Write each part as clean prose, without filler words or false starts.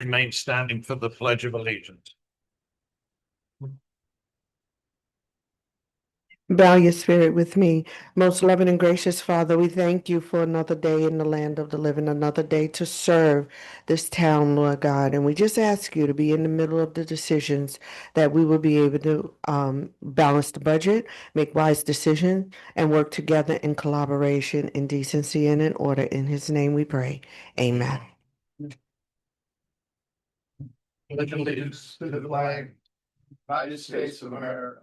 Remain standing for the Pledge of Allegiance. Bow your spirit with me. Most loving and gracious Father, we thank you for another day in the land of the living, another day to serve this town, Lord God. And we just ask you to be in the middle of the decisions, that we will be able to balance the budget, make wise decisions, and work together in collaboration, in decency, and in order. In his name we pray. Amen. Pledge allegiance to the flag of the United States of America,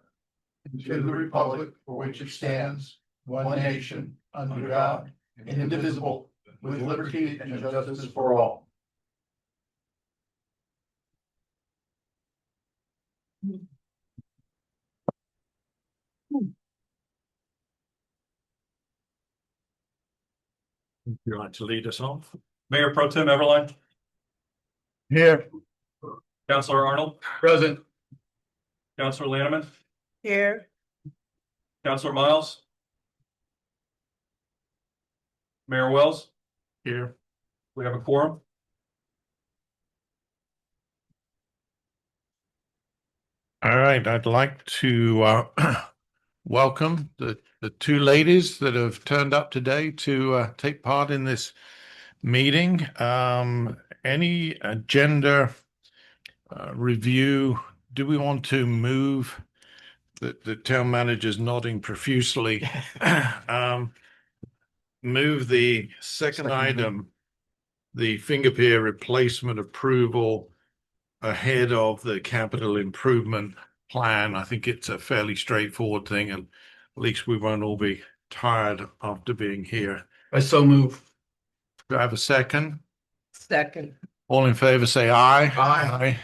and to the republic for which it stands, one nation, under God, indivisible, with liberty and justice for all. Would you like to lead us on? Mayor Pro Tem Everline, Here. Councilor Arnold, Present. Councilor Lanneman, Here. Councilor Miles, Mayor Wells. Here. We have a quorum. All right, I'd like to welcome the two ladies that have turned up today to take part in this meeting. Any agenda review? Do we want to move? The town manager's nodding profusely. Move the second item, the finger pier replacement approval, ahead of the capital improvement plan. I think it's a fairly straightforward thing, and at least we won't all be tired after being here. I so move. Do I have a second? Second. All in favor, say aye. Aye.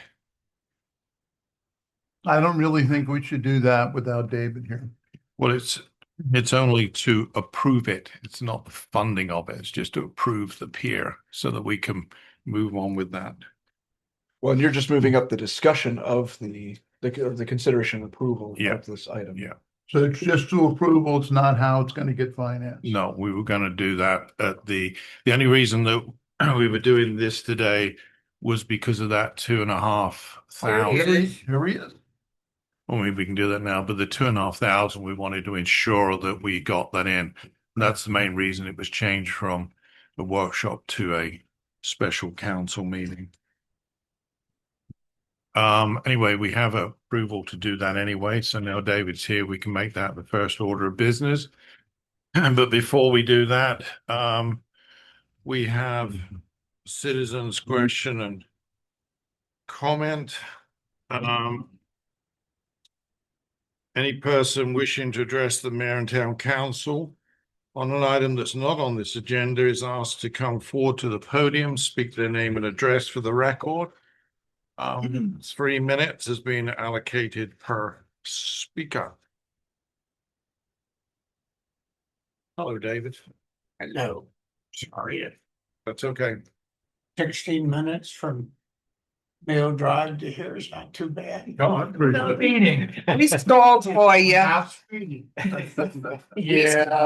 I don't really think we should do that without David here. Well, it's only to approve it. It's not the funding of it. It's just to approve the pier so that we can move on with that. Well, and you're just moving up the discussion of the consideration and approval Yeah. of this item. Yeah. So it's just to approval, it's not how it's going to get financed. No, we were going to do that at the only reason that we were doing this today was because of that 2,500. Here he is. Well, maybe we can do that now, but the 2,500, we wanted to ensure that we got that in. And that's the main reason it was changed from a workshop to a special council meeting. Anyway, we have approval to do that anyway. So now David's here, we can make that the first order of business. But before we do that, we have citizens' question and comment. Any person wishing to address the mayor and town council on an item that's not on this agenda is asked to come forward to the podium, speak their name and address for the record. 3 minutes has been allocated per speaker. Hello, David. Hello, sorry, That's okay. 16 minutes from Mayo Drive to here is not too bad. Oh, Meeting. We stalled for you. Yeah,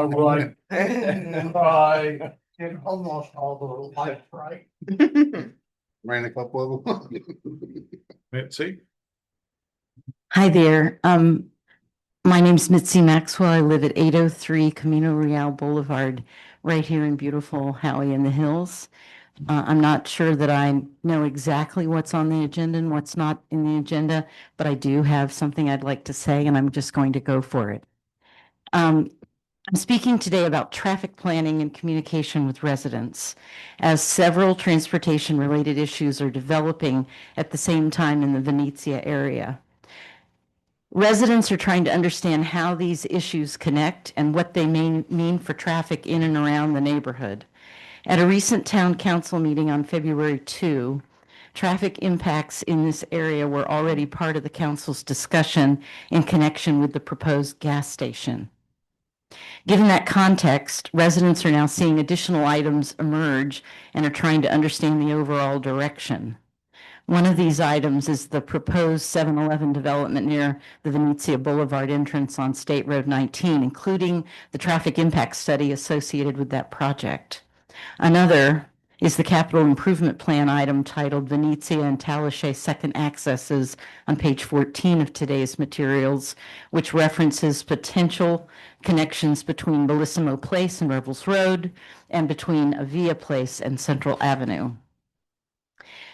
right. Right. In almost all the lights, right? Ran a couple of them. Mitzi? Hi there. My name's Mitzi Maxwell. I live at 803 Camino Real Boulevard, right here in beautiful Howey-in-the-Hills. I'm not sure that I know exactly what's on the agenda and what's not in the agenda, but I do have something I'd like to say, and I'm just going to go for it. I'm speaking today about traffic planning and communication with residents, as several transportation-related issues are developing at the same time in the Venezia area. Residents are trying to understand how these issues connect and what they mean for traffic in and around the neighborhood. At a recent town council meeting on February 2, traffic impacts in this area were already part of the council's discussion in connection with the proposed gas station. Given that context, residents are now seeing additional items emerge and are trying to understand the overall direction. One of these items is the proposed 7-Eleven development near the Venezia Boulevard entrance on State Road 19, including the traffic impact study associated with that project. Another is the capital improvement plan item titled Venezia and Talashe Second Accesses on page 14 of today's materials, which references potential connections between Bellissimo Place and Revels Road and between Avia Place and Central Avenue.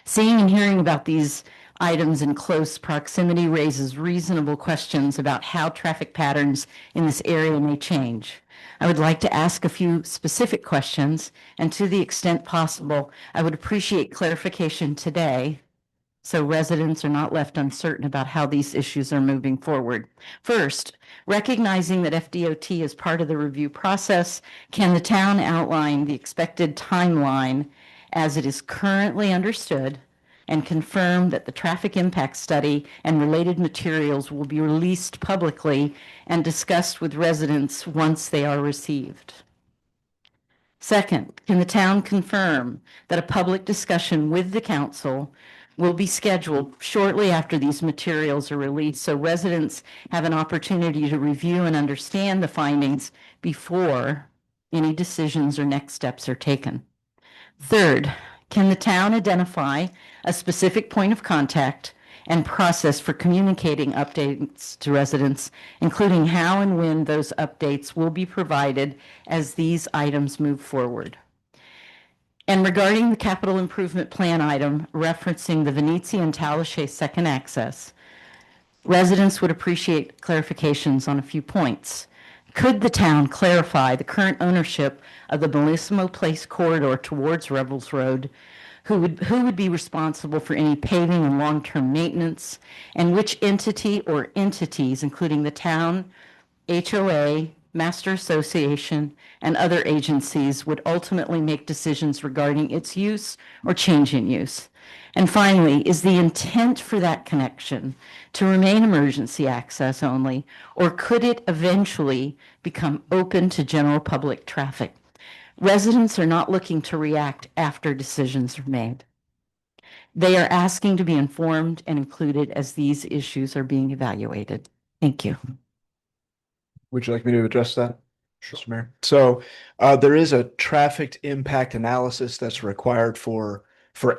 Seeing and hearing about these items in close proximity raises reasonable questions about how traffic patterns in this area may change. I would like to ask a few specific questions, and to the extent possible, I would appreciate clarification today so residents are not left uncertain about how these issues are moving forward. First, recognizing that FDOT is part of the review process, can the town outline the expected timeline as it is currently understood and confirm that the traffic impact study and related materials will be released publicly and discussed with residents once they are received? Second, can the town confirm that a public discussion with the council will be scheduled shortly after these materials are released so residents have an opportunity to review and understand the findings before any decisions or next steps are taken? Third, can the town identify a specific point of contact and process for communicating updates to residents, including how and when those updates will be provided as these items move forward? And regarding the capital improvement plan item referencing the Venezia and Talashe second access, residents would appreciate clarifications on a few points. Could the town clarify the current ownership of the Bellissimo Place corridor towards Revels Road? Who would be responsible for any paving and long-term maintenance? And which entity or entities, including the town, HOA, Master Association, and other agencies, would ultimately make decisions regarding its use or change in use? And finally, is the intent for that connection to remain emergency access only, or could it eventually become open to general public traffic? Residents are not looking to react after decisions are made. They are asking to be informed and included as these issues are being evaluated. Thank you. Would you like me to address that? Sure. Mr. Mayor. So there is a traffic impact analysis that's required for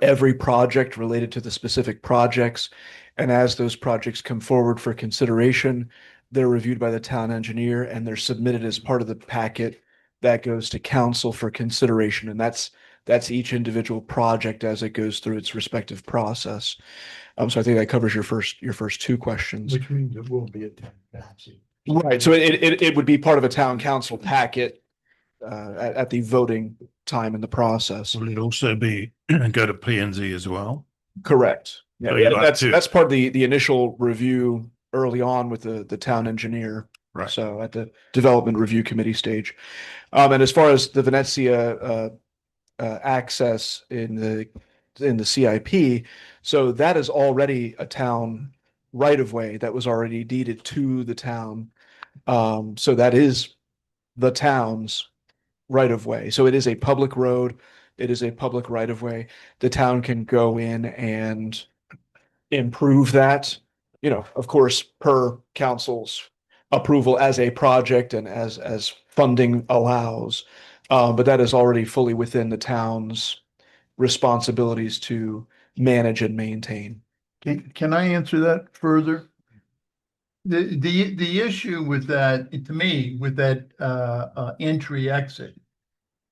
every project related to the specific projects. And as those projects come forward for consideration, they're reviewed by the town engineer and they're submitted as part of the packet that goes to council for consideration. And that's each individual project as it goes through its respective process. So I think that covers your first two questions. Which means it will be a town council. Right. So it would be part of a town council packet at the voting time in the process. Will it also be go to P&Z as well? Correct. Yeah, So you'd like to- that's part of the initial review early on with the town engineer. Right. So at the development review committee stage. And as far as the Venezia access in the CIP, so that is already a town right of way that was already deeded to the town. So that is the town's right of way. So it is a public road. It is a public right of way. The town can go in and improve that, of course, per council's approval as a project and as funding allows. But that is already fully within the town's responsibilities to manage and maintain. Can I answer that further? The issue with that, to me, with that entry exit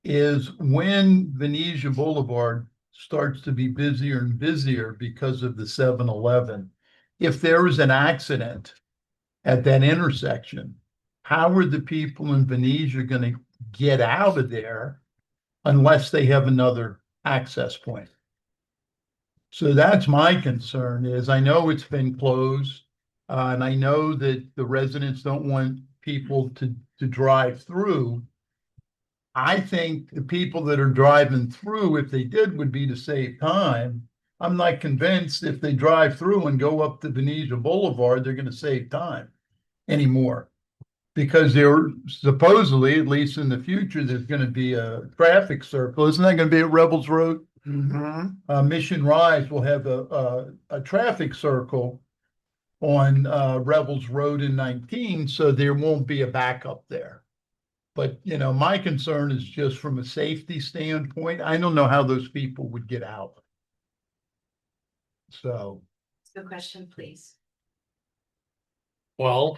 is when Venezia Boulevard starts to be busier and busier because of the 7-Eleven. If there is an accident at that intersection, how are the people in Venezia going to get out of there unless they have another access point? So that's my concern. Is I know it's been closed, and I know that the residents don't want people to drive through. I think the people that are driving through, if they did, would be to save time. I'm not convinced if they drive through and go up to Venezia Boulevard, they're going to save time anymore. Because they're supposedly, at least in the future, there's going to be a traffic circle. Isn't that going to be at Rebels Road? Mm-hmm. Mission Rise will have a traffic circle on Rebels Road in 19, so there won't be a backup there. But, you know, my concern is just from a safety standpoint. I don't know how those people would get out. So, The question, please. Well,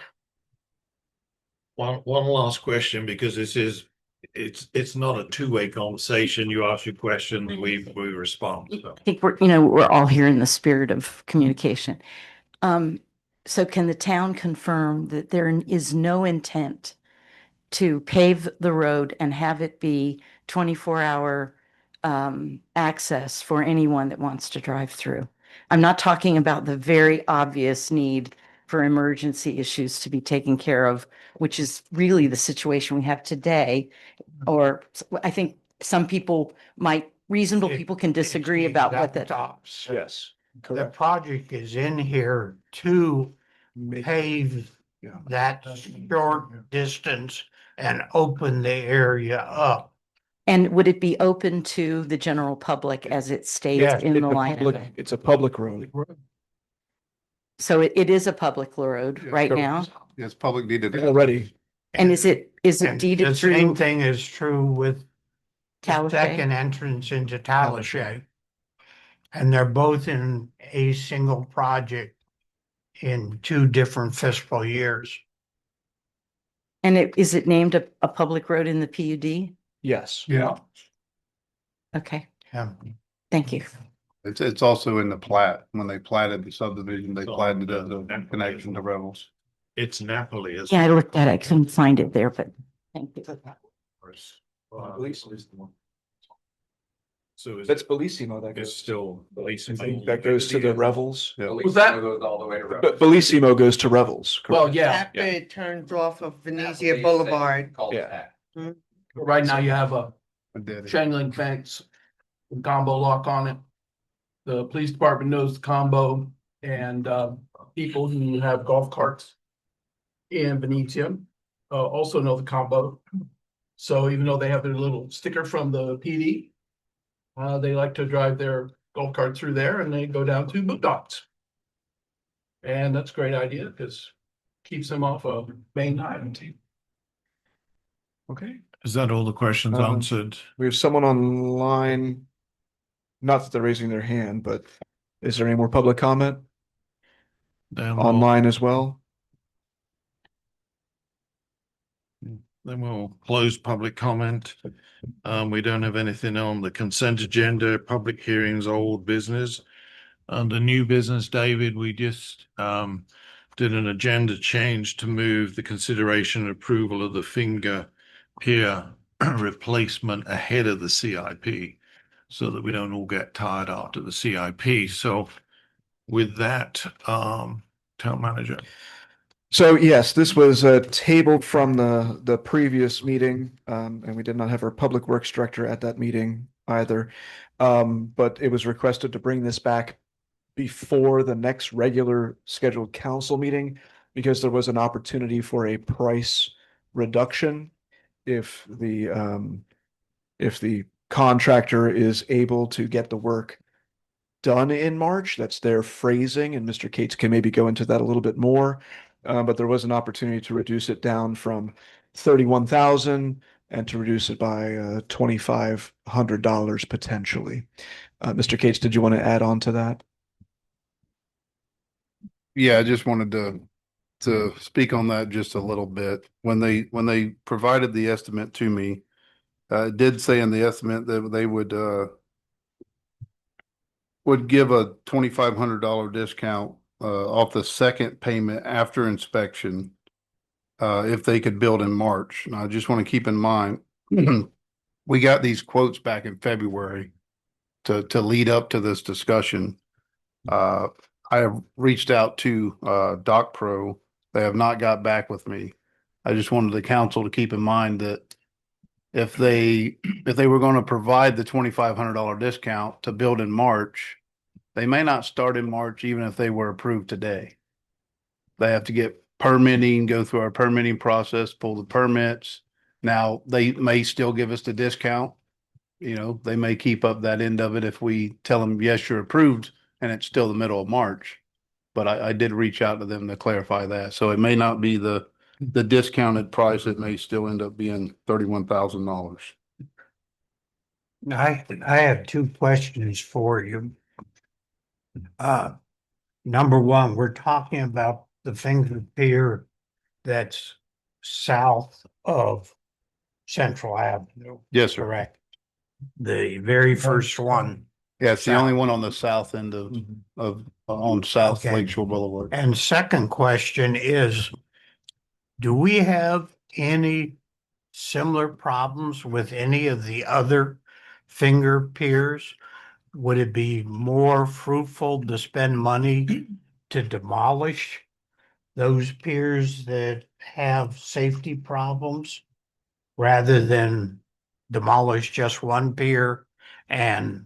one last question, because it's not a two-way conversation. You ask your question, we respond. So. I think we're all here in the spirit of communication. So can the town confirm that there is no intent to pave the road and have it be 24-hour access for anyone that wants to drive through? I'm not talking about the very obvious need for emergency issues to be taken care of, which is really the situation we have today. Or I think some people reasonable people can disagree about what that. Stops. Yes. The Correct. project is in here to pave Yeah. that short distance and open the area up. And would it be open to the general public as it states Yes, in It's the a line? public, it's a public road. So it is a public road right now? It's public deeded. Already. And is it And deeded the same through thing is true with the Talashe? second entrance into Talashe. And they're both in a single project in 2 different fiscal years. And is it named a public road in the PUD? Yes. yeah. Okay, Yeah. thank you. It's also in the plat. When they platted the subdivision, they platted it as a connection to Rebels. It's Napoli, isn't Yeah, I it? looked at it. I couldn't find it there, but thank you. So That's Bellissimo that it's goes. still I think that goes to the Revels. Yeah. Was that? Goes all the way to. But Bellissimo goes to Revels. Well, correct? yeah, After it turns off of Venezia Boulevard. Cul-de-sac. right now you have a I did it. chain link fence, with combo lock on it. The police department knows the combo and people who have golf carts in Venezia also know the combo. So even though they have their little sticker from the PD, they like to drive their golf cart through there and they go down to Boot Docks. And that's a great idea because keeps them off of Main Island. Okay. Is that all the questions Um, answered? We have someone online. Not that they're raising their hand, but is there any more public comment Then we'll- online as well? Then we'll close public comment. We don't have anything on the consent agenda, public hearings, old business. Under new business, David, we just did an agenda change to move the consideration and approval of the finger pier replacement ahead of the CIP, so that we don't all get tired after the CIP. So with that, town manager. So yes, this was tabled from the previous meeting, and we did not have our public works director at that meeting either. But it was requested to bring this back before the next regular scheduled council meeting because there was an opportunity for a price reduction if the contractor is able to get the work done in March. That's their phrasing, and Mr. Cates can maybe go into that a little bit more. But there was an opportunity to reduce it down from 31,000 and to reduce it by $2,500 potentially. Mr. Cates, did you want to add on to that? Yeah, I just wanted to speak on that just a little bit. When they provided the estimate to me, it did say in the estimate that they would give a $2,500 discount off the second payment after inspection if they could build in March. And I just want to keep in mind, we got these quotes back in February to lead up to this discussion. I have reached out to Doc Pro. They have not got back with me. I just wanted the council to keep in mind that if they were going to provide the $2,500 discount to build in March, they may not start in March even if they were approved today. They have to get permitting, go through our permitting process, pull the permits. Now, they may still give us the discount. You know, they may keep up that end of it if we tell them, yes, you're approved, and it's still the middle of March. But I did reach out to them to clarify that. So it may not be the the discounted price, it may still end up being $31,000. I have two questions for you. Number one, we're talking about the finger pier that's south of Central Avenue, Yes, sir. correct? The very first one. Yeah, it's the only South. one on the south end on South Okay. Lakeshore Boulevard. And second question is, do we have any similar problems with any of the other finger piers? Would it be more fruitful to spend money to demolish those piers that have safety problems rather than demolish just one pier and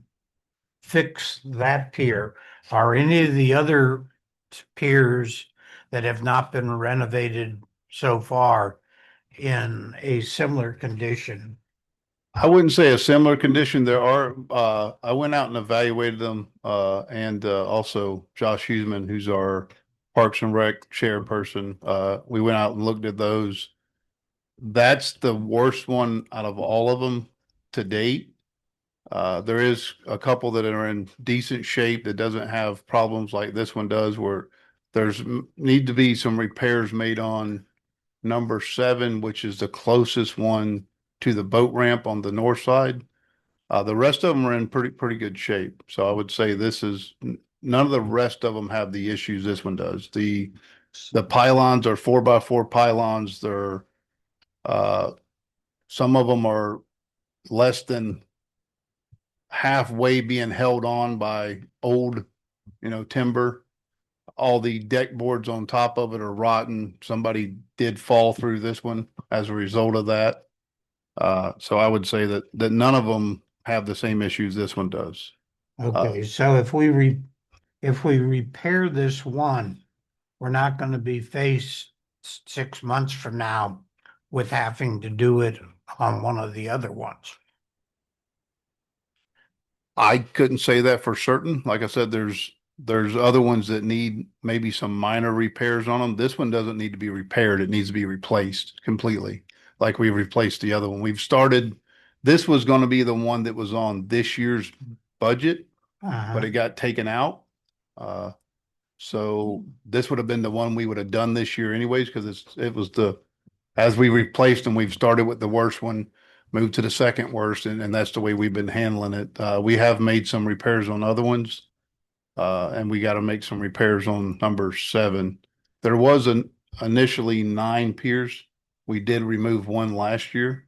fix that pier? Are any of the other piers that have not been renovated so far in a similar condition? I wouldn't say a similar condition. There are, I went out and evaluated them, and also Josh Huseman, who's our Parks and Rec chairperson. We went out and looked at those. That's the worst one out of all of them to date. There is a couple that are in decent shape that doesn't have problems like this one does, where need to be some repairs made on number 7, which is the closest one to the boat ramp on the north side. The rest of them are in pretty good shape. So I would say none of the rest of them have the issues this one does. The pylons are 4x4 pylons. They're some of them are less than halfway being held on by old, timber. All the deck boards on top of it are rotten. Somebody did fall through this one as a result of that. So I would say that none of them have the same issues this one does. Okay, so if we repair this one, we're not gonna be faced 6 months from now with having to do it on one of the other ones. I couldn't say that for certain. Like I said, there's other ones that need maybe some minor repairs on them. This one doesn't need to be repaired. It needs to be replaced completely. Like we replaced the other one. This was going to be the one that was on this year's budget, but it got taken out. So this would have been the one we would have done this year anyways, because as we replaced them, we've started with the worst one, moved to the second worst, and that's the way we've been handling it. We have made some repairs on other ones, and we got to make some repairs on number 7. There was initially 9 piers. We did remove one last year,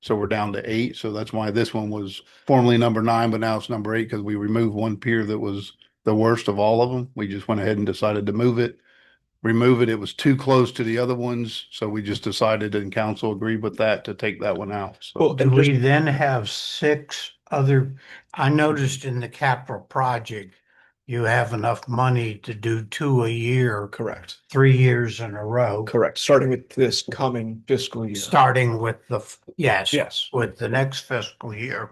so we're down to 8. So that's why this one was formerly number 9, but now it's number 8 because we removed one pier that was the worst of all of them. We just went ahead and decided to remove it. It was too close to the other ones, so we just decided, and council agreed with that, to take that one out. So Well, Do we then have 6 other, I noticed in the capital project, you have enough money to do 2 a year, correct, 3 years in a row, correct. Starting with this coming fiscal year. starting with yes, Yes. with the next fiscal year.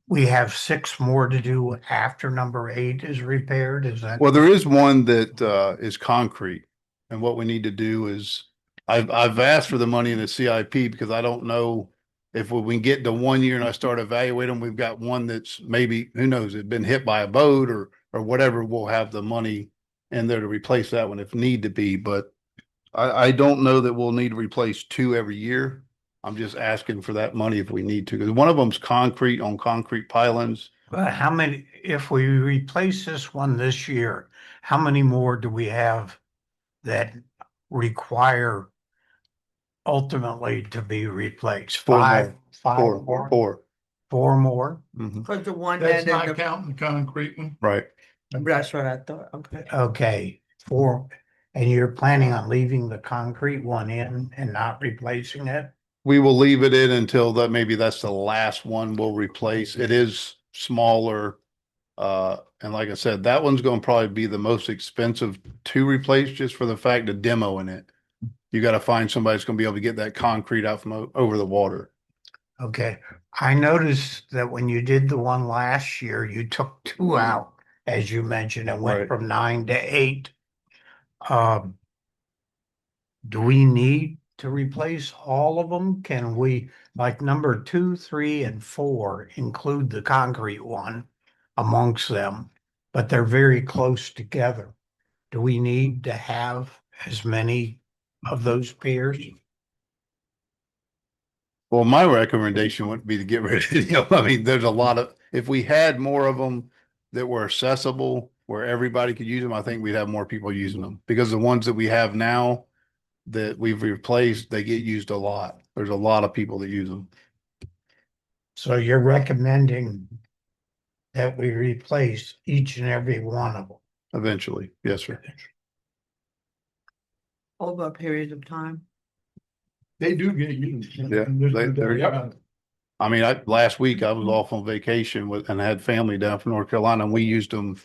We have 6 more to do after number 8 is repaired, is that? Well, there is one that is concrete, and what we need to do is I've asked for the money in the CIP because I don't know if we can get to 1 year and I start evaluating, we've got one that's maybe, who knows, it been hit by a boat or whatever. We'll have the money in there to replace that one if need to be, but I don't know that we'll need to replace 2 every year. I'm just asking for that money if we need to, because one of them's concrete on concrete pylons. How many, if we replace this one this year, how many more do we have that require ultimately to be replaced? 5 more? 4. 4 more? Mhm. Cause the one That's that, not counting concrete one. Right. that's what I thought, okay. Okay, 4. And you're planning on leaving the concrete one in and not replacing it? We will leave it in until maybe that's the last one we'll replace. It is smaller. And like I said, that one's going to probably be the most expensive to replace just for the fact of demoing it. You got to find somebody that's going to be able to get that concrete out from over the water. Okay, I noticed that when you did the one last year, you took 2 out, as you mentioned, and went Right. from 9 to 8. Um, do we need to replace all of them? Can we, like number 2, 3, and 4, include the concrete one amongst them? But they're very close together. Do we need to have as many of those piers? Well, my recommendation would be to get rid of, I mean, there's a lot of, if we had more of them that were accessible where everybody could use them, I think we'd have more people using them because the ones that we have now that we've replaced, they get used a lot. There's a lot of people that use them So you're recommending that we replace each and every one of them? eventually. Yes, sir. Over a period of time. They do get used. Yeah, they're- I mean, last week I was off on vacation and had family down from North Carolina and we used them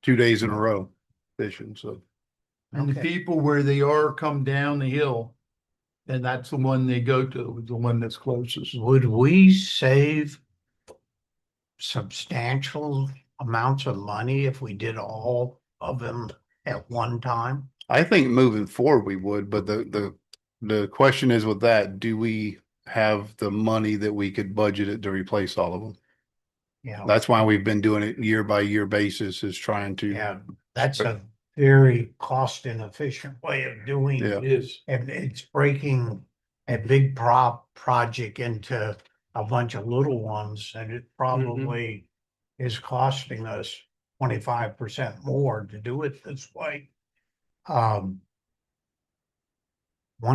2 days in a row fishing. So And the Okay. people where they are come down the hill. And that's the one they go to, the one that's closest. Would we save substantial amounts of money if we did all of them at one time? I think moving forward we would, but the question is with that, do we have the money that we could budget it to replace all of them? Yeah, That's why we've been doing it year by year basis is trying to. yeah, that's a very cost inefficient way of doing Yeah. it. It is. And it's breaking a big project into a bunch of little ones, and it probably is costing us 25% more to do it this way. One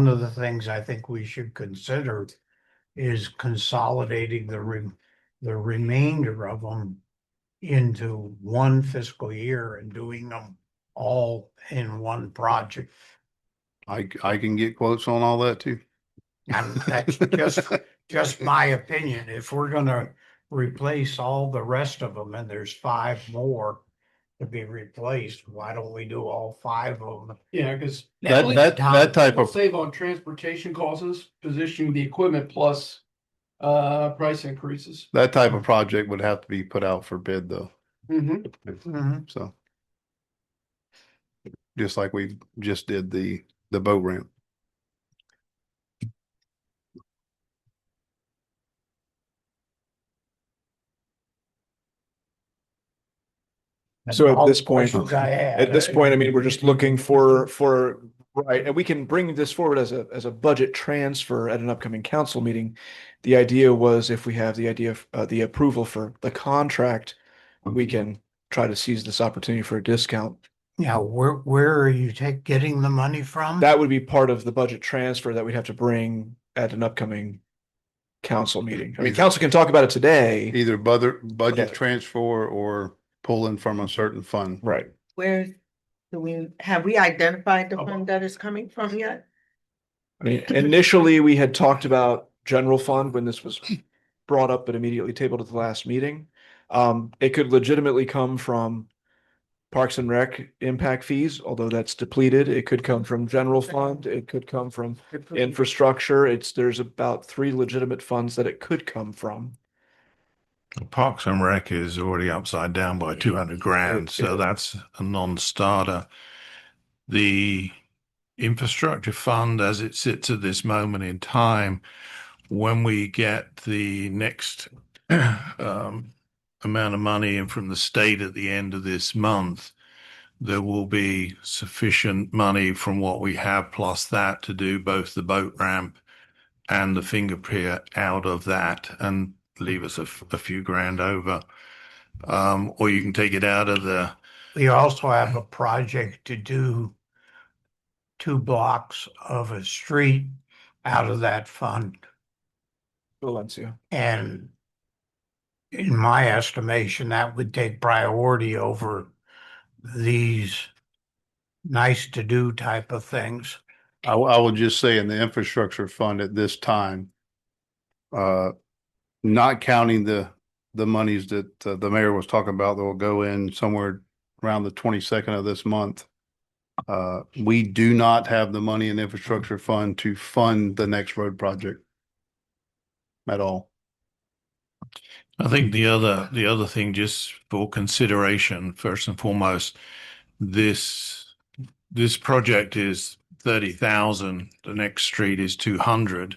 of the things I think we should consider is consolidating the remainder of them into one fiscal year and doing them all in one project. I can get quotes on all that too. And that's just my opinion. If we're gonna replace all the rest of them and there's 5 more to be replaced, why don't we do all 5 of them? Yeah, because That type we'll of, save on transportation costs, positioning the equipment plus price increases. that type of project would have to be put out for bid though. Mhm. So. Just like we just did the boat ramp. That's So at all this the point, questions I had. At this point, I mean, we're just looking for, right, and we can bring this forward as a budget transfer at an upcoming council meeting. The idea was if we have the idea of the approval for the contract, we can try to seize this opportunity for a discount. Now, where are you getting the money from? That would be part of the budget transfer that we'd have to bring at an upcoming council meeting. I mean, council can talk about it today. Either budget Okay. transfer or pulling from a certain fund. Right. Where have we identified the fund that is coming from yet? I mean, initially, we had talked about general fund when this was brought up, but immediately tabled at the last meeting. It could legitimately come from Parks and Rec impact fees, although that's depleted. It could come from general fund. It could come from infrastructure. There's about 3 legitimate funds that it could come from. Parks and Rec is already upside down by 200 grand, so that's a non-starter. The infrastructure fund, as it sits at this moment in time, when we get the next amount of money in from the state at the end of this month, there will be sufficient money from what we have plus that to do both the boat ramp and the finger pier out of that and leave us a few grand over. Or you can take it out of the. We also have a project to do 2 blocks of a street out of that fund. Valencia. And in my estimation, that would take priority over these nice to do type of things. I would just say in the infrastructure fund at this time, not counting the monies that the mayor was talking about that will go in somewhere around the 22nd of this month. We do not have the money in infrastructure fund to fund the next road project at all. I think the other thing, just for consideration, first and foremost, this project is 30,000. The next street is 200.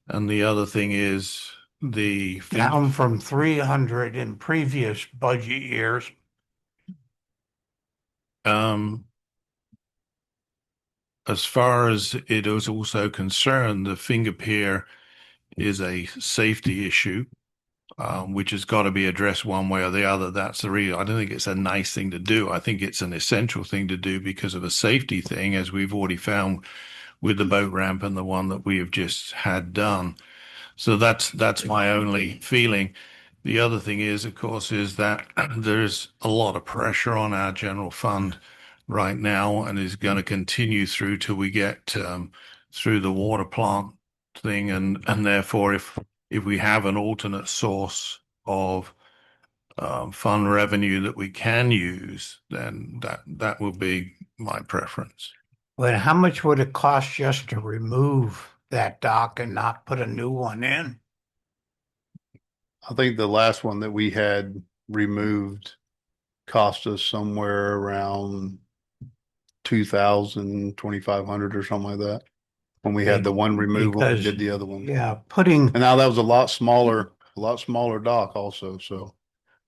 And the other thing is the Down from 300 in previous budget years. um, as far as it is also concerned, the finger pier is a safety issue, which has got to be addressed one way or the other. That's the real. I don't think it's a nice thing to do. I think it's an essential thing to do because of a safety thing, as we've already found with the boat ramp and the one that we have just had done. So that's my only feeling. The other thing is, of course, is that there's a lot of pressure on our general fund right now, and is going to continue through till we get through the water plant thing, and therefore, if we have an alternate source of fund revenue that we can use, then that will be my preference. But how much would it cost just to remove that dock and not put a new one in? I think the last one that we had removed cost us somewhere around 2,000, 2,500 or something like that. When we had the one removal, we did the other one. Yeah, And now that was a lot smaller dock also, so.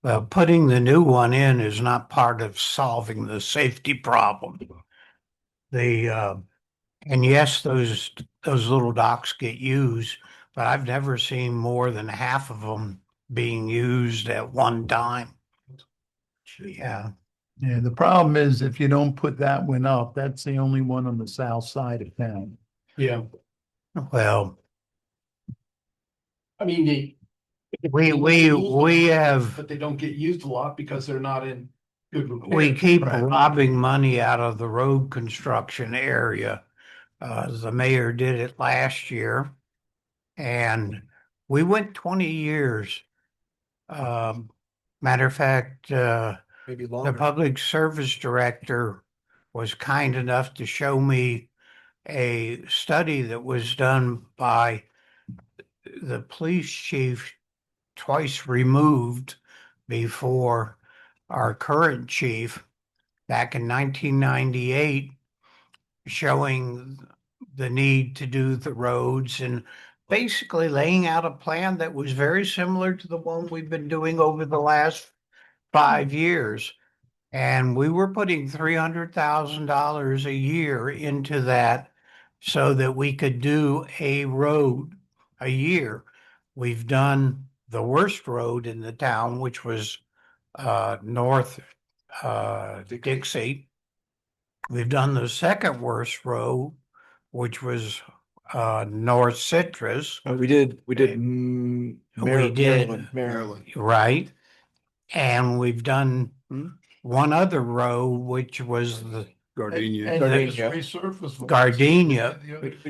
well, putting the new one in is not part of solving the safety problem. And yes, those little docks get used, but I've never seen more than half of them being used at one time. Yeah, Yeah, the problem is if you don't put that one up, that's the only one on the south side of town. Yeah, well, I mean, they. we have, But they don't get used a lot because they're not in good repair. we keep Right. robbing money out of the road construction area. The mayor did it last year, and we went 20 years. Matter of fact, Maybe the longer. public service director was kind enough to show me a study that was done by the police chief twice removed before our current chief back in 1998, showing the need to do the roads and basically laying out a plan that was very similar to the one we've been doing over the last 5 years. And we were putting $300,000 a year into that so that we could do a road a year. We've done the worst road in the town, which was North Dixie. We've done the second worst road, which was North Citrus. We did We did. Maryland. Right. And we've done one other road, which was the Gardenia. Gardenia.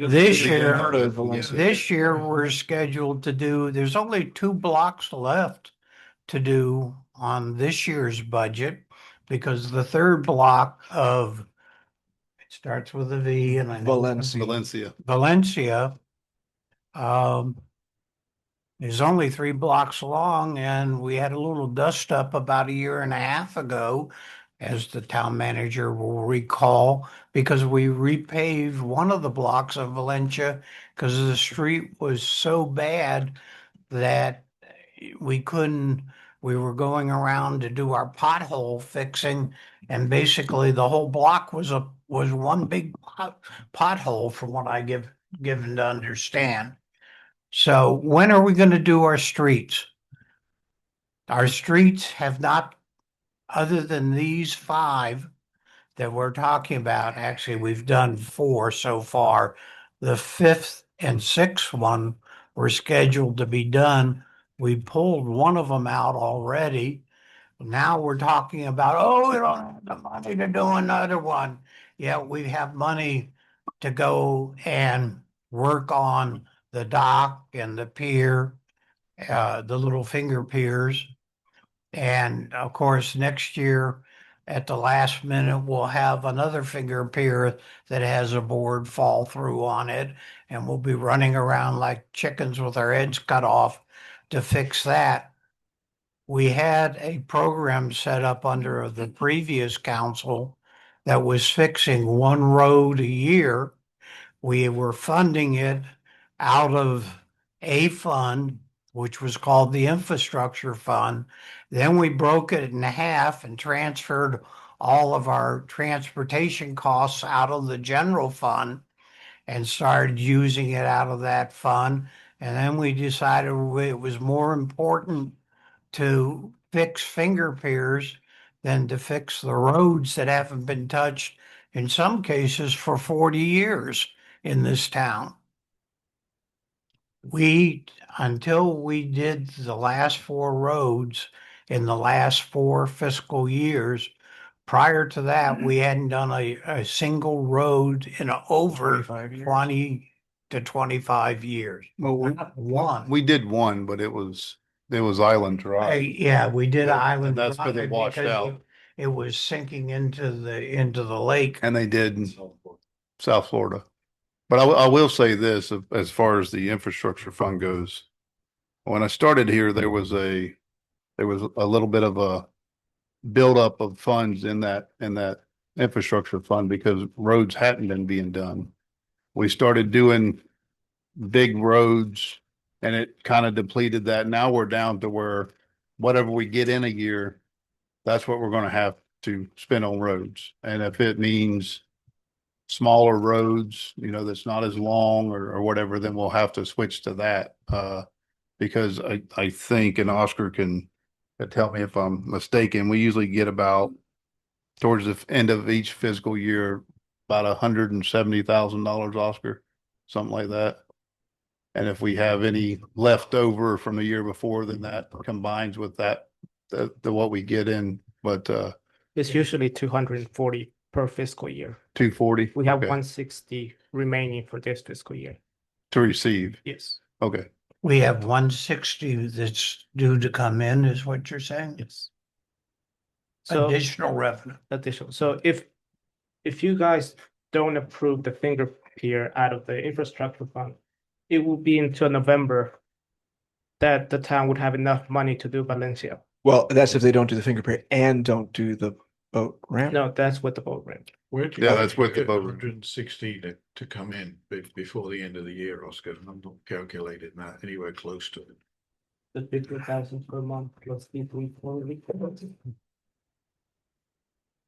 This year, Heard of Valencia. this year we're scheduled to do, there's only 2 blocks left to do on this year's budget because the third block of, it starts with a V and I know Valencia. Valencia, is only 3 blocks long, and we had a little dust up about a year and a half ago, as the town manager will recall, because we repaved one of the blocks of Valencia because the street was so bad that we were going around to do our pothole fixing, and basically the whole block was one big pothole from what I given to understand. So when are we going to do our streets? Our streets have not, other than these 5 that we're talking about, actually, we've done 4 so far. The 5th and 6th one were scheduled to be done. We pulled one of them out already. Now we're talking about, oh, we don't have the money to do another one. Yeah, we have money to go and work on the dock and the pier, the little finger piers. And of course, next year at the last minute, we'll have another finger pier that has a board fall through on it. And we'll be running around like chickens with our heads cut off to fix that. We had a program set up under the previous council that was fixing one road a year. We were funding it out of a fund, which was called the infrastructure fund. Then we broke it in half and transferred all of our transportation costs out of the general fund and started using it out of that fund. And then we decided it was more important to fix finger piers than to fix the roads that haven't been touched in some cases for 40 years in this town. Until we did the last four roads in the last four fiscal years, prior to that, we hadn't done a single road in over 20 to 25 years. Well, Not one. we did one, but it was Island Drive. Yeah, we did Island. And that's been Drive washed because out. It was sinking into the lake. And they did in South Florida. But I will say this, as far as the infrastructure fund goes, when I started here, there was a little bit of a buildup of funds in that infrastructure fund because roads hadn't been being done. We started doing big roads and it kind of depleted that. Now we're down to where whatever we get in a year, that's what we're going to have to spend on roads. And if it means smaller roads, that's not as long or whatever, then we'll have to switch to that. Because I think, and Oscar can tell me if I'm mistaken, we usually get about towards the end of each fiscal year, about $170,000, Oscar, something like that. And if we have any left over from the year before, then that combines with that, what we get in. But It's usually 240 per fiscal year. 240. We have Okay. 160 remaining for this fiscal year. To receive. Yes. Okay. We have 160 that's due to come in, is what you're saying? Yes. So Additional revenue. additional. So if you guys don't approve the finger pier out of the infrastructure fund, it will be until November that the town would have enough money to do Valencia. Well, that's if they don't do the finger pier and don't do the boat ramp. No, that's with the boat ramp. Where'd you Yeah, get- that's with the get vote. 160 to come in before the end of the year, Oscar. I'm not calculating that anywhere close to it. The 50,000 per month plus the 340.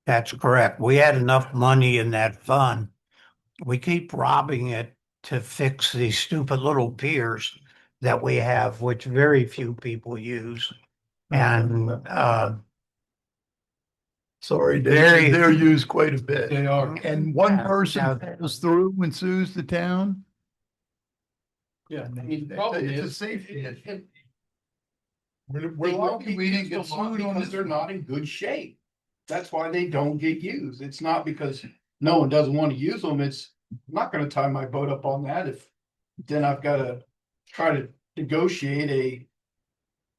That's correct. We had enough money in that fund. We keep robbing it to fix these stupid little piers that we have, which very few people use. And Sorry, Very- they're used quite a bit. They are. And one Yeah, person yeah. goes through and sues the town. Yeah, I mean, the It's problem a is. safety issue. We're lucky we didn't get sued on because they're not in good shape. That's why they don't get used. It's not because no one doesn't want to use them. It's, I'm not gonna tie my boat up on that if then I've gotta try to negotiate a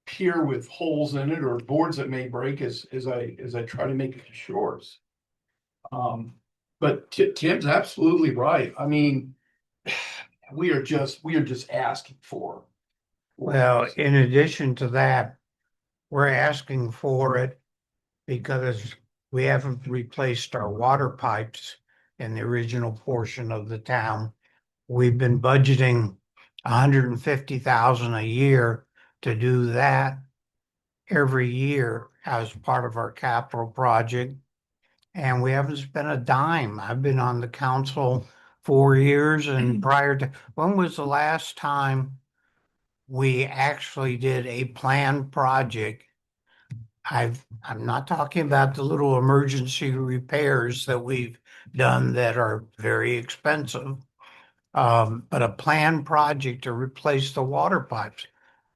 pier with holes in it or boards that may break as I try to make it to shores. But Tim's absolutely right. I mean, we are just asking for. Well, in addition to that, we're asking for it because we haven't replaced our water pipes in the original portion of the town. We've been budgeting $150,000 a year to do that every year as part of our capital project. And we haven't spent a dime. I've been on the council 4 years and prior to, when was the last time we actually did a planned project? I'm not talking about the little emergency repairs that we've done that are very expensive. But a planned project to replace the water pipes.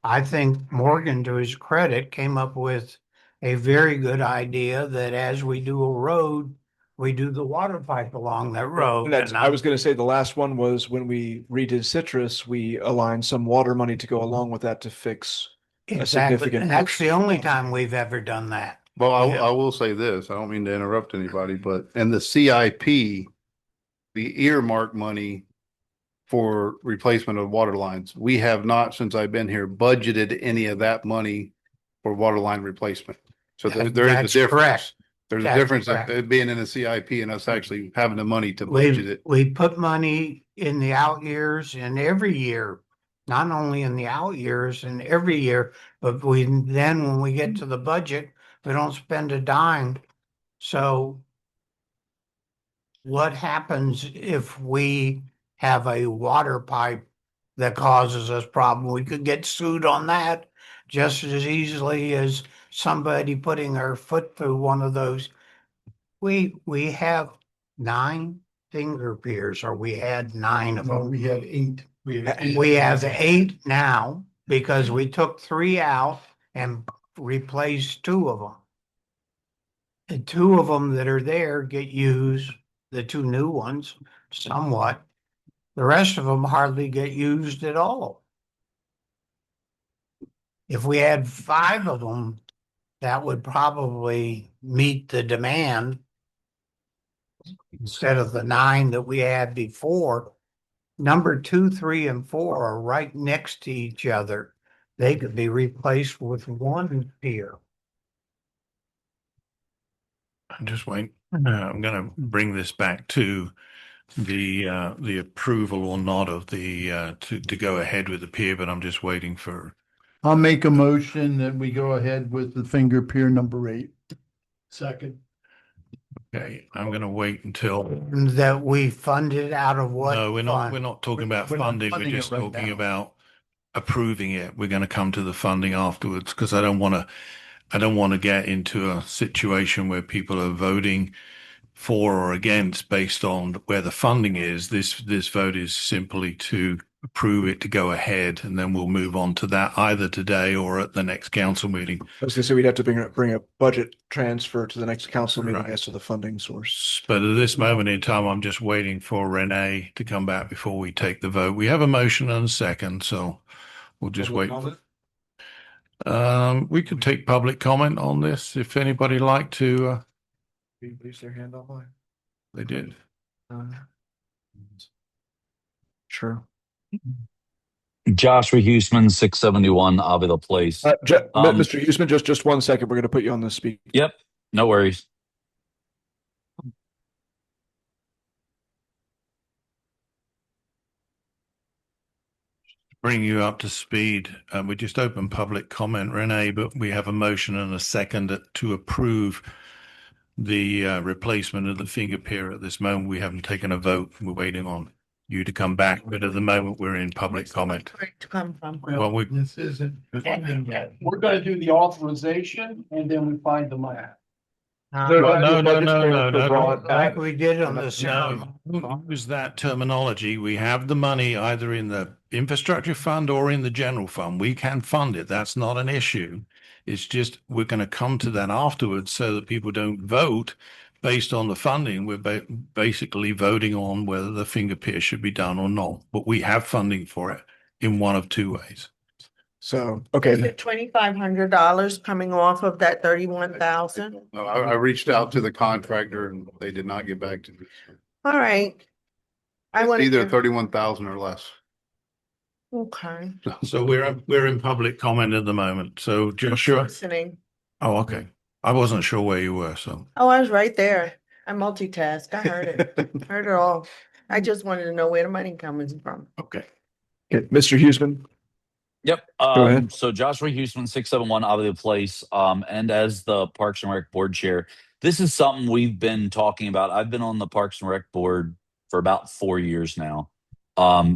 I think Morgan, to his credit, came up with a very good idea that as we do a road, we do the water pipe along that road. And that's, I was going to say the last one was when we redid Citrus, we aligned some water money to go along with that to fix a Exactly, significant and that's the portion. only time we've ever done that. Well, Yeah. I will say this, I don't mean to interrupt anybody, but in the CIP, the earmark money for replacement of water lines, we have not, since I've been here, budgeted any of that money for water line replacement. So there is a That's difference. correct. There's a That's difference in correct. it being in a CIP and us actually having the money to budget it. We put money in the out years and every year, not only in the out years and every year, but then when we get to the budget, we don't spend a dime. So what happens if we have a water pipe that causes us problem? We could get sued on that just as easily as somebody putting their foot through one of those. We have 9 finger piers, or we had 9 of No, them. we had 8. We have 8 now because we took 3 out and replaced 2 of them. The 2 of them that are there get used, the 2 new ones, somewhat. The rest of them hardly get used at all. If we had 5 of them, that would probably meet the demand instead of the 9 that we had before. Number 2, 3, and 4 are right next to each other. They could be replaced with 1 pier. I'm just waiting. I'm going to bring this back to the approval or not of the to go ahead with the pier, but I'm just waiting for. I'll make a motion that we go ahead with the finger pier number 8. Second. Okay, I'm going to wait until. That we funded out of what? No, we're not. fund? We're not talking about We're not funding. We're funding it just right talking now. about approving it. We're going to come to the funding afterwards because I don't want to. I don't want to get into a situation where people are voting for or against based on where the funding is. This vote is simply to approve it to go ahead, and then we'll move on to that either today or at the next council meeting. I was gonna say we'd have to bring a budget transfer to the next council meeting Right. as to the funding source. But at this moment in time, I'm just waiting for Renee to come back before we take the vote. We have a motion and a second, so we'll just wait. We could take public comment on this if anybody like to. Raise their hand online. They did. Sure. Joshua Huseman, 671 Avila Place. Mr. Huseman, just 1 second. We're going to put you on the speak. Yep, no worries. Bring you up to speed. We just opened public comment, Renee, but we have a motion and a second to approve the replacement of the finger pier. At this moment, we haven't taken a vote. We're waiting on you to come back, but at the moment, we're in public comment. To come from. Well, we This isn't funding yet. We're gonna do the authorization and then we find the money. No. Like we did on the No, use that terminology. We have the money either in the infrastructure fund or in the general fund. We can fund it. That's not an issue. It's just we're going to come to that afterwards so that people don't vote based on the funding. We're basically voting on whether the finger pier should be done or not. But we have funding for it in one of 2 ways. So, Is okay. it $2,500 coming off of that 31,000? No, I reached out to the contractor and they did not get back to me. All right. I It's want either 31,000 or less. Okay. So we're in public comment at the moment. So Joshua. Listening. Oh, okay. I wasn't sure where you were, so. Oh, I was right there. I multitask. I heard it. Heard it all. I just wanted to know where the money coming from. Okay. Okay, Mr. Huseman. Yep. Go ahead. So Joshua Huseman, 671 Avila Place. And as the Parks and Rec board chair, this is something we've been talking about. I've been on the Parks and Rec board for about 4 years now.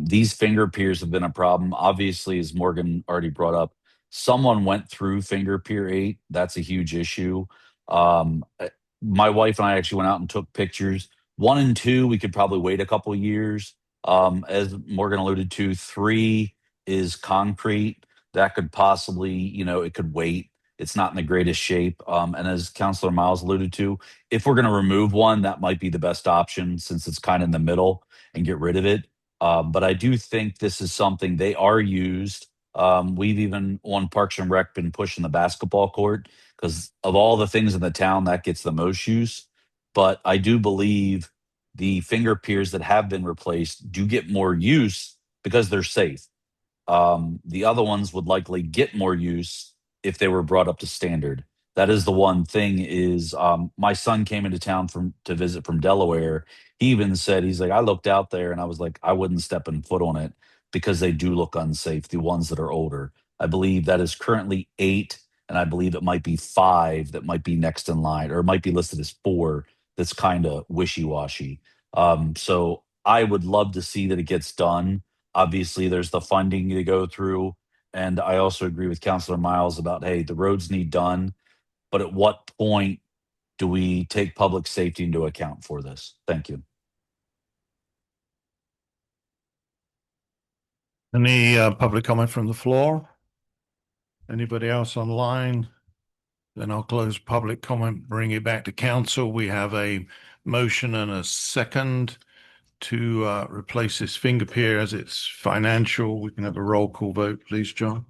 These finger piers have been a problem. Obviously, as Morgan already brought up, someone went through finger pier 8. That's a huge issue. My wife and I actually went out and took pictures. 1 and 2, we could probably wait a couple of years. As Morgan alluded to, 3 is concrete. That could possibly, it could wait. It's not in the greatest shape. And as Councilor Miles alluded to, if we're going to remove 1, that might be the best option since it's kind of in the middle and get rid of it. But I do think this is something they are used. We've even on Parks and Rec been pushing the basketball court because of all the things in the town that gets the most use. But I do believe the finger piers that have been replaced do get more use because they're safe. The other ones would likely get more use if they were brought up to standard. That is the one thing is my son came into town to visit from Delaware. He even said, he's like, I looked out there and I was like, I wouldn't step a foot on it because they do look unsafe, the ones that are older. I believe that is currently 8, and I believe it might be 5 that might be next in line, or it might be listed as 4 that's kind of wishy-washy. So I would love to see that it gets done. Obviously, there's the funding to go through. And I also agree with Councilor Miles about, hey, the roads need done, but at what point do we take public safety into account for this? Thank you. Any public comment from the floor? Anybody else online? Then I'll close public comment, bring it back to council. We have a motion and a second to replace this finger pier as it's financial. We can have a roll call vote, please, John.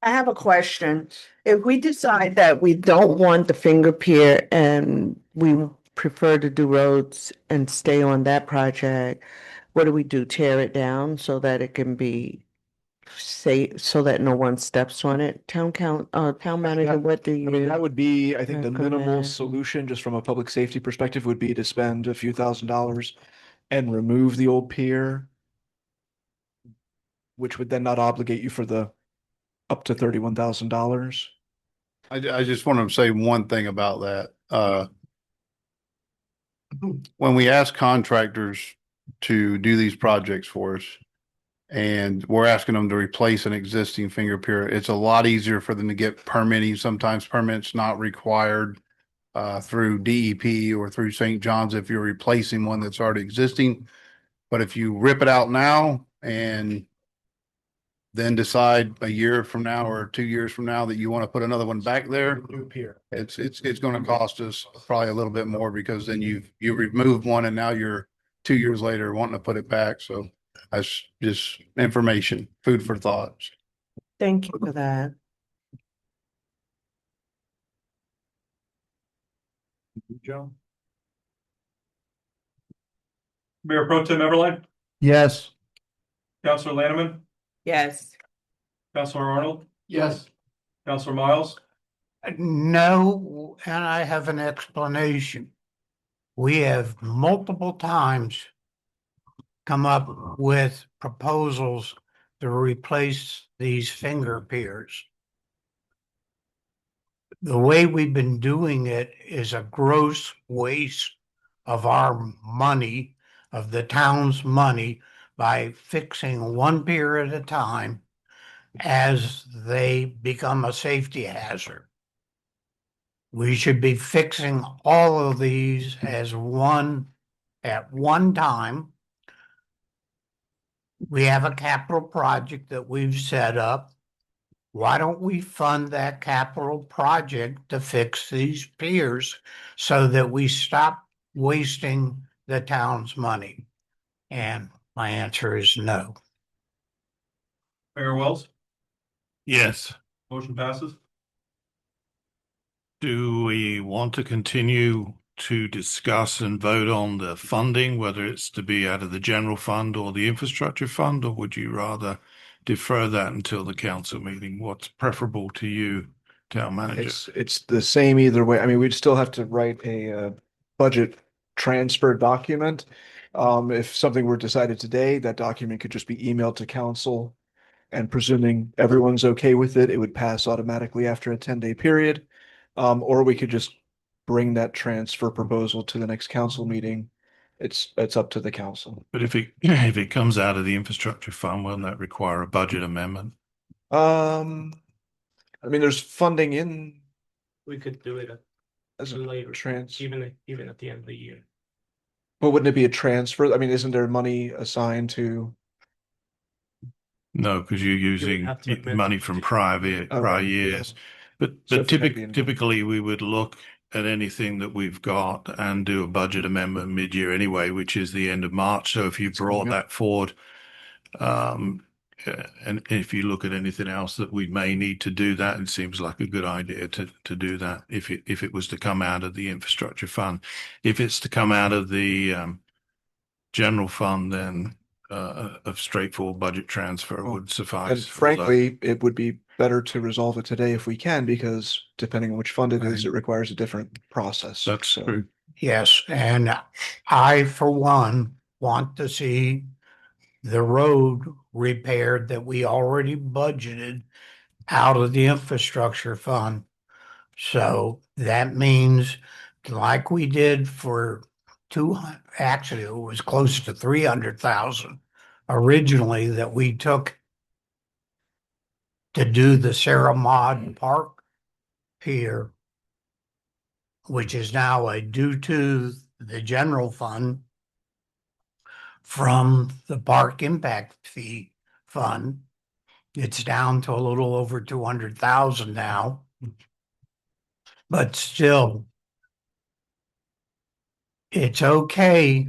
I have a question. If we decide that we don't want the finger pier and we prefer to do roads and stay on that project, what do we do? Tear it down so that it can be safe, so that no one steps on it? Town manager, what do I mean, you? that would be, I think, the minimal recommend? solution, just from a public safety perspective, would be to spend a few $1,000s and remove the old pier, which would then not obligate you for the up to $31,000. I just want to say one thing about that. When we ask contractors to do these projects for us, and we're asking them to replace an existing finger pier, it's a lot easier for them to get permitting. Sometimes permits not required through DEP or through St. John's if you're replacing one that's already existing. But if you rip it out now and then decide a year from now or 2 years from now that you want to put another one back there, New pier. it's going to cost us probably a little bit more, because then you removed one and now you're 2 years later wanting to put it back. So that's just information, food for thought. Thank you for that. Joe? Mayor Pro Tem Everline, Yes. Councilor Lanneman, Yes. Councilor Arnold, Yes. Councilor Miles. No, and I have an explanation. We have multiple times come up with proposals to replace these finger piers. The way we've been doing it is a gross waste of our money, of the town's money, by fixing one pier at a time as they become a safety hazard. We should be fixing all of these as one at one time. We have a capital project that we've set up. Why don't we fund that capital project to fix these piers so that we stop wasting the town's money? And my answer is no. Mayor Wells, Yes. motion passes. Do we want to continue to discuss and vote on the funding, whether it's to be out of the general fund or the infrastructure fund, or would you rather defer that until the council meeting? What's preferable to you, town manager? It's the same either way. I mean, we'd still have to write a budget transfer document. If something were decided today, that document could just be emailed to council, and presuming everyone's okay with it, it would pass automatically after a 10-day period. Or we could just bring that transfer proposal to the next council meeting. It's up to the council. But if it comes out of the infrastructure fund, will that require a budget amendment? I mean, there's funding in We could do it as a later, even at the end of the year. but wouldn't it be a transfer? I mean, isn't there money assigned to? No, because you're using have to amend money it. from prior Okay. years. But So if it had been- typically we would look at anything that we've got and do a budget amendment mid-year anyway, which is the end of March. So if you brought that forward, and if you look at anything else that we may need to do that, it seems like a good idea to do that if it was to come out of the infrastructure fund. If it's to come out of the general fund, then a straightforward budget transfer would suffice. And frankly, it would be better to resolve it today if we can, because depending on which fund it is, Right. it requires a different process. That's So, true. Yes, and I, for one, want to see the road repaired that we already budgeted out of the infrastructure fund. So that means, like we did for actually, it was close to 300,000 originally that we took to do the Sarah Maud Park Pier, which is now due to the general fund from the park impact fee fund. It's down to a little over 200,000 now. But still, it's okay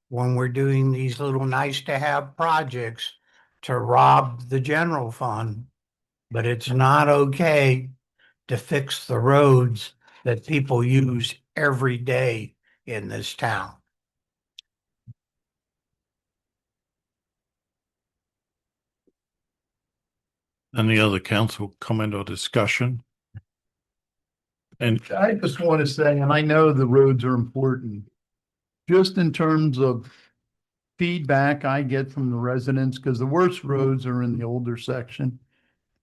when we're doing these little nice to have projects to rob the general fund, but it's not okay to fix the roads that people use every day in this town. Any other council comment or discussion? And I just want to say, and I know the roads are important, just in terms of feedback I get from the residents, because the worst roads are in the older section.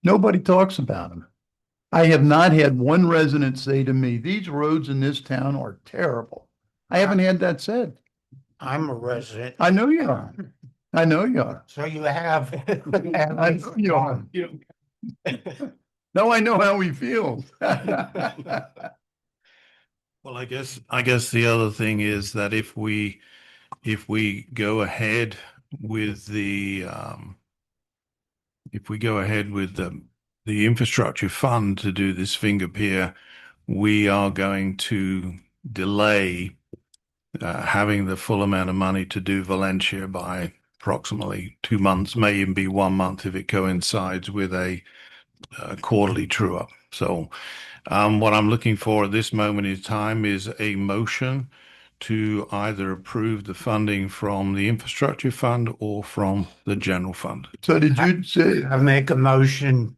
Nobody talks about them. I have not had one resident say to me, these roads in this town are terrible. I haven't had that said. I'm a resident. I know you are. I know you are. So you have. I know you are. No, I know how we feel. well, I guess the other thing is that if we go ahead with the infrastructure fund to do this finger pier, we are going to delay having the full amount of money to do Valencia by approximately 2 months, may even be 1 month if it coincides with a quarterly true up. So what I'm looking for at this moment in time is a motion to either approve the funding from the infrastructure fund or from the general fund. So did you say, I make a motion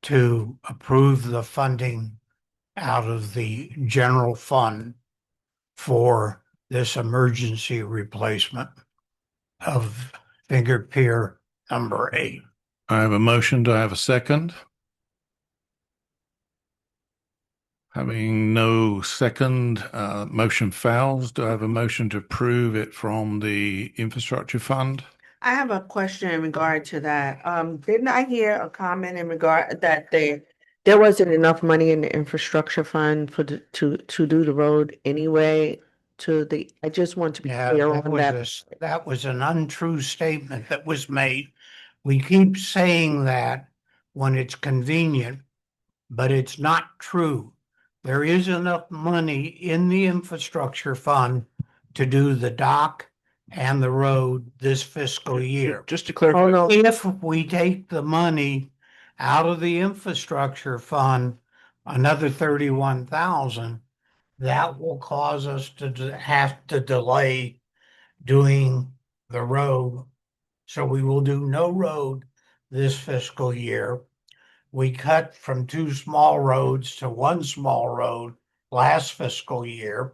to approve the funding out of the general fund for this emergency replacement of finger pier number 8. I have a motion. Do I have a second? Having no second, motion fails. Do I have a motion to approve it from the infrastructure fund? I have a question in regard to that. Didn't I hear a comment in regard that there wasn't enough money in the infrastructure fund for to do the road anyway? I just want to be Yeah, clear that on was that. that was an untrue statement that was made. We keep saying that when it's convenient, but it's not true. There is enough money in the infrastructure fund to do the dock and the road this fiscal year. just to clarify, Oh, no. If we take the money out of the infrastructure fund, another 31,000, that will cause us to have to delay doing the road. So we will do no road this fiscal year. We cut from 2 small roads to 1 small road last fiscal year.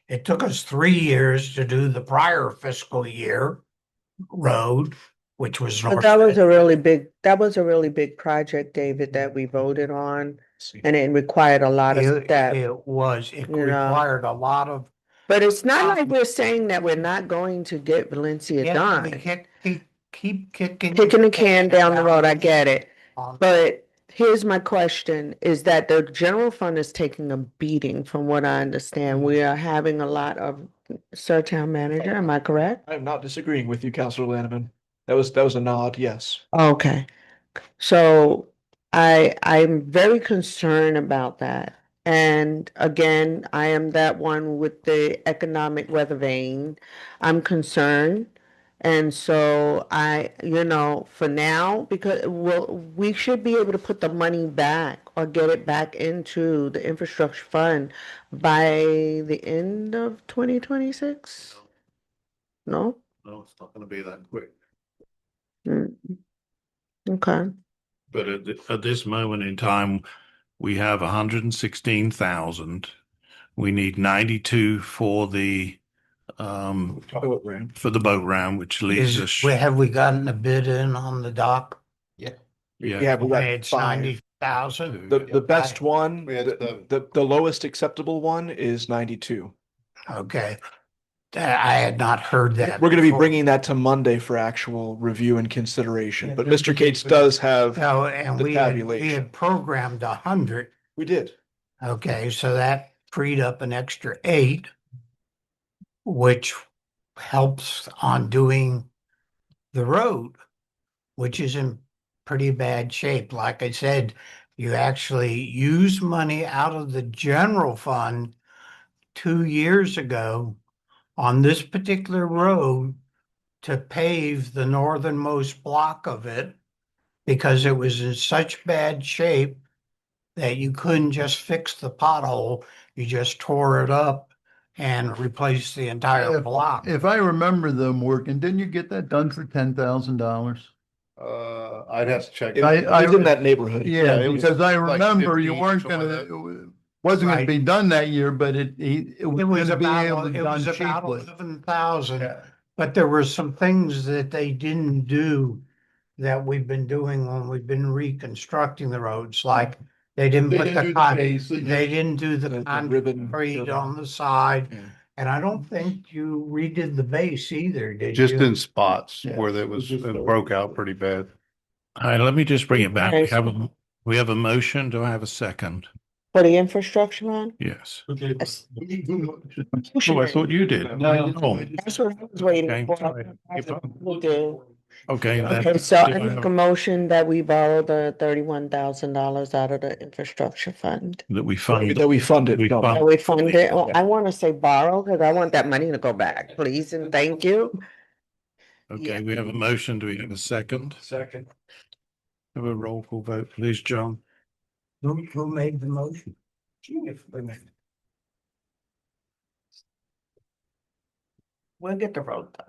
It took us 3 years to do the prior fiscal year road, which was But North. that was a really big project, David, that we voted on, and it required a lot of It steps. it you know. required a lot of. But it's not like we're saying that we're not going to get Valencia Yeah, we done. keep kicking. Kicking the can down the road, I get it. On- But here's my question, is that the general fund is taking a beating from what I understand. We are having a lot of, Sir Town Manager, am I correct? I'm not disagreeing with you, Councilor Lanneman. That was a nod, yes. Okay. So I'm very concerned about that. And again, I am that one with the economic weather vane. I'm concerned. And so for now, because we should be able to put the money back or get it back into the infrastructure fund by the end of 2026? No? No, it's not going to be that quick. Mm. Okay. But at this moment in time, we have 116,000. We need 92 for the Boat ramp. for the boat round, which leaves us. Have we gotten a bid in on the dock? Yeah, Yeah, we got It's five. 90,000. The best one, We had seven. the lowest acceptable one is 92. Okay. I had not heard that. We're going to be before. bringing that to Monday for actual review and consideration, but Mr. Cates does have, So, and the we tabulation. had programmed 100. we did. Okay, so that freed up an extra 8, which helps on doing the road, which is in pretty bad shape. Like I said, you actually use money out of the general fund 2 years ago on this particular road to pave the northernmost block of it because it was in such bad shape that you couldn't just fix the pothole. You just tore it up and replaced the entire block. If I remember them working, didn't you get that done for $10,000? I'd have to check. It was in that neighborhood. Yeah, it was because I like remember you 15 or weren't something gonna, like it wasn't gonna Right. be done that year, but it was It was gonna be able about, to be it was done about cheaply. 11,000, Yeah. but there were some things that they didn't do that we've been doing when we've been reconstructing the roads, like they didn't They put didn't do the the base, they didn't do the The ribbon. concrete on the side. Yeah. And I don't think you redid the base either, did Just you? in spots Yeah. where it broke out pretty bad. All right, let me just bring it back. Okay. We have a motion. Do I have a second? For the infrastructure fund? Yes. Yes. Oh, I thought you did. Oh, That's what I was waiting Okay. for. Will do. okay. Okay, so I make a motion that we borrow the $31,000 out of the infrastructure fund. That we fund. That we funded. We No. fund. That we fund it. Well, I want to say borrow because I want that money to go back, please and thank you. Okay, we have a motion. Do we have a second? Second. Have a roll call vote, please, John. Who made the motion? We'll get the road done.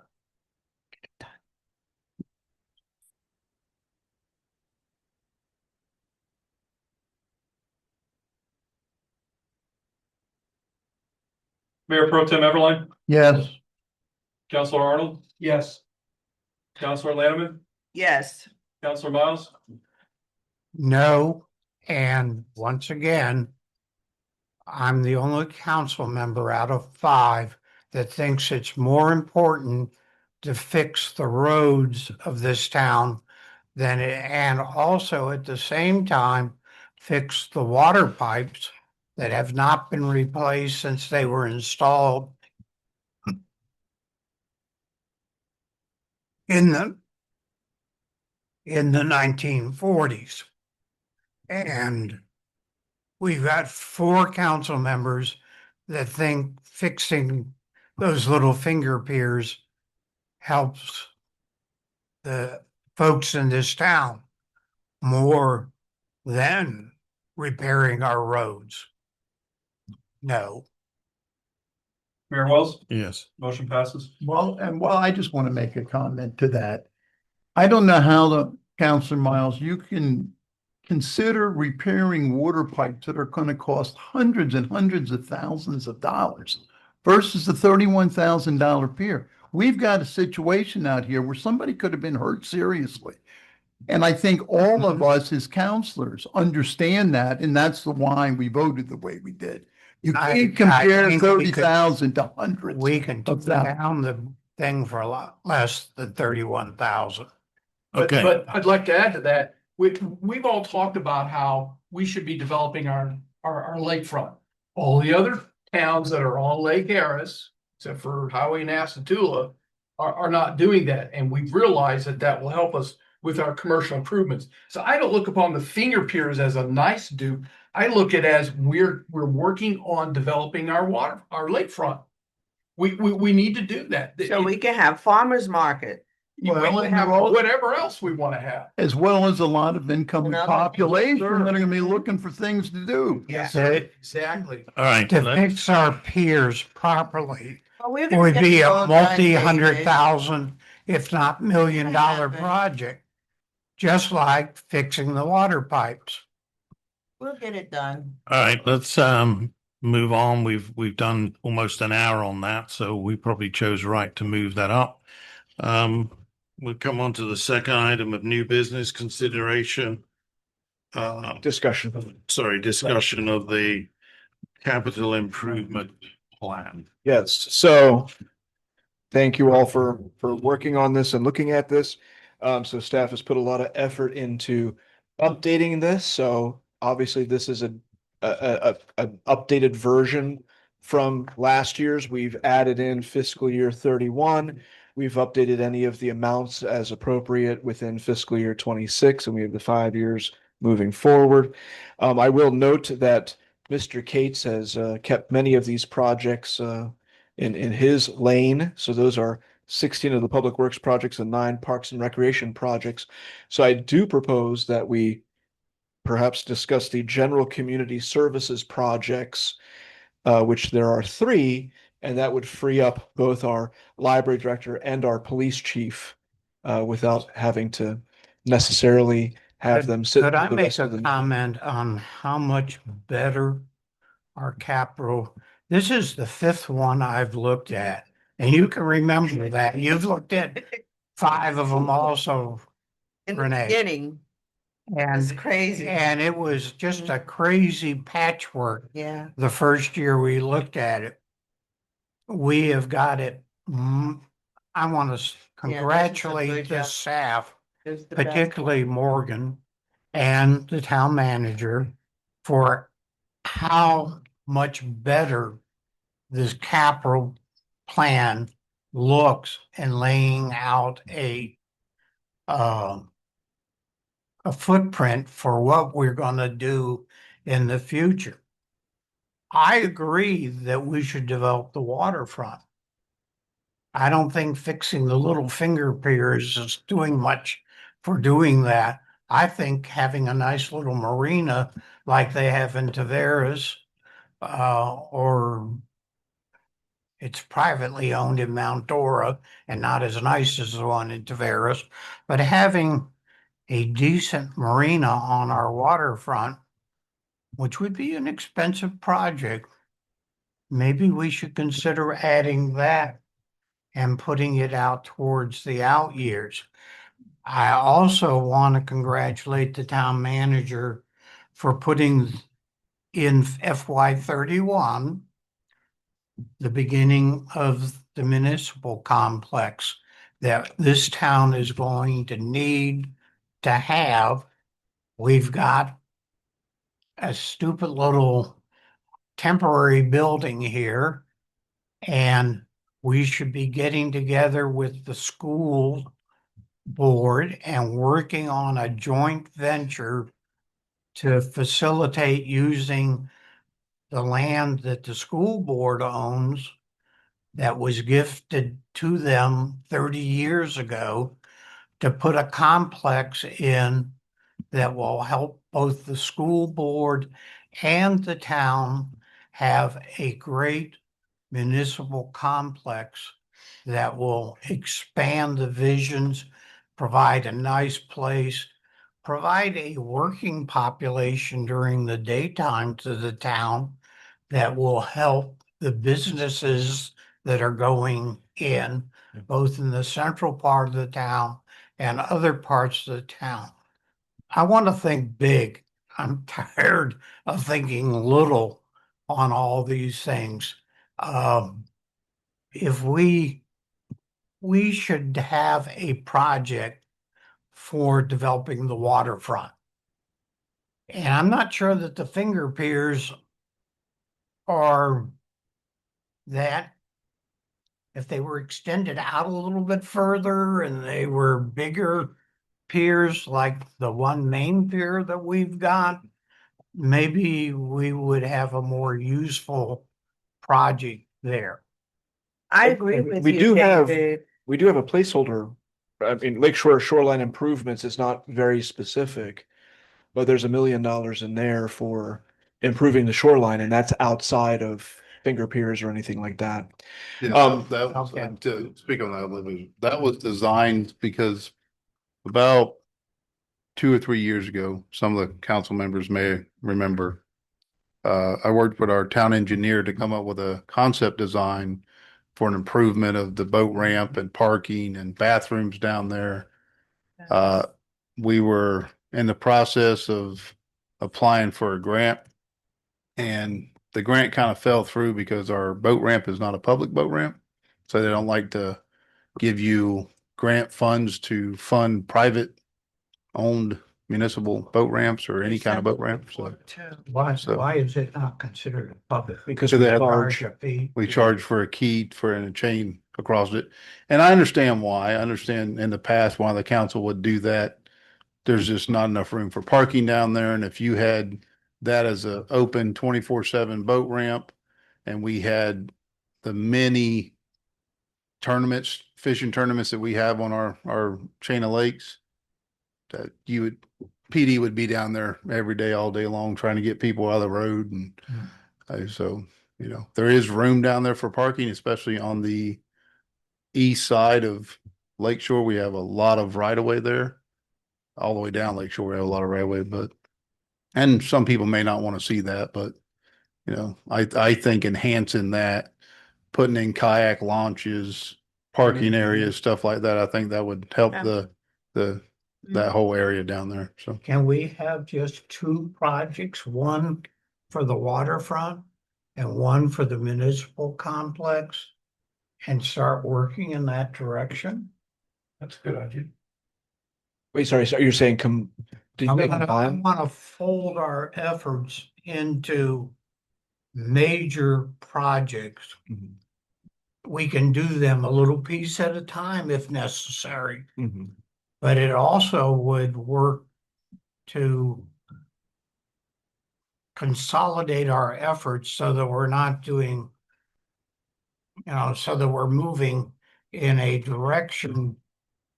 Mayor Pro Tem Everline, Yes. Counselor Arnold, Yes. Counselor Laneman, Yes. Counselor Miles, No, and once again, I'm the only council member out of 5 that thinks it's more important to fix the roads of this town than and also at the same time, fix the water pipes that have not been replaced since they were installed in the 1940s. And we've got 4 council members that think fixing those little finger piers helps the folks in this town more than repairing our roads. No. Mayor Wells, Yes. motion passes. Well, I just want to make a comment to that. I don't know how Counselor Miles, you can consider repairing water pipes that are going to cost hundreds and hundreds of thousands of dollars versus the $31,000 pier. We've got a situation out here where somebody could have been hurt seriously. And I think all of us as counselors understand that, and that's the why we voted the way we did. You I can't compare think we could- 30,000 to hundreds. We can of take thousands. down the thing for a lot less than 31,000. Okay. But I'd like to add to that, we've all talked about how we should be developing our lakefront. All the other towns that are on Lake Harris, except for Howey and Asatula, are not doing that. And we've realized that that will help us with our commercial improvements. So I don't look upon the finger piers as a nice do. I look at it as we're working on developing our lakefront. We need to do that. So we can have farmer's market. Well, We can have whatever else we want to have. As well as a lot of incoming Another- population Sure. that are gonna be looking for things to do. Yes, Okay. exactly. All right. To let's- fix our piers properly Oh, we're gonna would get be the a road done, multi-hundred David. thousand, if not $1 million happen. project. just like fixing the water pipes. We'll get it done. All right, let's move on. We've done almost an hour on that, so we probably chose right to move that up. We'll come on to the second item of new business consideration. Discussion. Discussion of the capital improvement plan. Yes, so thank you all for working on this and looking at this. So staff has put a lot of effort into updating this. So obviously this is an updated version from last year's. We've added in fiscal year 31. We've updated any of the amounts as appropriate within fiscal year 26, and we have the 5 years moving forward. I will note that Mr. Cates has kept many of these projects in his lane. So those are 16 of the public works projects and 9 parks and recreation projects. So I do propose that we perhaps discuss the general community services projects, which there are 3, and that would free up both our library director and our police chief without having to necessarily have them sit. Could I through the make rest of a the- comment on how much better our capital? This is the 5th one I've looked at, and you can remember that. You've looked at 5 of them also, In the Renee. beginning, it's And, crazy. and it was just a crazy patchwork Yeah. the first year we looked at it. We have got it. I want to congratulate the job. staff, It's the best. particularly Morgan and the town manager, for how much better this capital plan looks and laying out a footprint for what we're going to do in the future. I agree that we should develop the waterfront. I don't think fixing the little finger piers is doing much for doing that. I think having a nice little marina like they have in Tavares, or it's privately owned in Mount Dora and not as nice as the one in Tavares, but having a decent marina on our waterfront, which would be an expensive project, maybe we should consider adding that and putting it out towards the out years. I also want to congratulate the town manager for putting in FY 31 the beginning of the municipal complex that this town is going to need to have. We've got a stupid little temporary building here, and we should be getting together with the school board and working on a joint venture to facilitate using the land that the school board owns that was gifted to them 30 years ago to put a complex in that will help both the school board and the town have a great municipal complex that will expand the visions, provide a nice place, provide a working population during the daytime to the town that will help the businesses that are going in, both in the central part of the town and other parts of the town. I want to think big. I'm tired of thinking little on all these things. If we should have a project for developing the waterfront. And I'm not sure that the finger piers are that. If they were extended out a little bit further and they were bigger piers like the one main pier that we've got, maybe we would have a more useful project there. I agree with We you, do have- David. We do have a placeholder. I mean, Lakeshore shoreline improvements is not very specific, but there's $1 million in there for improving the shoreline, and that's outside of finger piers or anything like that. Yeah, that was, Okay. to speak on that, that was designed because about 2 or 3 years ago, some of the council members may remember. I worked with our town engineer to come up with a concept design for an improvement of the boat ramp and parking and bathrooms down there. We were in the process of applying for a grant, and the grant kind of fell through because our boat ramp is not a public boat ramp. So they don't like to give you grant funds to fund private owned municipal boat ramps or any kind of boat ramp. So Why is it not considered a public? Because So we they have charge. A fee? we charge for a key for and a chain across it. And I understand why. I understand in the past why the council would do that. There's just not enough room for parking down there. And if you had that as a open 24/7 boat ramp, and we had the many tournaments, fishing tournaments that we have on our chain of lakes, that PD would be down there every day, all day long, trying to get people out of the road. And so, there is room down there for parking, especially on the east side of Lakeshore. We have a lot of right of way there. All the way down Lakeshore, we have a lot of right of way, and some people may not want to see that, but I think enhancing that, putting in kayak launches, parking areas, stuff like that, I think that would help that whole area down there. So Can we have just two projects, one for the waterfront and one for the municipal complex, and start working in that direction? That's a good idea. Wait, sorry, so you're saying did I they wanna combine? fold our efforts into major projects. Mhm. We can do them a little piece at a time if necessary, Mhm. but it also would work to consolidate our efforts so that we're not doing, so that we're moving in a direction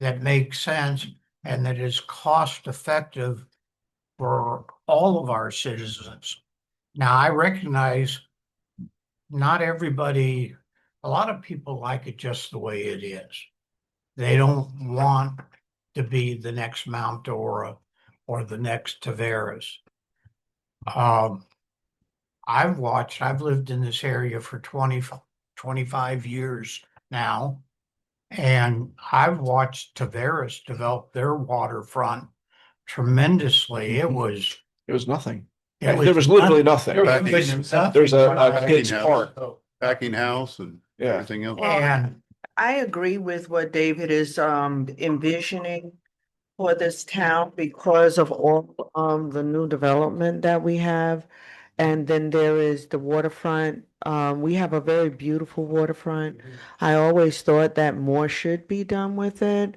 that makes sense and that is cost effective for all of our citizens. Now, I recognize not everybody, a lot of people like it just the way it is. They don't want to be the next Mount Dora or the next Tavares. I've lived in this area for 25 years now, and I've watched Tavares develop their waterfront tremendously. It was nothing. It There was literally nothing. nothing. There's a kid's park. packing house and Yeah. everything else. And I agree with what David is envisioning for this town because of all the new development that we have. And then there is the waterfront. We have a very beautiful waterfront. I always thought that more should be done with it.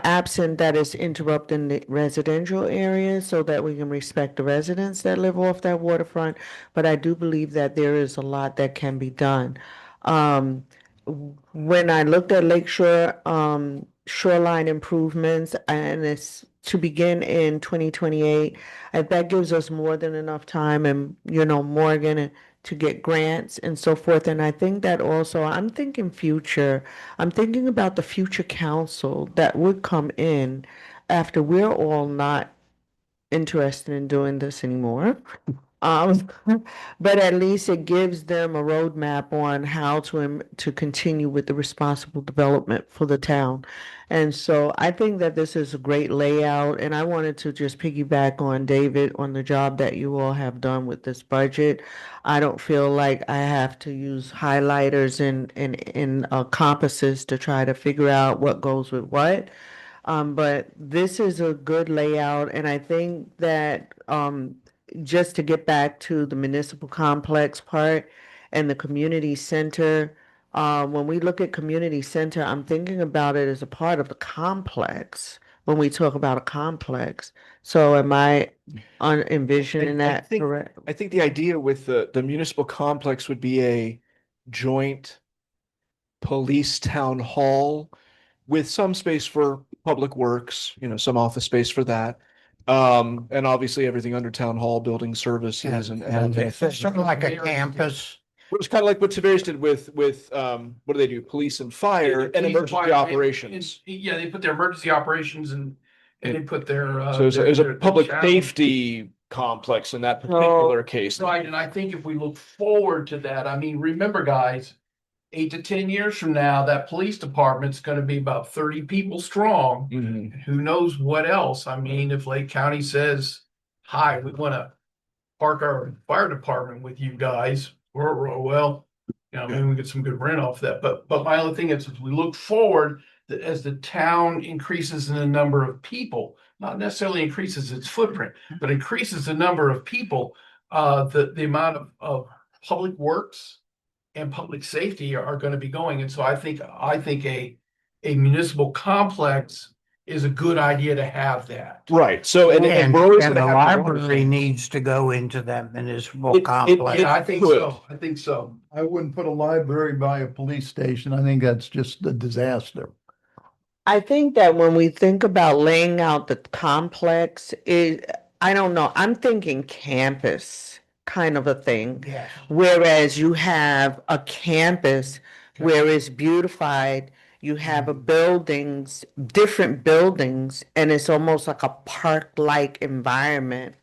Absent that is interrupting the residential areas so that we can respect the residents that live off that waterfront. But I do believe that there is a lot that can be done. Um, when I looked at Lakeshore, shoreline improvements, and it's to begin in 2028, that gives us more than enough time and, Morgan to get grants and so forth. And I think that also, I'm thinking future, I'm thinking about the future council that would come in after we're all not interested in doing this anymore. Um, but at least it gives them a roadmap on how to continue with the responsible development for the town. And so I think that this is a great layout, and I wanted to just piggyback on David on the job that you all have done with this budget. I don't feel like I have to use highlighters and compasses to try to figure out what goes with what. But this is a good layout, and I think that just to get back to the municipal complex part and the community center, when we look at community center, I'm thinking about it as a part of the complex when we talk about a complex. So am I envisioning I that think- correct? I think the idea with the municipal complex would be a joint police town hall with some space for public works, some office space for that. And obviously everything under town hall, building services and it's sort of like a campus. it was kind of like what Tavares did with what do they do? Police and fire and Police emergency fire, operations. Yeah, they put their emergency operations and And they put their. So there's a their public challenge. safety complex in that particular case. Right, and I think if we look forward to that, I mean, remember, guys, 8 to 10 years from now, that police department's gonna be about 30 people strong. Mhm. Who knows what else? I mean, if Lake County says, hi, we wanna park our fire department with you guys, well, you know, maybe we get some good rent off that. But my other thing is, as we look forward, that as the town increases in the number of people, not necessarily increases its footprint, but increases the number of people, the amount of public works and public safety are going to be going. And so I think a municipal complex is a good idea to have that. Right. So, and And, we're always and going the to have. library needs to go into that municipal It- complex. Yeah, I think could. so. I think so. I wouldn't put a library by a police station. I think that's just a disaster. I think that when we think about laying out the complex, I don't know, I'm thinking campus kind of a thing. Yes. Whereas you have a campus where it's beautified, you have a buildings, different buildings, and it's almost like a park-like environment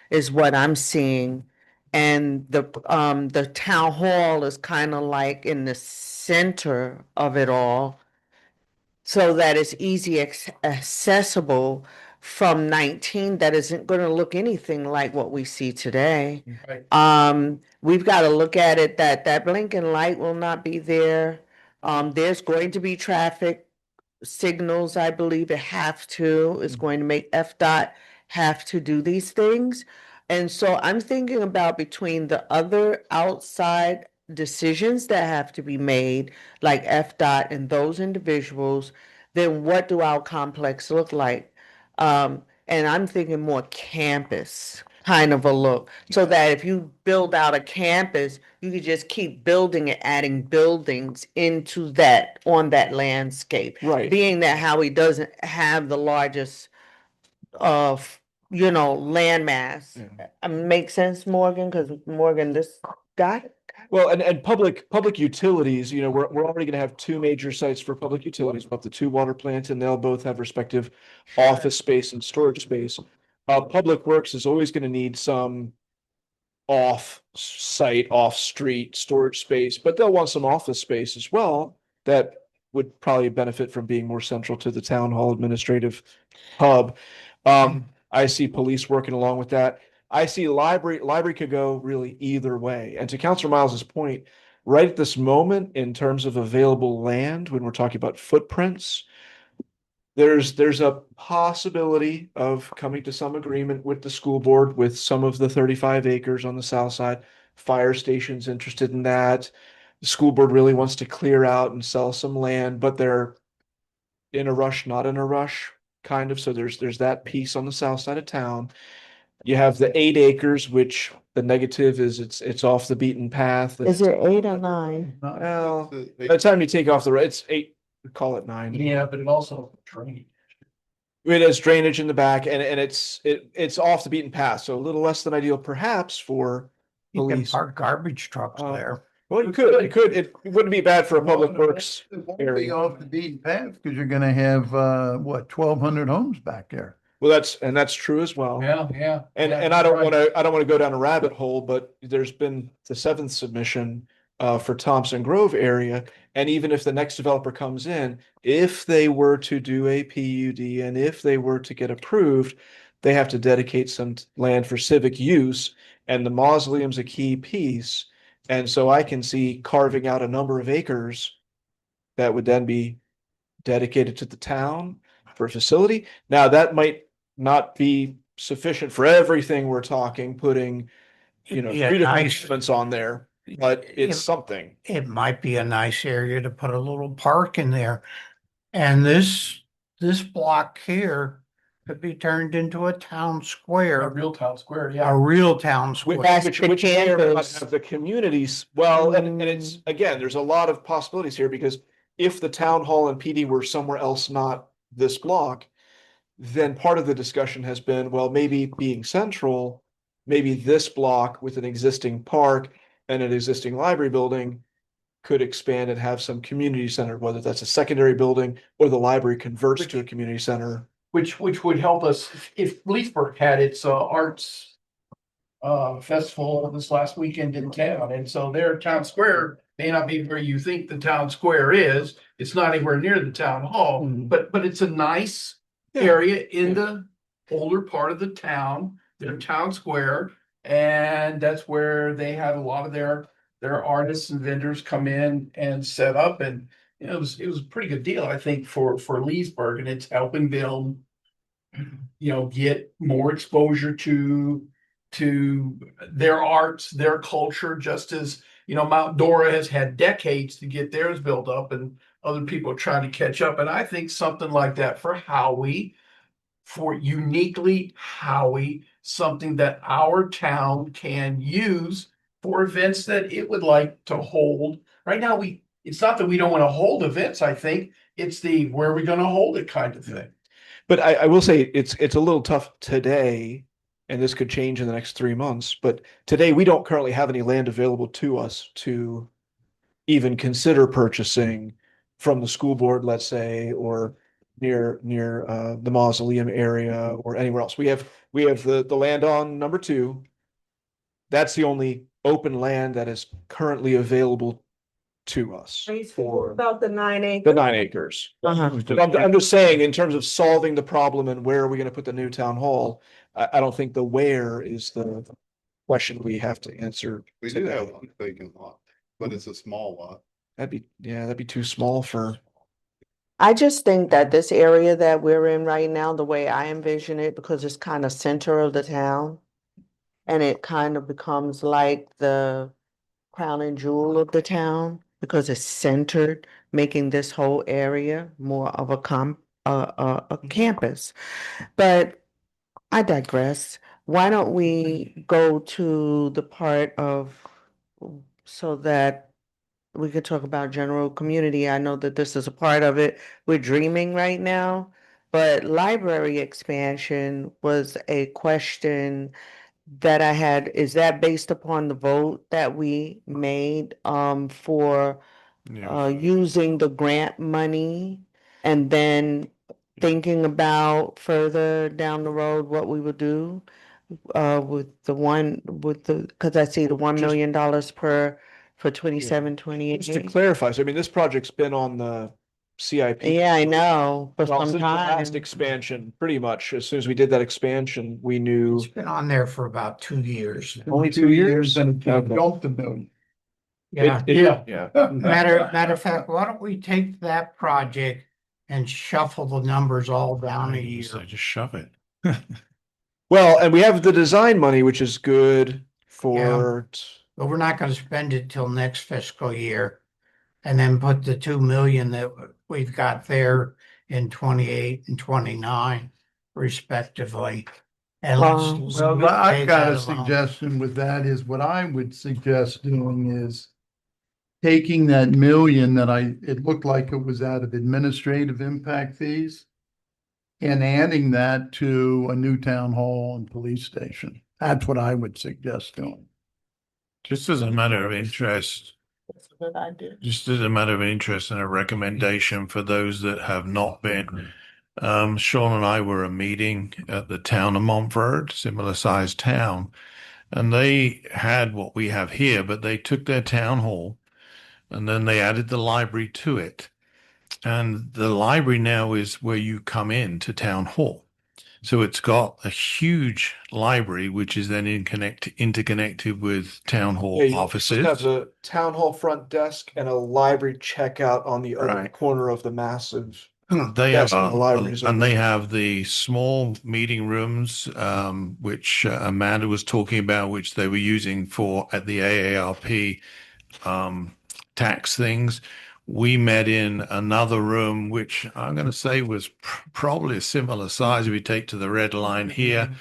is what I'm seeing. And the town hall is kind of like in the center of it all so that it's easy accessible from 19 that isn't going to look anything like what we see today. Right. We've got to look at it that that blinking light will not be there. There's going to be traffic signals, I believe it have to. It's going to make FDOT have to do these things. And so I'm thinking about between the other outside decisions that have to be made, like FDOT and those individuals, then what do our complex look like? And I'm thinking more campus kind of a look, so that if you build out a campus, you could just keep building and adding buildings into that, on that landscape. Right. Being that Howie doesn't have the largest of, landmass. Make sense, Morgan? Because Morgan, this guy. Well, and public utilities, we're already going to have two major sites for public utilities, about the two water plants, and they'll both have respective office space and storage space. Public Works is always going to need some off-site, off-street storage space, but they'll want some office space as well that would probably benefit from being more central to the town hall administrative hub. I see police working along with that. I see library could go really either way. And to Councilor Miles's point, right at this moment, in terms of available land, when we're talking about footprints, there's a possibility of coming to some agreement with the school board with some of the 35 acres on the south side. Fire station's interested in that. The school board really wants to clear out and sell some land, but they're in a rush, not in a rush, kind of. So there's that piece on the south side of town. You have the 8 acres, which the negative is it's off the beaten path. Is it 8 or 9? Well, by the time you take off the road, it's 8, call it 9. Yeah, but it also drains. It has drainage in the back, and it's off the beaten path, so a little less than ideal perhaps for You can police. park garbage trucks Uh, there. Well, you could, it wouldn't be bad for a public works It won't be area. off the beaten path because you're gonna have, 1,200 homes back there. Well, that's true as well. Yeah. And Yeah, I don't right. want to go down a rabbit hole, but there's been the 7th submission for Thompson Grove area. And even if the next developer comes in, if they were to do a PUD and if they were to get approved, they have to dedicate some land for civic use, and the mausoleum's a key piece. And so I can see carving out a number of acres that would then be dedicated to the town for a facility. Now, that might not be sufficient for everything we're talking, putting, Yeah, 3 different nice. elements on there, but it's Yeah. something. It might be a nice area to put a little park in there. And this block here could be turned into a town A square, real town square, yeah. a real town Which, square. That's which, the which may or may not campus. have the communities, well, and it's, again, there's a lot of possibilities here, because if the town hall and PD were somewhere else, not this block, then part of the discussion has been, well, maybe being central, maybe this block with an existing park and an existing library building could expand and have some community center, whether that's a secondary building or the library converts to a community center. which would help us if Leesburg had its arts festival this last weekend in town. And so their town square may not be where you think the town square is. It's not anywhere near the town hall, but it's a nice area in the older part of the town, their town square. And that's where they had a lot of their artists and vendors come in and set up. And it was a pretty good deal, I think, for Leesburg, and it's helping them, get more exposure to their arts, their culture, just as, Mount Dora has had decades to get theirs built up and other people are trying to catch up. And I think something like that for Howey, for uniquely Howey, something that our town can use for events that it would like to hold. Right now, it's not that we don't want to hold events, I think. It's the where are we going to hold it kind of thing. But I will say it's a little tough today, and this could change in the next 3 months. But today we don't currently have any land available to us to even consider purchasing from the school board, let's say, or near the mausoleum area or anywhere else. We have the land on number 2. That's the only open land that is currently available to us for About the 9 acres. the 9 acres. But I'm just saying, in terms of solving the problem and where are we going to put the new town hall, I don't think the where is the question we have to answer We do have today. one vacant lot, but it's a small lot. That'd be too small for. I just think that this area that we're in right now, the way I envision it, because it's kind of center of the town, and it kind of becomes like the crown and jewel of the town because it's centered, making this whole area more of a campus. But I digress. Why don't we go to the part of so that we could talk about general community? I know that this is a part of it. We're dreaming right now, but library expansion was a question that I had. Is that based upon the vote that we made for Yeah. using the grant money and then thinking about further down the road what we would do because I see the $1 million for 27, Just to 28. clarify, so I mean, this project's been on the CIP. Yeah, I know, for Well, some since the last time. expansion, pretty much. As soon as we did that expansion, we knew. It's been on there for about 2 years. Only 2 years? And it Okay. jumped a million. Yeah. Yeah. Matter of fact, why don't we take that project and shuffle the numbers all down a year? So just shove it. Well, and we have the design money, which is good for. But we're not gonna spend it till next fiscal year. And then put the 2 million that we've got there in 28 and 29 respectively. And let's Well, pay I've got that a alone. suggestion with that is what I would suggest doing is taking that million that it looked like it was out of administrative impact fees and adding that to a new town hall and police station. That's what I would suggest doing. Just as a matter of interest, That's a good idea. just as a matter of interest and a recommendation for those that have not been. Sean and I were a meeting at the town of Montfort, similar sized town, and they had what we have here, but they took their town hall and then they added the library to it. And the library now is where you come in to town hall. So it's got a huge library, which is then interconnected with town hall Yeah, you offices. just have the town hall front desk and a library checkout on the other Right. corner of the massive. They Desk have, in the libraries and over they there. have the small meeting rooms, which Amanda was talking about, which they were using for at the AARP tax things. We met in another room, which I'm going to say was probably a similar size if you take to the red line here,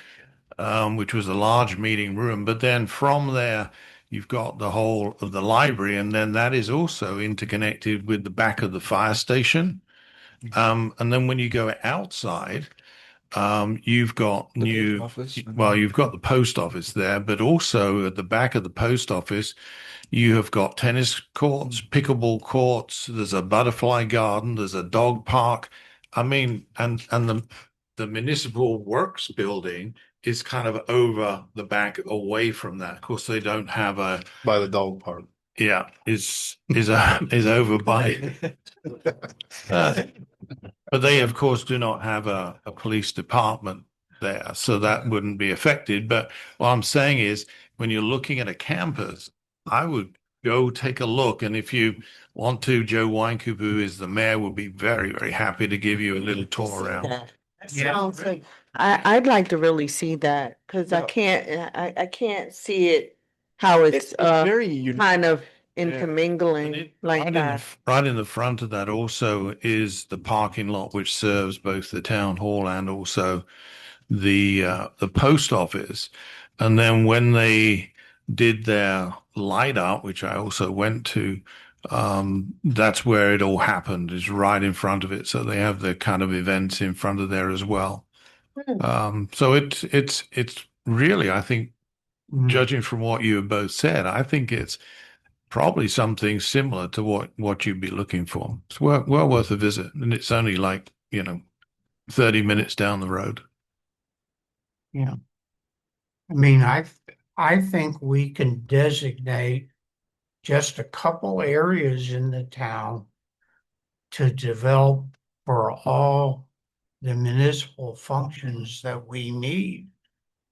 which was a large meeting room. But then from there, you've got the whole of the library, and then that is also interconnected with the back of the fire station. And then when you go outside, you've got The post office. you've got the post office there, but also at the back of the post office, you have got tennis courts, pickleball courts. There's a butterfly garden. There's a dog park. I mean, and the municipal works building is kind of over the back, away from that. Of course, they don't have a, By the dog park. yeah, is over by. But they, of course, do not have a police department there, so that wouldn't be affected. But what I'm saying is, when you're looking at a campus, I would go take a look. And if you want to, Joe Wynkoop, who is the mayor, will be very, very happy to give you a little tour around. That Yeah. sounds like, I'd like to really see that, because I can't see it, how it's very unique. kind of And intermingling it, like that. right in the front of that also is the parking lot, which serves both the town hall and also the post office. And then when they did their light up, which I also went to, that's where it all happened, is right in front of it. So they have the kind of events in front of there as well. So it's really, I think, judging from what you have both said, I think it's probably something similar to what you'd be looking for. It's well worth a visit, and it's only like 30 minutes down the road. Yeah. I mean, I think we can designate just a couple areas in the town to develop for all the municipal functions that we need.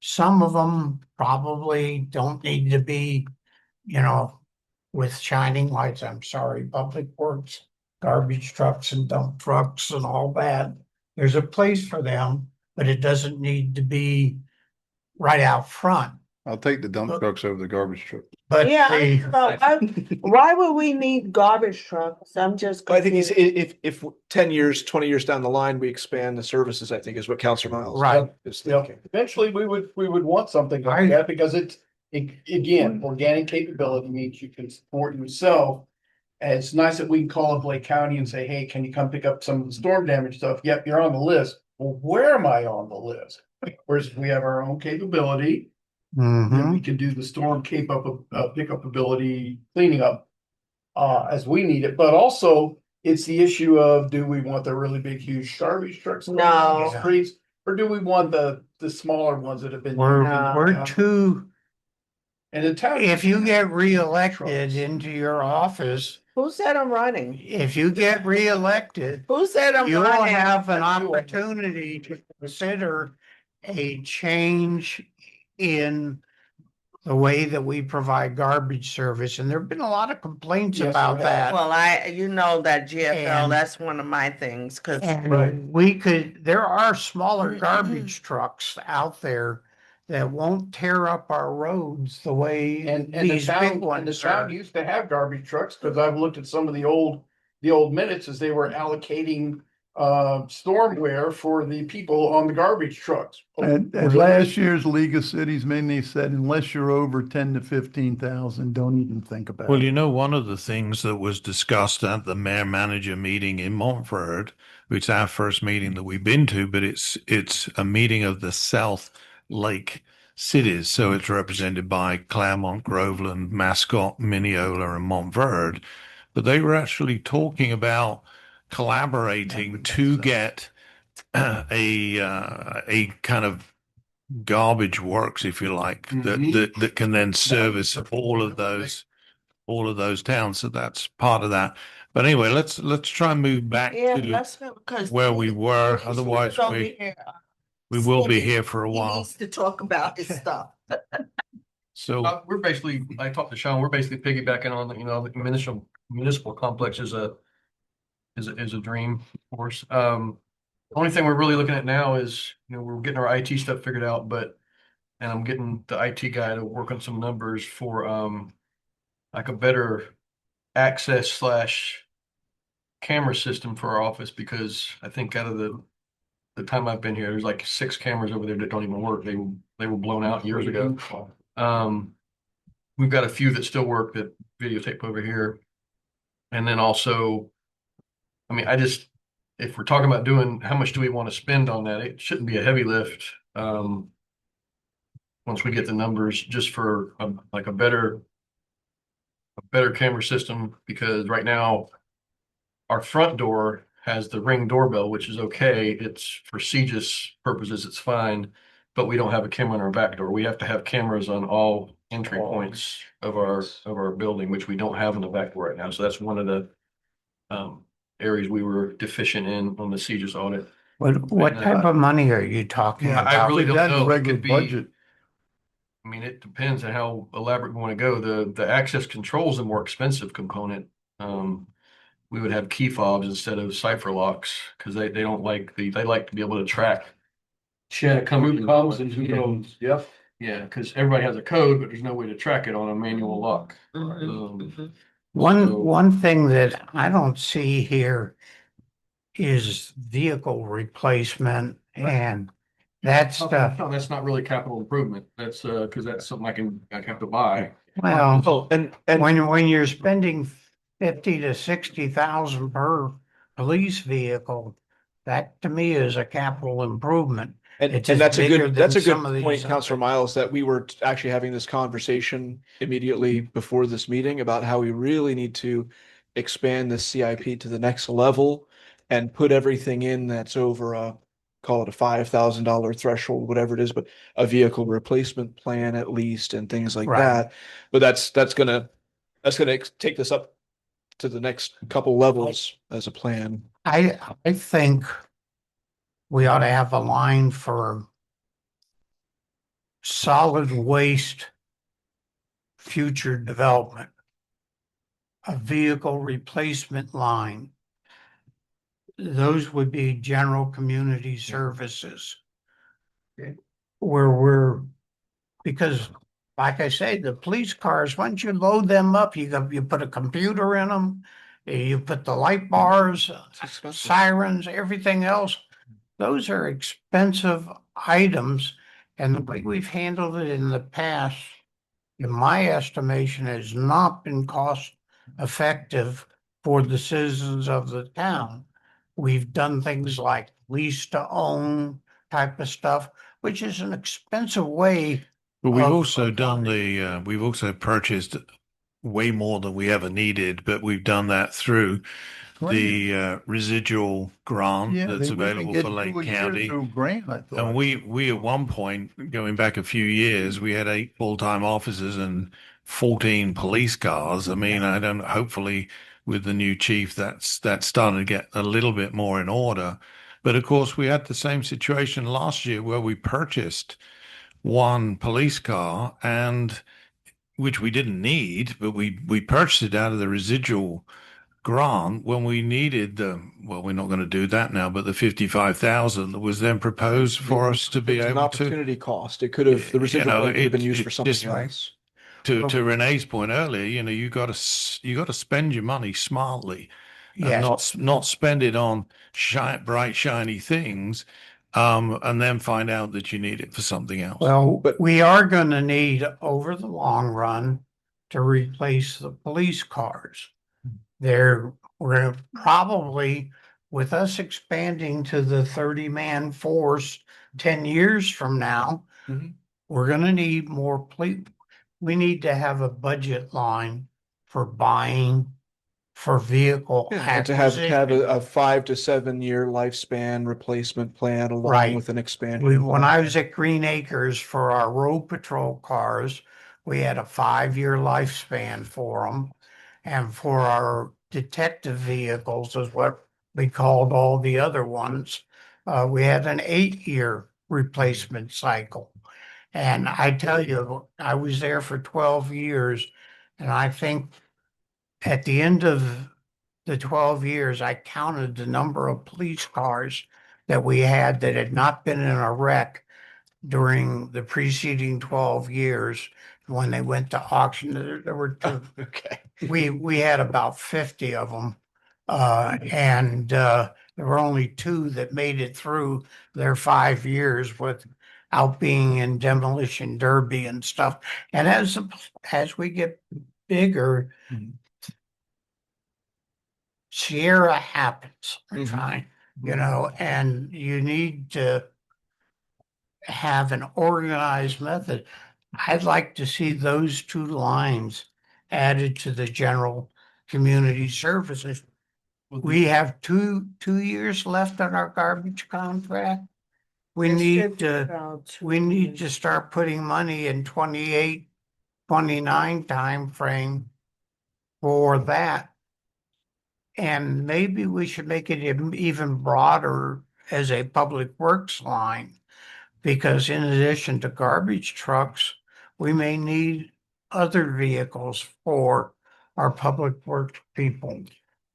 Some of them probably don't need to be, with shining lights. I'm sorry, public works, garbage trucks and dump trucks and all that. There's a place for them, but it doesn't need to be right out front. I'll take the dump trucks over the garbage truck. But Yeah, the, why would we need garbage trucks? I'm just I think confused. if 10 years, 20 years down the line, we expand the services, I think is what Councilor Miles Right. is Yeah, thinking. eventually we would want something like that because again, organic capability means you can support yourself. And it's nice that we can call up Lake County and say, hey, can you come pick up some of the storm damage stuff? Yep, you're on the list. Well, where am I on the list? Whereas if we have our own capability, then we can do the storm pickup ability cleaning up as we need it. But also it's the issue of, do we want the really big, huge garbage trucks? going down the No. streets, or do we want the smaller ones that have been? we're too, And the town. if you get reelected into your office, Who said I'm running? if you get reelected, Who said I'm you'll running? have an opportunity to consider a change in the way that we provide garbage service. And there've been a lot of complaints Yes, about there have. that. Well, that GFL, And- that's one of my things, because And there are smaller garbage trucks out there that won't tear up our roads the way And the these big town, and the ones town are. used to have garbage trucks, because I've looked at some of the old minutes as they were allocating stormware for the people on the garbage trucks. And last year's League of Cities mainly said, unless you're over 10 to 15,000, don't even think about Well, it. one of the things that was discussed at the mayor-manager meeting in Montford, which is our first meeting that we've been to, but it's a meeting of the South Lake cities. So it's represented by Claremont, Groveland, Mascot, Mineola, and Montford. But they were actually talking about collaborating to get a kind of garbage works, if you like, that can then service all of those towns. So that's part of that. But anyway, let's try and move back yeah, to that's because where we were. Otherwise, we will be here for a He while. needs to talk about his stuff. So We're basically, I talked to Sean, we're basically piggybacking on, the municipal complex is a dream, of course. The only thing we're really looking at now is, we're getting our IT stuff figured out, and I'm getting the IT guy to work on some numbers for, like a better access slash camera system for our office, because I think out of the time I've been here, there's like 6 cameras over there that don't even work. They were blown out years ago. We've got a few that still work that videotape over here. And then also, if we're talking about doing, how much do we want to spend on that? It shouldn't be a heavy lift. Once we get the numbers, just for like a better camera system, because right now our front door has the Ring doorbell, which is okay. It's for CJIS purposes, it's fine. But we don't have a camera on our back door. We have to have cameras on all entry points of our building, which we don't have on the back door right now. So that's one of the areas we were deficient in on the CJIS audit. What type of money are you talking Yeah, I about? really don't That's know. It regular could be, budget. I mean, it depends on how elaborate we want to go. The access control is a more expensive component. We would have key fobs instead of cipher locks because they don't like they like to be able to track. Who comes and who goes. Yep. Yeah, because everybody has a code, but there's no way to track it on a manual lock. One thing that I don't see here is vehicle replacement and that stuff. No, that's not really capital improvement. That's because that's something I have to buy. Well, Oh, and when you're spending 50 to 60,000 per police vehicle, that to me is a capital improvement. It's and just that's a bigger good, than that's a some good of these point, Counselor other- Miles, that we were actually having this conversation immediately before this meeting about how we really need to expand the CIP to the next level and put everything in that's over a, call it a $5,000 threshold, whatever it is, but a vehicle replacement plan at least and things like Right. that. But that's gonna take this up to the next couple levels as a plan. I think we ought to have a line for solid waste future development, a vehicle replacement line. Those would be general community services. Okay. Because like I say, the police cars, once you load them up, you put a computer in them, you put the light bars, sirens, everything else. Those are expensive items, and the way we've handled it in the past, in my estimation, has not been cost effective for the citizens of the town. We've done things like lease to own type of stuff, which is an expensive way. But we've of- also of done funding. we've also purchased way more than we ever needed, but we've done that through the residual grant Yeah, that's available for Lake County. Grant, I thought. And we at one point, going back a few years, we had 8 full-time officers and 14 police cars. I mean, I don't, hopefully with the new chief, that's starting to get a little bit more in order. But of course, we had the same situation last year where we purchased one police car and which we didn't need, but we purchased it out of the residual grant when we needed the, well, we're not going to do that now, but the 55,000 that was then proposed for us to be It's an able to, opportunity cost. It could have, the residual know, plan could have been it- used it for something just- else. to Renee's point earlier, you got to spend your money smartly and Yes. not spend it on bright shiny things, and then find out that you need it for something else. Well, But- we are gonna need over the long run to replace the police cars. We're probably, with us expanding to the 30-man force 10 years from now, Mhm. we're gonna need more police. We need to have a budget line for buying for vehicle Yeah, and to have acquisition. a 5 to 7 year lifespan replacement plan along Right. with an expansion. When I was at Green Acres for our road patrol cars, we had a 5-year lifespan for them. And for our detective vehicles is what we called all the other ones. We had an 8-year replacement cycle. And I tell you, I was there for 12 years. And I think at the end of the 12 years, I counted the number of police cars that we had that had not been in a wreck during the preceding 12 years. When they went to auction, there were two. Okay. We had about 50 of them. And there were only 2 that made it through their 5 years without being in demolition derby and stuff. And as we get bigger, Mhm. Sierra happens, Mhm. fine, and you need to have an organized method. I'd like to see those 2 lines added to the general community services. We have two years left on our garbage contract. We It need should be to, about 2 we need years. to start putting money in 28, 29 timeframe for that. And maybe we should make it even broader as a public works line. Because in addition to garbage trucks, we may need other vehicles for our public works people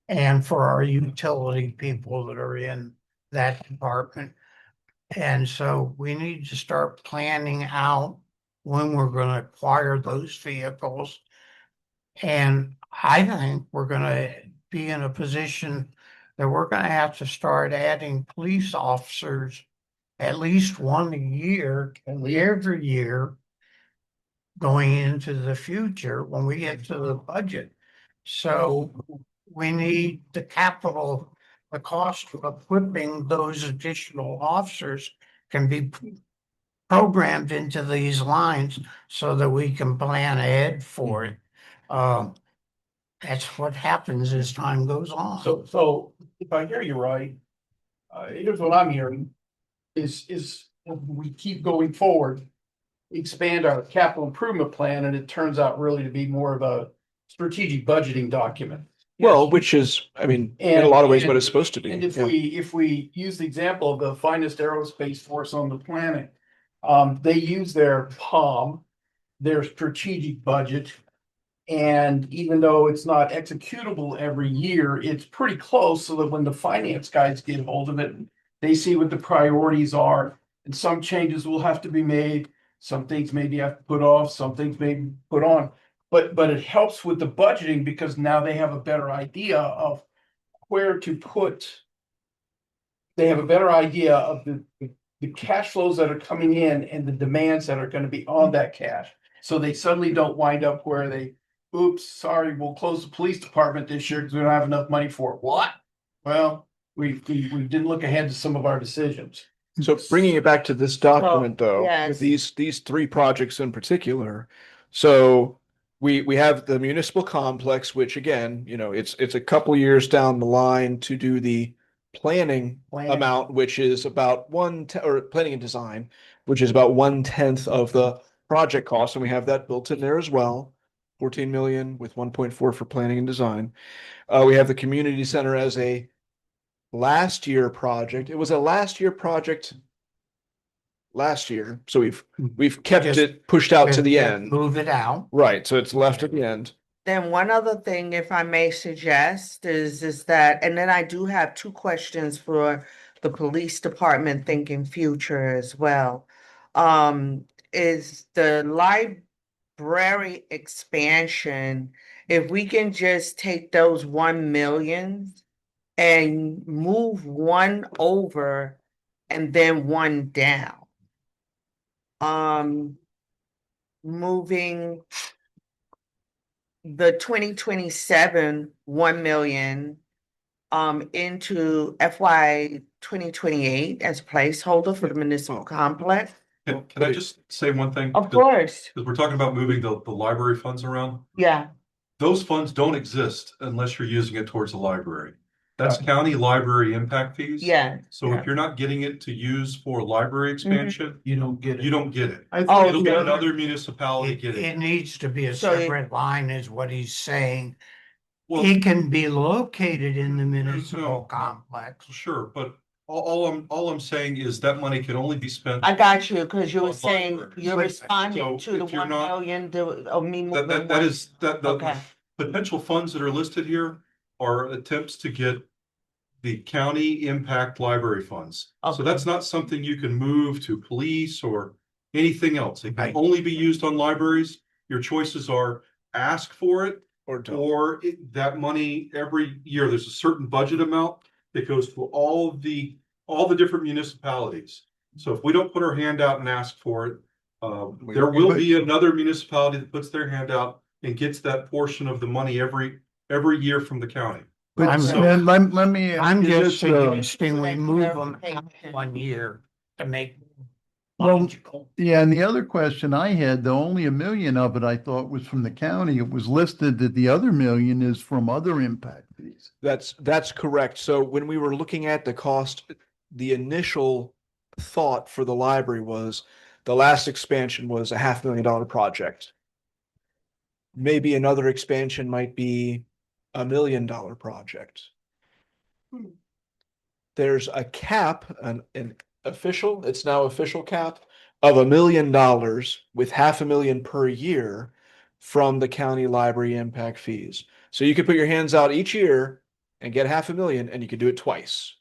and for our utility people that are in that department. And so we need to start planning out when we're going to acquire those vehicles. And I think we're going to be in a position that we're going to have to start adding police officers at least one a year, every year going into the future when we get to the budget. So we need the capital, the cost of equipping those additional officers can be programmed into these lines so that we can plan ahead for it. That's what happens as time goes on. So if I hear you right, here's what I'm hearing is we keep going forward, expand our capital improvement plan, and it turns out really to be more of a strategic budgeting document. Well, which is, I mean, in a lot of ways, what it's supposed to be. And Yeah. if we use the example of the finest aerospace force on the planet, they use their POM, their strategic budget. And even though it's not executable every year, it's pretty close so that when the finance guys get hold of it, they see what the priorities are. And some changes will have to be made. Some things maybe have to put off, some things may be put on. But it helps with the budgeting because now they have a better idea of where to put. They have a better idea of the cash flows that are coming in and the demands that are going to be on that cash. So they suddenly don't wind up where they, oops, sorry, we'll close the police department this year because we don't have enough money for it. What? Well, we didn't look ahead to some of our decisions. So bringing it back to this document, though, yes. with these three projects in particular, so we have the municipal complex, which again, you know, it's a couple years down the line to do the planning amount, which is about or planning and design, which is about 1/10 of the project cost, and we have that built in there as well. 14 million with 1.4 for planning and design. We have the community center as a last year project. It was a last year project last year, so we've kept Just it pushed out to the end. Move it out. Right, so it's left at the end. Then one other thing, if I may suggest, is that, and then I do have two questions for the police department thinking future as well. Is the library expansion, if we can just take those 1 million and move one over and then one down. Moving the 2027 1 million into FY 2028 as placeholder for the municipal complex. Can I just say one thing? Of course, Because we're talking about moving the library funds around. yeah. Those funds don't exist unless you're using it towards the library. That's county library impact fees. Yeah. So if you're not getting it to use for library expansion, You don't get it. you don't get it. Oh, It'll yeah. get another municipality It, get it. it needs to be a So it- separate line is what he's saying. Well, It can be located in the municipal complex. sure, but all I'm saying is that money can only be spent. I got you, because you were On saying libraries. you're But- responding so to the if you're 1 not- million of me moving. That is, the Okay. potential funds that are listed here are attempts to get the county impact library funds. So Okay. that's not something you can move to police or anything else. It can Right. only be used on libraries. Your choices are ask for it Or don't. or that money every year. There's a certain budget amount that goes to all the different municipalities. So if we don't put our hand out and ask for it, there will be another municipality that puts their hand out and gets that portion of the money every year from the county. I'm- Let me. I'm just uh, suggesting we move them out 1 year to make Well, logical. Yeah, and the other question I had, though, only 1 million of it I thought was from the county. It was listed that the other 1 million is from other impact fees. That's correct. So when we were looking at the cost, the initial thought for the library was the last expansion was a $500,000 project. Maybe another expansion might be $1 million project. There's a cap, an official, it's now official cap of $1 million with $500,000 per year from the county library impact fees. So you could put your hands out each year and get $500,000 and you could do it twice.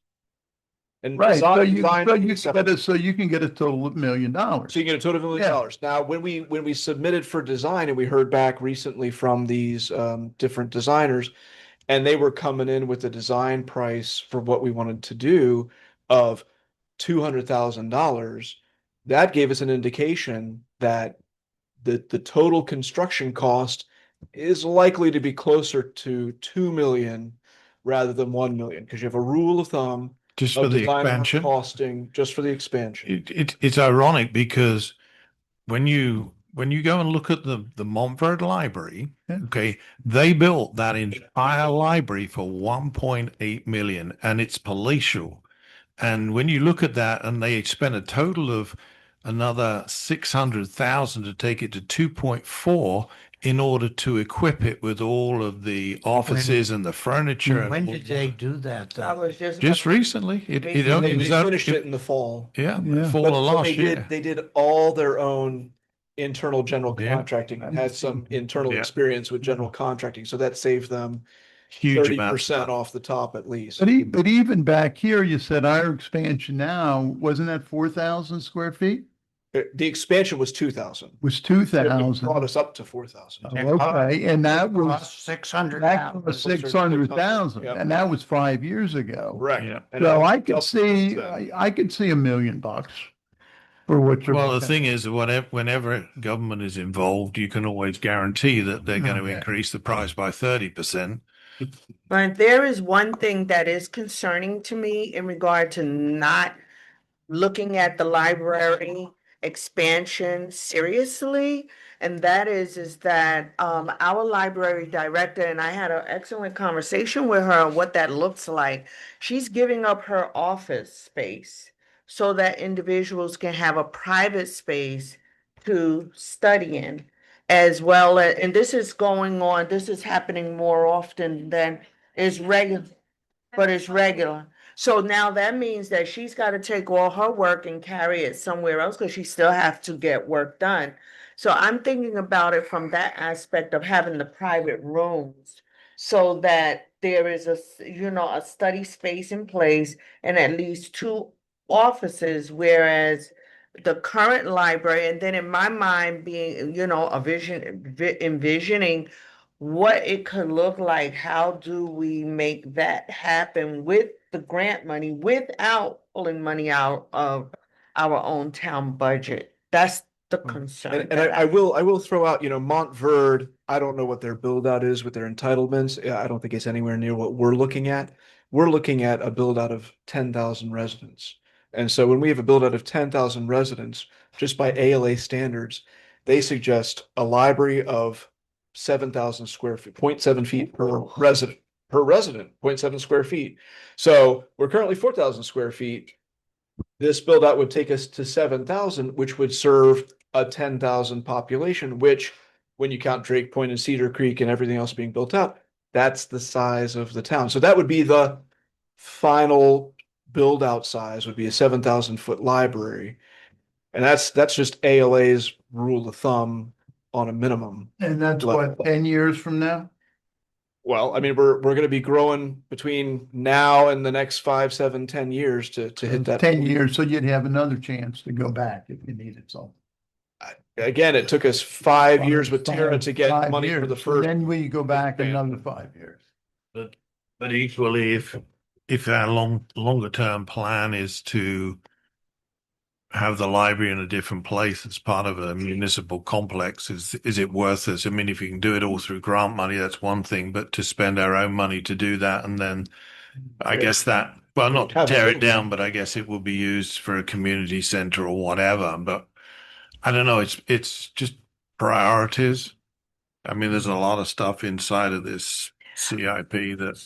And Right, so so you can get a total of $1 million. you get a total of $1 million. Now, when we submitted for design and we heard back recently from these different designers, and they were coming in with a design price for what we wanted to do of $200,000, that gave us an indication that the total construction cost is likely to be closer to 2 million rather than 1 million, because you have a rule of thumb Just of for the design work expansion. costing just for the expansion. It's ironic because when you go and look at the Montford Library, okay, they built that entire library for 1.8 million, and it's palatial. And when you look at that, and they spent a total of another 600,000 to take it to 2.4 in order to equip it with all of the offices and the furniture. When did they do that, I though? was Just recently, it only They was finished it in the fall. yeah, Yeah. fall But of last year. they did all their own internal general Yeah. contracting and had some internal Yeah. experience with general contracting. So that saved them Huge amount. 30% off the top at least. But even back here, you said our expansion now, wasn't that 4,000 square feet? The expansion was 2,000. Was It 2,000. brought us up to 4,000. Okay, and that was, 600,000. 600,000, Yep. and that was 5 years ago. Correct. Yeah. And So I it could doubled see, since then. I could see $1 million for what you're. Well, the thing is, whenever government is involved, you can always guarantee that they're going to Okay. increase the price by 30%. But there is one thing that is concerning to me in regard to not looking at the library expansion seriously. And that is that our library director, and I had an excellent conversation with her on what that looks like. She's giving up her office space so that individuals can have a private space to study in, as well as, and this is going on, this is happening more often than is regular, but it's regular. So now that means that she's got to take all her work and carry it somewhere else because she still has to get work done. So I'm thinking about it from that aspect of having the private rooms so that there is a study space in place and at least two offices, whereas the current library, and then in my mind being, envisioning what it could look like. How do we make that happen with the grant money without pulling money out of our own town budget? That's the concern. And I will throw out, Montverde, I don't know what their build out is with their entitlements. Yeah, I don't think it's anywhere near what we're looking at. We're looking at a build out of 10,000 residents. And so when we have a build out of 10,000 residents, just by ALA standards, they suggest a library of 7,000 square feet, 0.7 feet per resident, 0.7 square feet. So we're currently 4,000 square feet. This build out would take us to 7,000, which would serve a 10,000 population, which when you count Drake Point and Cedar Creek and everything else being built out, that's the size of the town. So that would be the final build out size, would be a 7,000 foot library. And that's just ALA's rule of thumb on a minimum. And that's level. what, 10 years from now? Well, I mean, we're going to be growing between now and the next 5, 7, 10 years to hit that. 10 years, so you'd have another chance to go back if you needed something. Again, it took us 5 years with Tara to get 5 money for years. the So first. then we go back another 5 years. But equally, if our longer term plan is to have the library in a different place as part of a municipal complex, is it worth it? I mean, if you can do it all through grant money, that's one thing, but to spend our own money to do that, and then I guess that, well, not to tear it down, but I guess it will be used for a community center or whatever. But I don't know, it's just priorities. I mean, there's a lot of stuff inside of this CIP that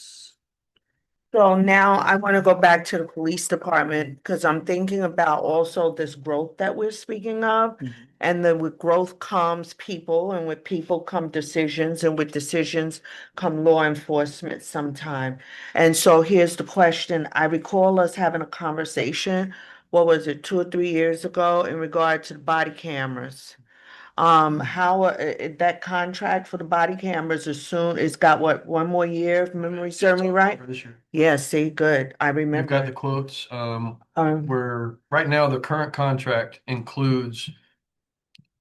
So now I want to go back to the police department because I'm thinking about also this growth that we're speaking of. And then with growth comes people, and with people come decisions, and with decisions come law enforcement sometime. And so here's the question. I recall us having a conversation, what was it, 2 or 3 years ago, in regard to the body cameras. How that contract for the body cameras is soon, it's got what, one more year, if memory serves me right? For this year. Yeah, see, good. I We've got the remember. quotes. Um, Where right now the current contract includes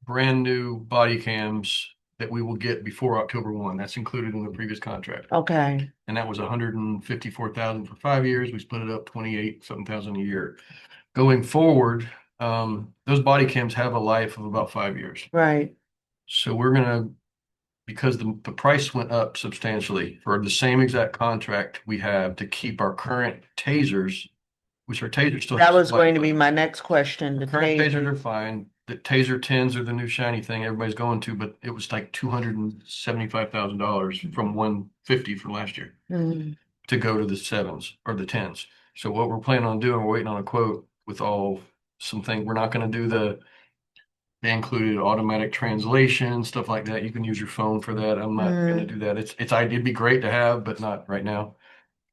brand new body cams that we will get before October 1. That's included in the previous contract. okay, And that was 154,000 for 5 years. We split it up 28 something thousand a year. Going forward, those body cams have a life of about 5 years. right. So we're gonna, because the price went up substantially for the same exact contract we have to keep our current tasers, which our tasers still. That have was some going to life. be my next question. The Current tasers taser. are fine. The Taser 10s are the new shiny thing everybody's going to, but it was like $275,000 from 150 from last year Mm, to go to the 7s or the 10s. So what we're planning on doing, we're waiting on a quote with all some things. We're not going to do they included automatic translation, stuff like that. You can use your phone for that. I'm not going to do that. It'd be great to have, but not right now.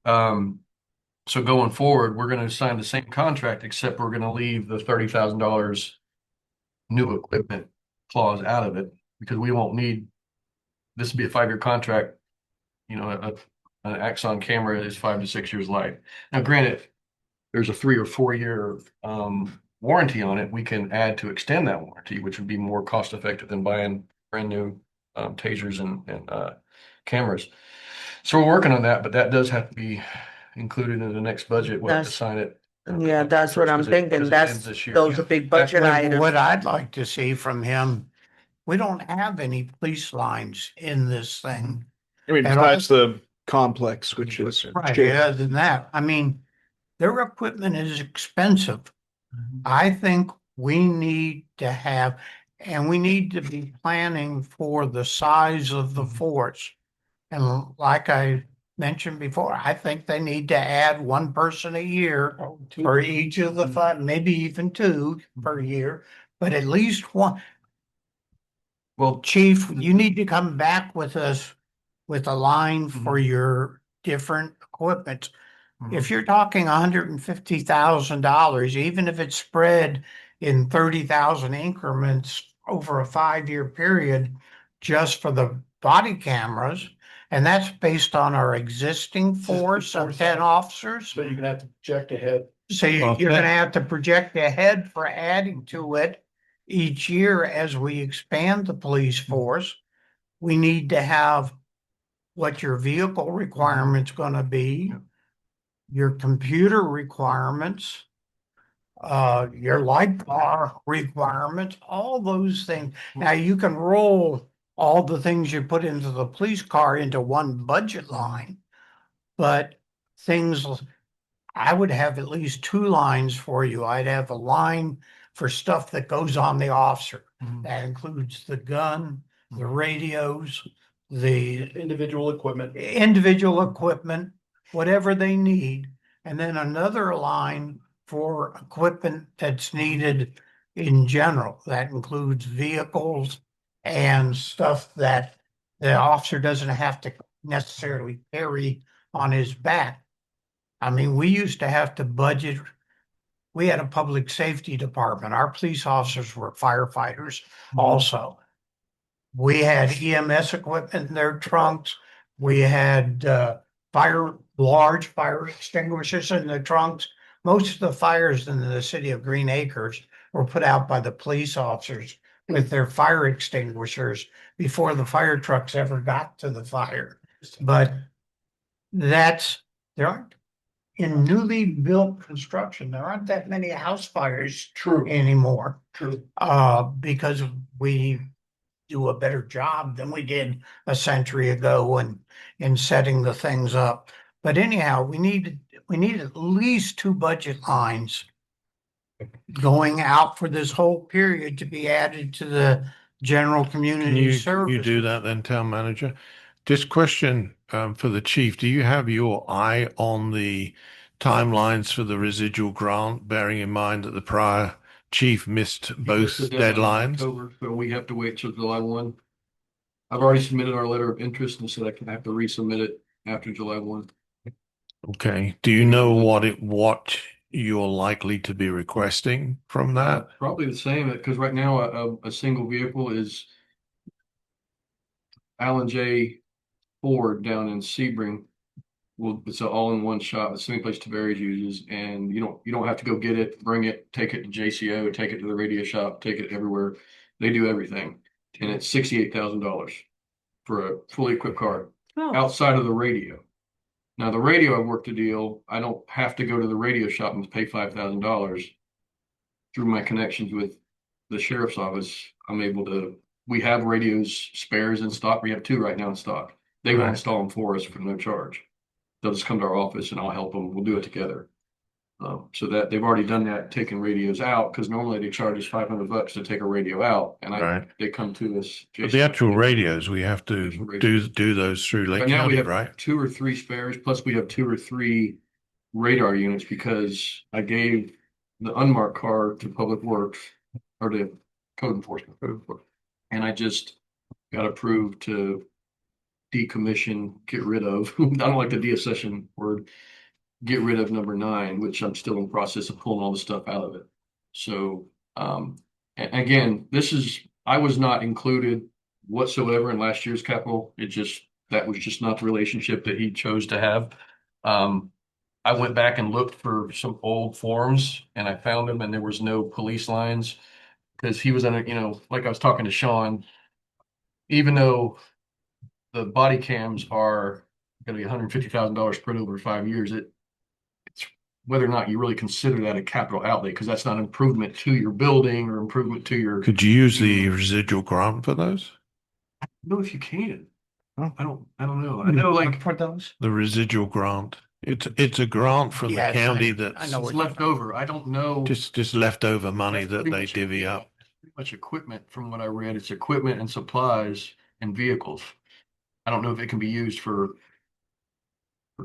So going forward, we're going to sign the same contract, except we're going to leave the $30,000 new equipment clause out of it because we won't need, this will be a 5-year contract. You know, an Axon camera is 5 to 6 years life. Now, granted, there's a 3 or 4 year warranty on it. We can add to extend that warranty, which would be more cost effective than buying brand new tasers and cameras. So we're working on that, but that does have to be included in the next budget. We'll have to That's- sign it. Yeah, that's what I'm Because thinking. it That's, ends this year. those are big budget items. What I'd like to see from him, we don't have any police lines in this thing. I mean, And besides the complex, which is Right, shaped- other than that, I mean, their equipment is expensive. I think we need to have, and we need to be planning for the size of the force. And like I mentioned before, I think they need to add one person a year for each of the five, maybe even two per year, but at least one. Well, Chief, you need to come back with us with a line for your different equipment. If you're talking $150,000, even if it's spread in 30,000 increments over a 5-year period, just for the body cameras, and that's based on our existing force of 10 officers. So you're gonna have to project ahead. So you're gonna have to project ahead for adding to it each year as we expand the police force. We need to have what your vehicle requirement's gonna be, your computer requirements, your light bar requirements, all those things. Now you can roll all the things you put into the police car into one budget line, but things, I would have at least 2 lines for you. I'd have a line for stuff that goes on the officer. That includes the gun, the radios, the Individual equipment. individual equipment, whatever they need. And then another line for equipment that's needed in general. That includes vehicles and stuff that the officer doesn't have to necessarily carry on his back. I mean, we used to have to budget. We had a public safety department. Our police officers were firefighters also. We had EMS equipment in their trunks. We had large fire extinguishers in the trunks. Most of the fires in the city of Green Acres were put out by the police officers with their fire extinguishers before the fire trucks ever got to the fire. But there aren't, in newly built construction, there aren't that many house fires anymore. True. Because we do a better job than we did a century ago in setting the things up. But anyhow, we need at least 2 budget lines going out for this whole period to be added to the general Can community you service. do that then, town manager? This question for the chief, do you have your eye on the timelines for the residual grant, bearing in mind that the prior chief missed both The deadline in deadlines? October, so we have to wait till July 1. I've already submitted our letter of interest and said I can have to resubmit it after July 1. Okay. Do you know what you're likely to be requesting from that? Probably the same, because right now a single vehicle is Alan J. Ford down in Sebring. Well, it's an all-in-one shop. The same place Tavares uses, and you don't have to go get it, bring it, take it to JCO, take it to the radio shop, take it everywhere. They do everything, and it's $68,000 for a fully equipped car outside of the radio. Now the radio, I've worked a deal. I don't have to go to the radio shop and pay $5,000 through my connections with the sheriff's office. I'm able to. We have radios spares in stock. We have 2 right now in stock. They will Right. install them for us for no charge. They'll just come to our office and I'll help them. We'll do it together. So that they've already done that, taking radios out, because normally they charge us $500 to take a radio out, and Right. they come to us. But the actual radios, we have to do those through Lake Right now we County, have right? 2 or 3 spares, plus we have 2 or 3 radar units, because I gave the unmarked car to Public Works or to Code Enforcement. And I just got approved to decommission, get rid of, I don't like the deaccession word, get rid of number 9, which I'm still in the process of pulling all the stuff out of it. So, again, I was not included whatsoever in last year's capital. That was just not the relationship that he chose to have. I went back and looked for some old forms and I found them, and there was no police lines, because he was like I was talking to Sean, even though the body cams are going to be $150,000 spread over 5 years, it's whether or not you really consider that a capital outlay, because that's not improvement to your building or improvement to your. Could you use the residual grant for those? I don't know if you can. Oh. I don't know. I know, like, For those? The residual grant. It's a grant from the Yes, county I that's know it's what left over. I don't know. just leftover money That's that pretty they much- divvy up. Pretty much equipment, from what I read. It's equipment and supplies and vehicles. I don't know if it can be used for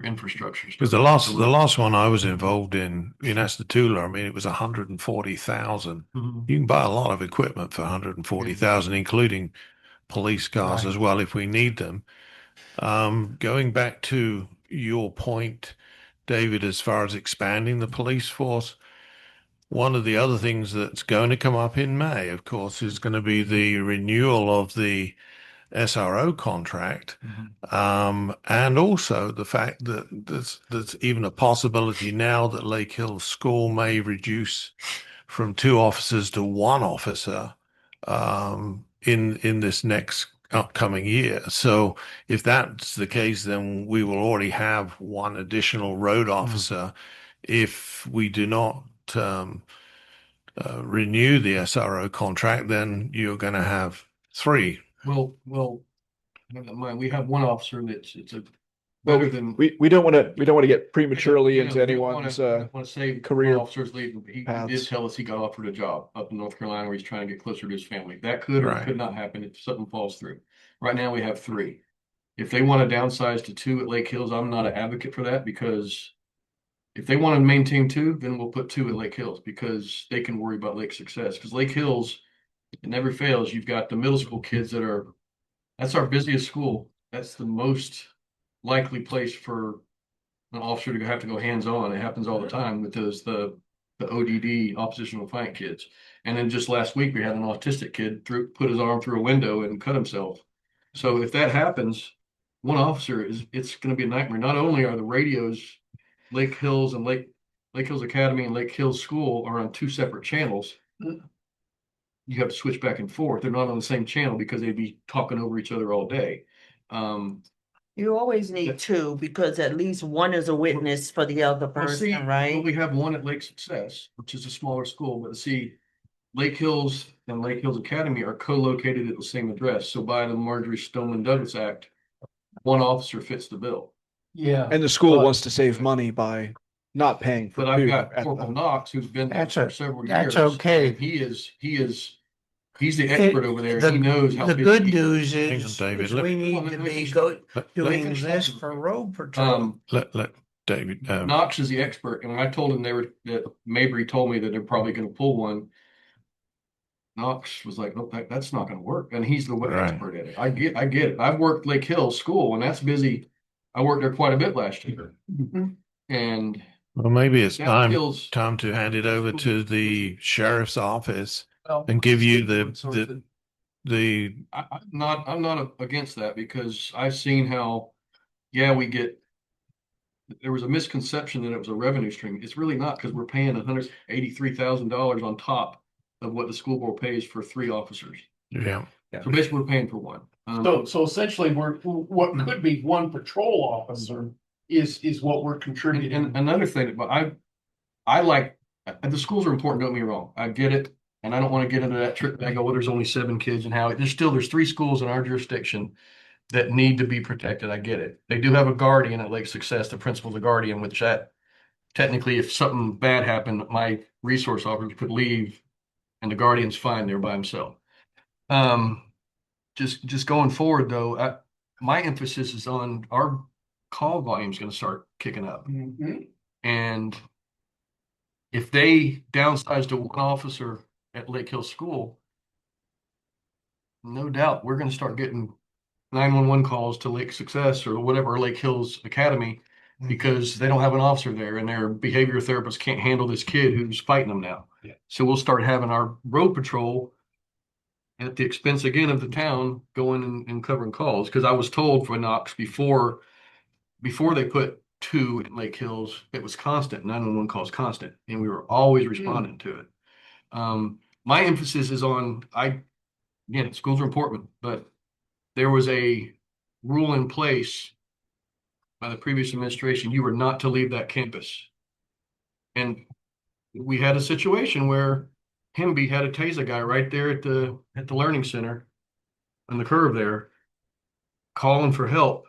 infrastructure. Because the last one I was involved in Estatulla, I mean, it was 140,000. Mhm. You can buy a lot of equipment for 140,000, including police cars as well if we need them. Going back to your point, David, as far as expanding the police force, one of the other things that's going to come up in May, of course, is going to be the renewal of the SRO contract, and also the fact that there's even a possibility now that Lake Hills School may reduce from 2 officers to 1 officer in this next upcoming year. So if that's the case, then we will already have 1 additional road officer. If we do not renew the SRO contract, then you're going to have 3. Well, never mind. We have 1 officer that's Well, better than. we don't want to get prematurely Yeah, into we don't anyone's wanna say career one officer's leaving. He paths. did tell us he got offered a job up in North Carolina where he's trying to get closer to his family. That could or Right. could not happen if something falls through. Right now we have 3. If they want to downsize to 2 at Lake Hills, I'm not an advocate for that, because if they want to maintain 2, then we'll put 2 at Lake Hills, because they can worry about Lake success. Because Lake Hills, it never fails. You've got the middle school kids that's our busiest school. That's the most likely place for an officer to have to go hands-on. It happens all the time with the ODD, oppositional defiant kids. And then just last week, we had an autistic kid put his arm through a window and cut himself. So if that happens, 1 officer it's going to be a nightmare. Not only are the radios, Lake Hills and Lake Hills Academy and Lake Hills School are on 2 separate channels. You have to switch back and forth. They're not on the same channel because they'd be talking over each other all day. You always need 2, because at least one is a witness for the other Well, see, person, right? we have 1 at Lake Success, which is a smaller school, but see, Lake Hills and Lake Hills Academy are co-located at the same address. So by the Marjorie Stoneman Douglas Act, 1 officer fits the bill. Yeah. and the school But- wants to save money by not paying for But I've 2 got at Corporal the- Knox, who's been there That's for several years. that's okay. And he is He's the expert over there. He knows how The busy good he is. news Hang on, is, David. we need to be doing this for road patrol. Let David, Knox is the expert, and when I told him that Mabry told me that they're probably gonna pull one, Knox was like, "Nope, that's not gonna work," and he's the Right. expert at it. I get it. I've worked Lake Hill School, and that's busy. I worked there quite a bit last year, and well, maybe it's that time feels. to hand it over to the sheriff's office Well, and give you the I'm not against that because I've seen how, yeah, there was a misconception that it was a revenue stream. It's really not because we're paying $183,000 on top of what the school board pays for 3 officers. yeah. So basically, we're paying for one. So essentially, what could be one patrol officer is what we're contributing. And another thing, but I like, the schools are important, don't get me wrong. I get it. And I don't want to get into that trip back. Oh, well, there's only 7 kids and how there's 3 schools in our jurisdiction that need to be protected. I get it. They do have a guardian at Lake Success, the principal's a guardian, which that technically, if something bad happened, my resource officer could leave and the guardian's fine there by himself. Just going forward though, my emphasis is on our call volume is going to start kicking up. And if they downsize to 1 officer at Lake Hill School, no doubt we're going to start getting 911 calls to Lake Success or whatever, Lake Hills Academy, because they don't have an officer there and their behavior therapist can't handle this kid who's fighting them now. Yeah. So we'll start having our road patrol at the expense again of the town going and covering calls. Because I was told for Knox before they put 2 in Lake Hills, it was constant, 911 calls constant, and we were always responding to it. My emphasis is on, again, schools are important, but there was a rule in place by the previous administration, you were not to leave that campus. And we had a situation where Hemby had a taser guy right there at the learning center on the curve there, calling for help.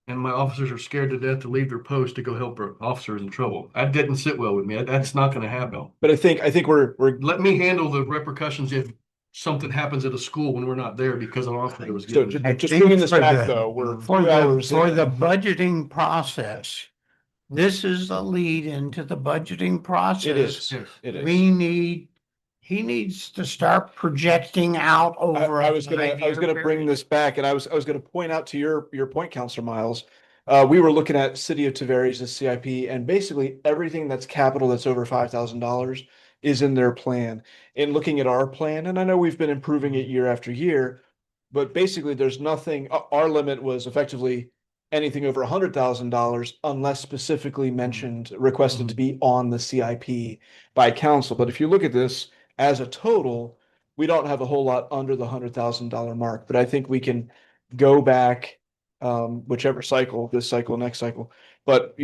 And my officers are scared to death to leave their post to go help their officers in trouble. That didn't sit well with me. That's not going to happen. But I think we're Let me handle the repercussions if something happens at a school when we're not there because an officer was so getting. just think bringing this for back the- though. We're For 2 hours for in. the budgeting process, this is the lead into the budgeting process. It is. Yes. It is. He needs to start projecting out over. I was gonna bring this back, and I was gonna point out to your point, Counselor Miles. We were looking at City of Tavares' CIP, and basically everything that's capital that's over $5,000 is in their plan. And looking at our plan, and I know we've been improving it year after year, but basically there's nothing. Our limit was effectively anything over $100,000 unless specifically mentioned, requested to be on the CIP by council. But if you look at this as a total, we don't have a whole lot under the $100,000 mark. But I think we can go back, whichever cycle, this cycle, next cycle, but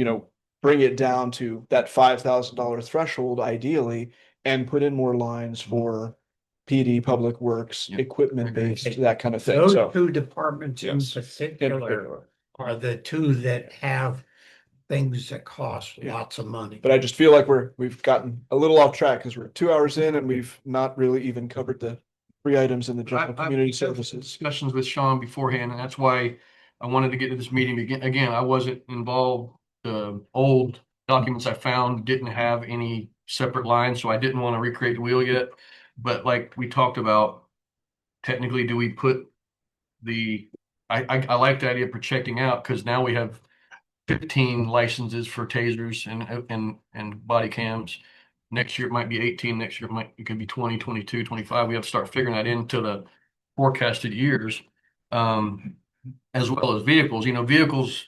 bring it down to that $5,000 threshold ideally, and put in more lines for PD, Public Works, Yep. equipment based, that kind of thing. Those So 2 departments in Yes. particular are the 2 that have things that cost Yeah. lots of money. but I just feel like we've gotten a little off track because we're 2 hours in and we've not really even covered the 3 items in the general I've community had services. discussions with Sean beforehand, and that's why I wanted to get to this meeting again. Again, I wasn't involved. The old documents I found didn't have any separate lines, so I didn't want to recreate the wheel yet. But like we talked about, technically, do we put I like the idea of projecting out because now we have 15 licenses for tasers and body cams. Next year it might be 18. Next year it could be 20, 22, 25. We have to start figuring that into the forecasted years, as well as vehicles. Vehicles,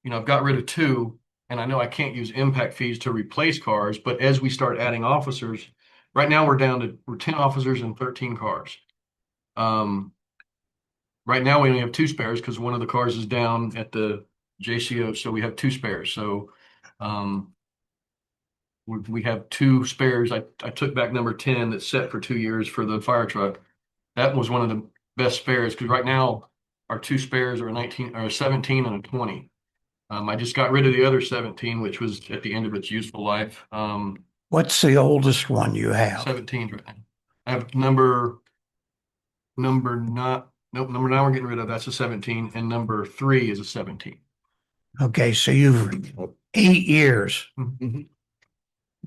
I've got rid of 2, and I know I can't use impact fees to replace cars, but as we start adding officers, right now we're 10 officers and 13 cars. Right now we only have 2 spares because one of the cars is down at the JCO, so we have 2 spares. So we have 2 spares. I took back number 10 that's set for 2 years for the fire truck. That was one of the best spares because right now our 2 spares are 19 or 17 and a 20. I just got rid of the other 17, which was at the end of its useful life. What's the oldest one you have? 17 right now. I have number Number nine we're getting rid of, that's a 17, and number 3 is a 17. Okay, so you've 8 years. Mhm.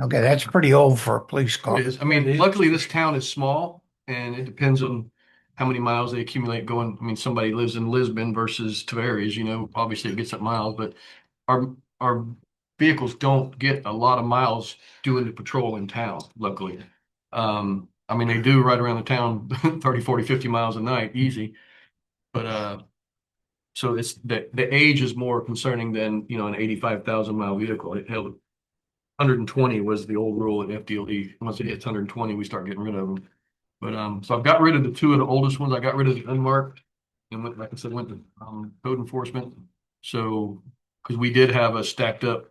Okay, that's pretty old for a police car. It is. I mean, luckily this town is small and it depends on how many miles they accumulate going. I mean, somebody lives in Lisbon versus Tavares, obviously it gets up miles, but our vehicles don't get a lot of miles doing the patrol in town, luckily. I mean, they do right around the town 30, 40, 50 miles a night, easy. But so it's the age is more concerning than, an 85,000 mile vehicle. It held 120 was the old rule at FDLE. Once it hits 120, we start getting rid of them. But so I've got rid of the 2 of the oldest ones. I got rid of the unmarked and went, like I said, went to code enforcement. So because we did have a stacked up,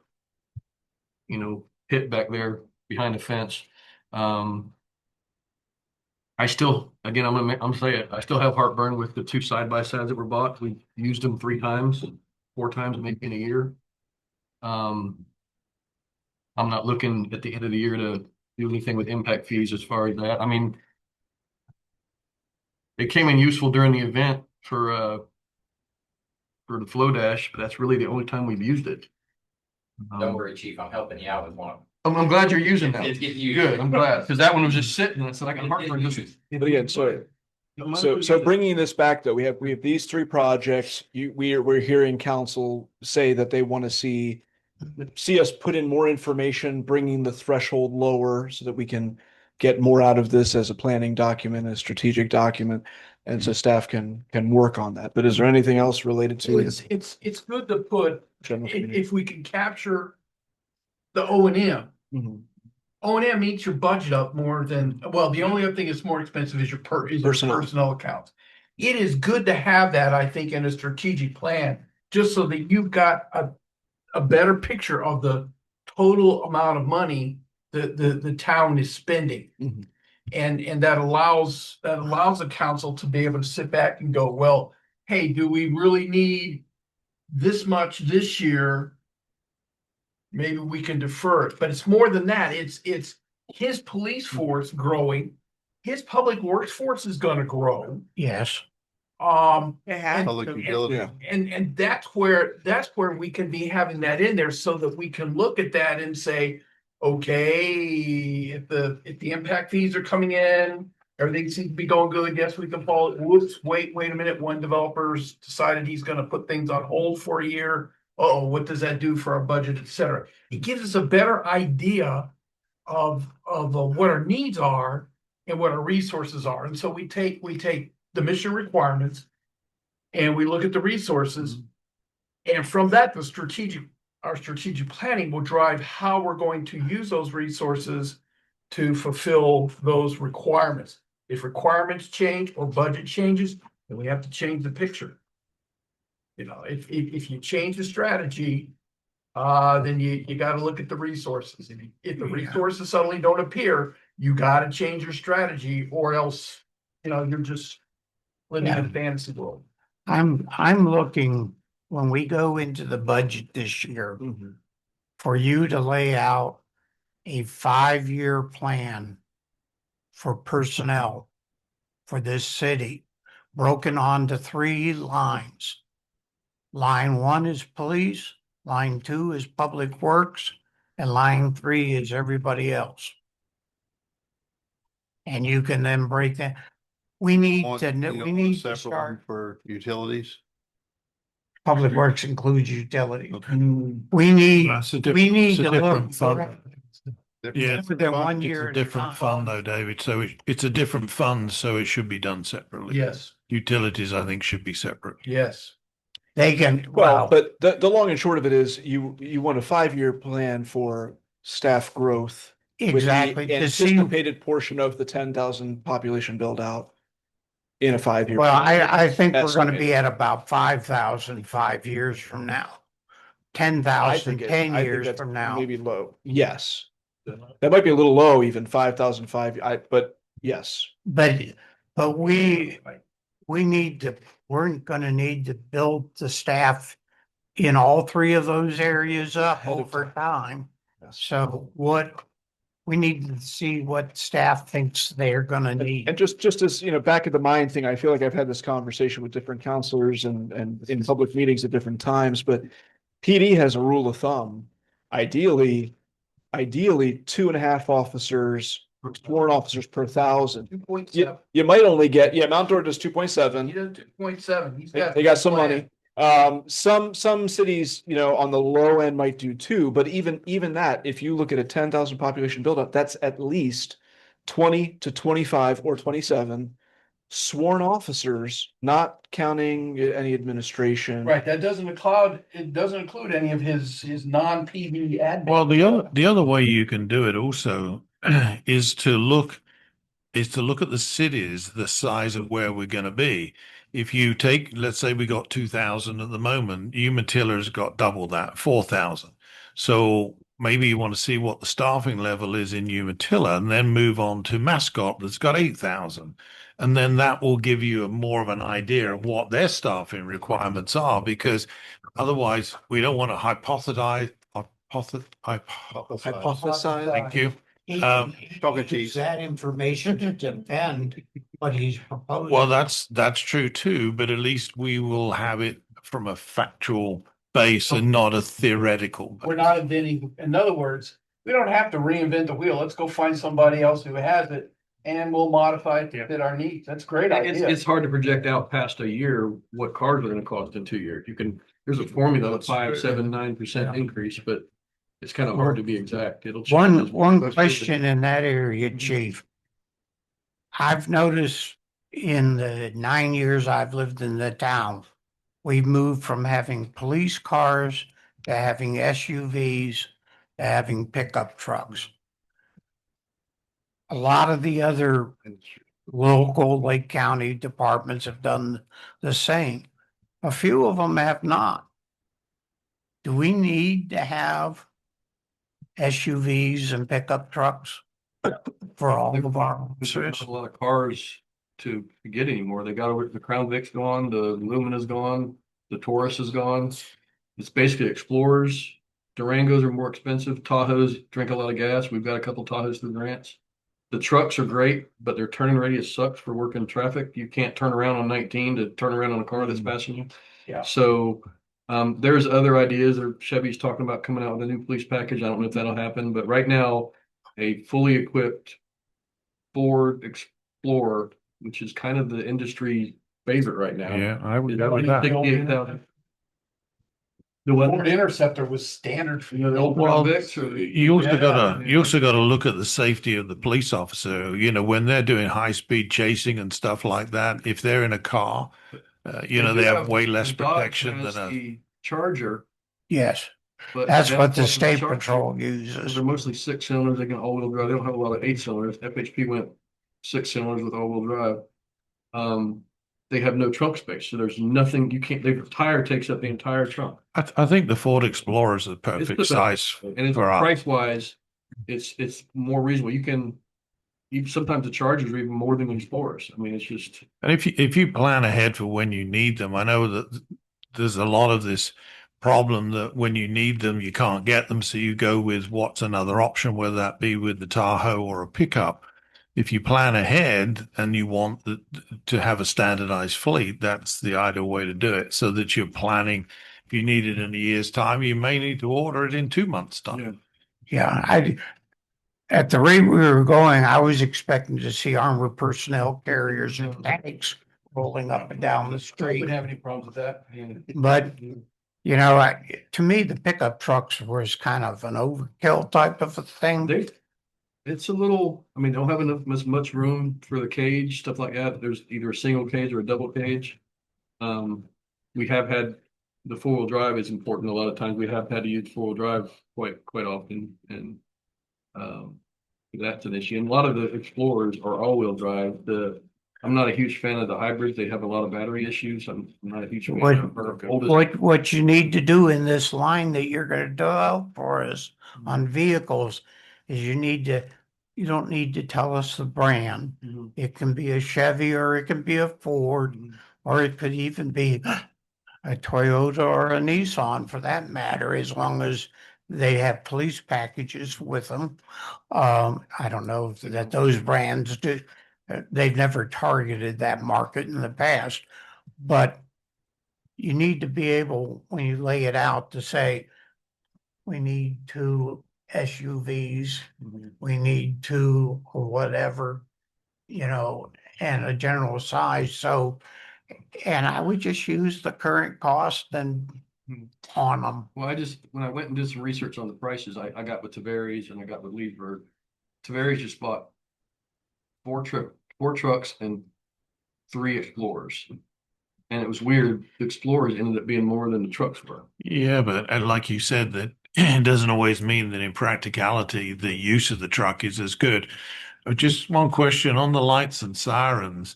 pit back there behind the fence. I still, again, I'm saying it. I still have heartburn with the 2 side by sides that were bought. We used them 3 times, 4 times, maybe in a year. I'm not looking at the end of the year to do anything with impact fees as far as that. I mean, it came in useful during the event for the flow dash, but that's really the only time we've used it. Don't worry, chief, I'm helping you out with one. I'm glad you're using that. It's getting used. Good, I'm glad, because that one was just sitting, and I said, I got heartburn. But again, so bringing this back though, we have these 3 projects. We're hearing council say that they want to see us put in more information, bringing the threshold lower so that we can get more out of this as a planning document, a strategic document, and so staff can work on that. But is there anything else related to it? It's good to put, General community? if we can capture the O&M. Mhm. O&M eats your budget up more than, well, the only other thing that's more expensive is your personnel accounts. It is good to have that, I think, in a strategic plan, just so that you've got a better picture of the total amount of money the town is spending. Mhm. And that allows the council to be able to sit back and go, well, hey, do we really need this much this year? Maybe we can defer it, but it's more than that. It's his police force growing, his public works force is gonna grow. Yes. And Public utility. Yeah. and that's where we can be having that in there so that we can look at that and say, okay, if the impact fees are coming in, everything seems to be going good. Yes, we can follow. Whoops, wait a minute. One developer's decided he's going to put things on hold for a year. Oh, what does that do for our budget, et cetera? It gives us a better idea of what our needs are and what our resources are. And so we take the mission requirements and we look at the resources. And from that, our strategic planning will drive how we're going to use those resources to fulfill those requirements. If requirements change or budget changes, then we have to change the picture. If you change the strategy, then you got to look at the resources. And if the resources suddenly don't appear, you got to change your strategy, or else, you're just living in a fantasy world. I'm looking, when we go into the budget this year, for you to lay out a 5-year plan for personnel for this city, broken onto 3 lines. Line 1 is police, line 2 is public works, and line 3 is everybody else. And you can then break that. We need to Separate start. one for utilities. Public works includes utilities. Okay. We need That's a to look. different fund. Yeah, Within 1 year. it's a different fund though, David. So it's a different fund, so it should be done separately. Yes, Utilities, I think, should be separate. yes. They can, Well, but the long and short of it is you want a 5-year plan for staff growth. with the exactly. To see, anticipated portion of the 10,000 population build out in a 5-year. well, plan. I think we're gonna Estimated. be at about 5,000 5 years from now. 10,000 10 I think years that's from now. maybe low. Yes. That might be a little low, even 5,005. But yes. But we're gonna need to build the staff in all 3 of those areas up Ahead of over time. Yes. So what we need to see what staff thinks they're gonna need. And just as, back at the mine thing, I feel like I've had this conversation with different counselors and in public meetings at different times, but PD has a rule of thumb. Ideally 2.5 officers, sworn officers per 1,000. 2.7. You might only get, Mount Dora does 2.7. He does 2.7. He's They got some money. Some cities, on the low end might do 2, but even that, if you look at a 10,000 population buildup, that's at least 20 to 25 or 27 sworn officers, not counting any administration. Right, it doesn't include any of his non-PD admin. Well, the other way you can do it also is to look at the cities, the size of where we're going to be. If you take, let's say we got 2,000 at the moment, Umatilla got double that, 4,000. So maybe you want to see what the staffing level is in Umatilla and then move on to Mascot that's got 8,000. And then that will give you more of an idea of what their staffing requirements are, because otherwise we don't want to hypothesize. Thank you. Talking to use that information to defend what he's proposing. Well, that's true too, but at least we will have it from a factual base and not a theoretical base. We're not inventing, in other words, we don't have to reinvent the wheel. Let's go find somebody else who has it and we'll modify it to fit our needs. That's a great idea. It's hard to project out past a year what cars are gonna cost in 2 years. There's a formula of 5, 7, 9% increase, but it's kind of hard to be exact. It'll change. One question in that area, Chief. I've noticed in the 9 years I've lived in the town, we've moved from having police cars to having SUVs to having pickup trucks. A lot of the other local Lake County departments have done the same. A few of them have not. Do we need to have SUVs and pickup trucks for all of our There's officers? not a lot of cars to get anymore. They got the Crown Vic's gone, the Lumina's gone, the Taurus is gone. It's basically Explorers. Durangos are more expensive. Tahoes drink a lot of gas. We've got a couple Tahoes through grants. The trucks are great, but their turning radius sucks for working traffic. You can't turn around on 19 to turn around on a car that's passing you. Yeah. So there's other ideas. Chevy's talking about coming out with a new police package. I don't know if that'll happen, but right now, a fully equipped Ford Explorer, which is kind of the industry favorite right now. Yeah, I would is go with that. 68,000. The Ford Interceptor was standard for The old Well, Crown Vics or you also got to look at the safety of the police officer. When they're doing high speed chasing and stuff like that, if they're in a car, they have way less the Dodge protection has than a. the Charger. Yes, But that's what the the state Charger- patrol uses. They're mostly 6 cylinders. They can all-wheel drive. They don't have a lot of 8 cylinders. FHP went 6 cylinders with all-wheel drive. They have no trunk space, so there's nothing the tire takes up the entire trunk. I think the Ford Explorer is the It's perfect the best. size And it's for us. price wise, it's more reasonable. Sometimes the Chargers are even more than the Explorers. I mean, it's just. And if you plan ahead for when you need them, I know that there's a lot of this problem that when you need them, you can't get them. So you go with what's another option, whether that be with the Tahoe or a pickup. If you plan ahead and you want to have a standardized fleet, that's the ideal way to do it, so that you're planning. If you need it in a year's time, you may need to order it in 2 months' time. Yeah, at the rate we were going, I was expecting to see armored personnel carriers and tanks rolling up and down the I street. wouldn't have any problems with that. But, to me, the pickup trucks was kind of an overkill type of a thing. It's a little, they don't have as much room for the cage, stuff like that. There's either a single cage or a double cage. We have had the four-wheel drive is important. A lot of times we have had to use four-wheel drive quite often, and that's an issue. And a lot of the Explorers are all-wheel drive. I'm not a huge fan of the hybrids. They have a lot of battery issues. I'm not a huge fan of her oldest. What you need to do in this line that you're gonna develop for us on vehicles is you don't need to tell us the brand. Mhm. It can be a Chevy or it can be a Ford, or it could even be a Toyota or a Nissan for that matter, as long as they have police packages with them. I don't know if that those brands do, they've never targeted that market in the past, but you need to be able, when you lay it out, to say, we need 2 SUVs, we need 2 or whatever, and a general size. So, and I would just use the current cost and on them. Well, when I went and did some research on the prices, I got with Tavares and I got with Leesburg. Tavares just bought 4 trucks and 3 Explorers. And it was weird. The Explorers ended up being more than the trucks were. Yeah, but like you said, that it doesn't always mean that in practicality, the use of the truck is as good. Just one question on the lights and sirens,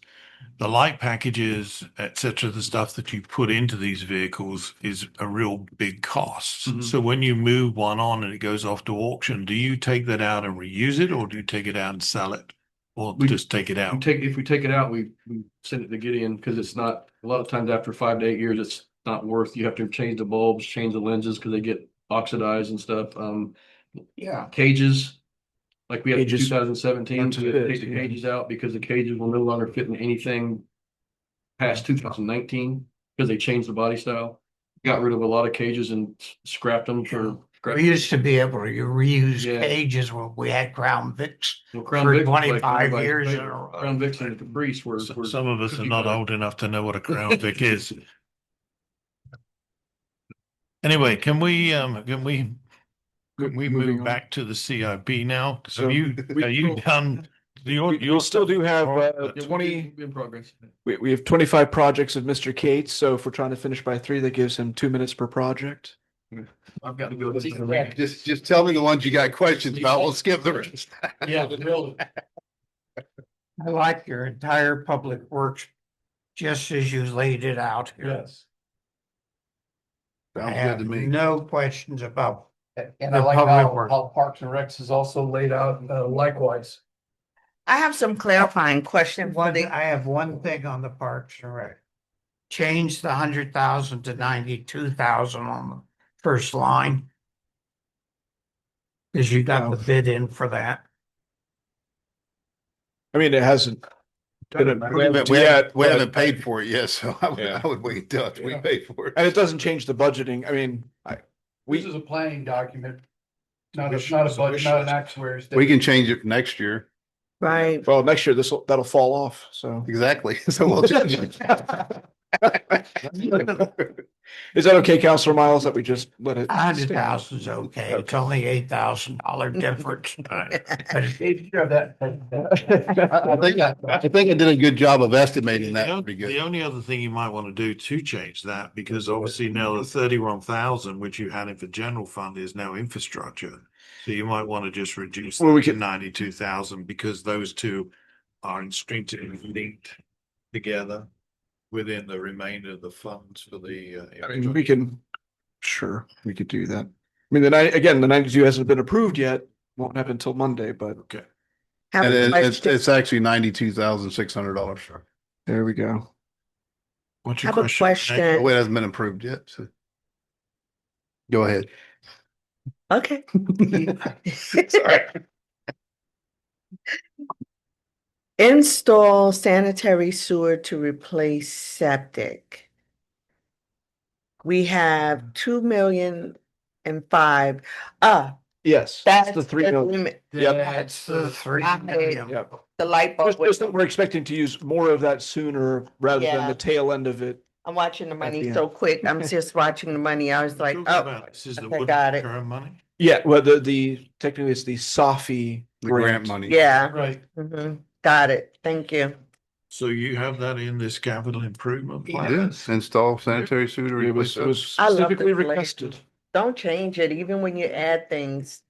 the light packages, etc., the stuff that you put into these vehicles is a real big cost. Mhm. So when you move one on and it goes off to auction, do you take that out and reuse it, or do you take it out and sell it, or We- just take it out? If we take it out, we send it to Gideon because it's not, a lot of times after 5 to 8 years, it's not worth, you have to change the bulbs, change the lenses because they get oxidized and stuff. Yeah. Cages, like we had in Cages 2017, aren't we had to fit, take the yeah. cages out because the cages will no longer fit in anything past 2019 because they changed the body style. Got rid of a lot of cages and scrapped them for scrap. We used to be able to reuse Yeah. cages when we had Crown Vics Well, Crown for Vic was like 25 everybody's years in favorite. a row. Crown Vics and the Caprice were Some of us are cookie not cutter. old enough to know what a Crown Vic is. Anyway, can we Moving move on. back to the CIP now? So Are you done? We still do have Yeah, 20. we're in progress. We have 25 projects of Mr. Cates. So if we're trying to finish by 3, that gives him 2 minutes per project. I've got to go. Just tell me the ones you got questions about. We'll skip the rest. Yeah, really. I like your entire public works, just as you laid it out here. Yes. I Sounds good have to me. no questions about. And I like how Parks and Recs is also laid out likewise. I have some clarifying questions for the, I have one thing on the Parks and Rec. Change the 100,000 to 92,000 on the first line. Cause you got the bid in for that. I mean, it hasn't been approved yet, We but- haven't paid for it yet, so Yeah. I would wait until after we pay for it. and it doesn't change the budgeting. I mean, This we, is a planning document, not Wish- a it's a budget, wish not an list. actuary. We can change it next year. right, well, next year that'll fall off. So Exactly. So we'll change it. is that okay, Counselor Miles, that we just let it? 100,000 is okay. It's only $8,000 difference. But I think I did a good job of estimating that pretty The good. only other thing you might want to do to change that, because obviously now the 31,000, which you had in for general fund, is now infrastructure. So you might want to just reduce Well, we that to could- 92,000 because those two are instinctively linked together within the remainder of the funds for the. I mean, we can, sure, we could do that. I mean, the 92 hasn't been approved yet. Won't happen until Monday, but Okay. have And a it's question, actually $92,600. there we go. What's your have a question? question. Oh, it hasn't been approved yet, so. Go ahead. Okay. Sorry. Install sanitary sewer to replace septic. We have 2,000,005. Yes, That's the 3 million. Yep. That's the 3 million. Yep. The light bulb. Just that we're expecting to use more of that sooner rather than Yeah. the tail end of it. I'm watching the money the so quick. I'm just watching the money. I was like, Talking oh, about this is the okay, wood got it. current money. Yeah, well, the technically it's the SOFI The grant money. yeah. Right. Got it. Thank you. So you have that in this capital improvement plan? Yes, install sanitary sewer to It replace. was I love specifically this lady. requested. Don't change it, even when you add things.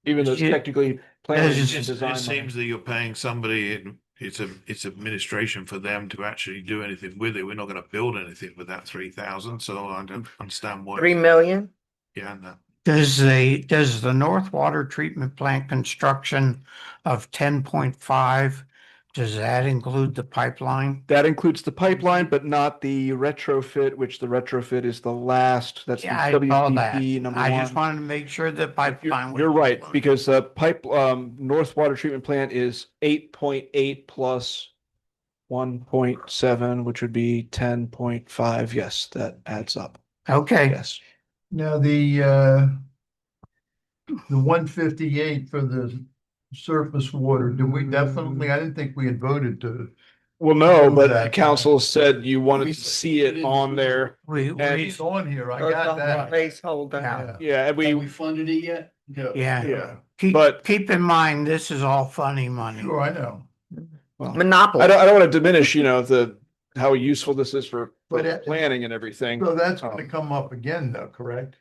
Even though it's Yeah. technically planned It's- and It designed. seems that you're paying somebody, it's administration for them to actually do anything with it. We're not gonna build anything with that 3,000, so I don't understand why. 3,000,000? Yeah, no. Does the North Water Treatment Plant construction of 10.5, Does that include the pipeline? That includes the pipeline, but not the retrofit, which the retrofit is the last. That's the Yeah, I saw that. WCP number I one. just wanted to make sure the pipeline. You're right, because North Water Treatment Plant is 8.8 plus 1.7, which would be 10.5. Yes, that adds up. Okay. Yes. Now, the 158 for the surface water, do we definitely, I didn't think we had voted to. Well, no, Move but that. the council said you wanted to see it on there. We, It's on here, I Or got the that. placeholder. yeah, Yeah, and Have we funded it yet? No. yeah. yeah. Keep, But- keep in mind, this is all funny money. Sure, I know. Well, Monopoly. I don't want to diminish, how useful this is for But it- planning and everything. So that's gonna come up again though, correct?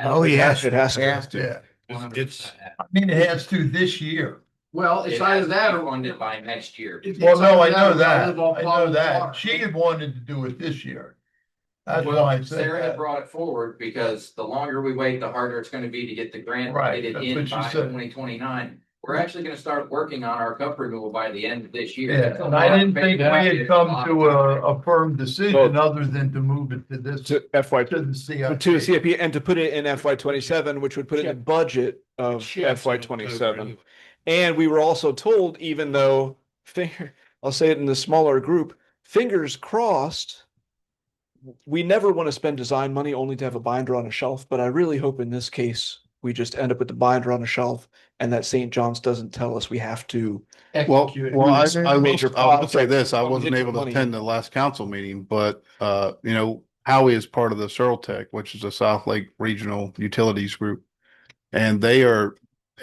Oh, yes. It has to. Yeah, It's, I mean, it has to this year. well, it's either that or. Funded by next year. Well, no, I know or that, live off I know bottled that. water. She had wanted to do it this year. That's Well, why I said Sarah had that. brought it forward because the longer we wait, the harder it's gonna be to get the grant, Right, get it that's in what she by said. 2029. We're actually gonna start working on our cup removal by the end of this year. Yeah, and I didn't think we had come to a firm decision other than to move it to this, To FY, to the CIP. to the CIP and to put it in FY 27, which would put it in the budget of Yeah. FY 27. And we were also told, even though, I'll say it in the smaller group, fingers crossed, we never want to spend design money only to have a binder on a shelf, but I really hope in this case, we just end up with the binder on a shelf and that St. John's doesn't tell us we have to. Well, Execute it. I Major will say project, this, I when we wasn't get able to money attend in. the last council meeting, but, Howie is part of the Tech, which is a South Lake Regional Utilities Group. And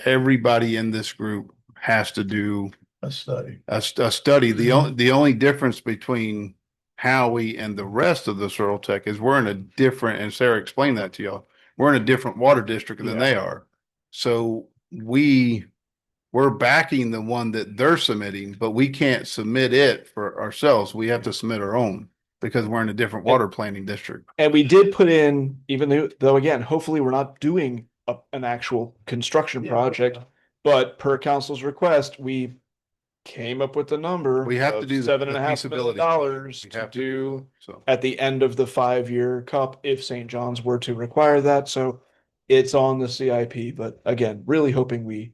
everybody in this group has to do A study. a study. The only difference between Howie and the rest of the Tech is we're in a different, and Sarah explained that to y'all, we're in a different water district than they are. So we're backing the one that they're submitting, but we can't submit it for ourselves. We have to submit our own because we're in a different water planning district. And we did put in, even though again, hopefully we're not doing an actual construction project, but per council's request, we came up with the number. We have to of do the $7.5 million feasibility dollars study. We to have to do So. at the end of the 5-year cup if St. John's were to require that. So it's on the CIP, but again, really hoping we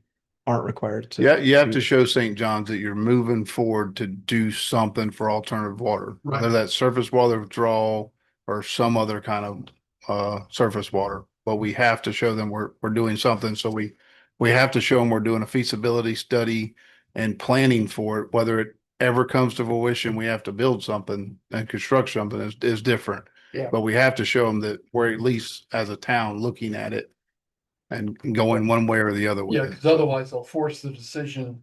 aren't required to. Yeah, you have to show St. John's that you're moving forward to do something for alternative water, whether that's surface water withdrawal or some other kind of surface water. But we have to show them we're doing something. So we have to show them we're doing a feasibility study and planning for it. Whether it ever comes to fruition, we have to build something and construct something is different. Yeah. But we have to show them that we're at least as a town looking at it and going one way or the other way. Yeah, because otherwise they'll force the decision.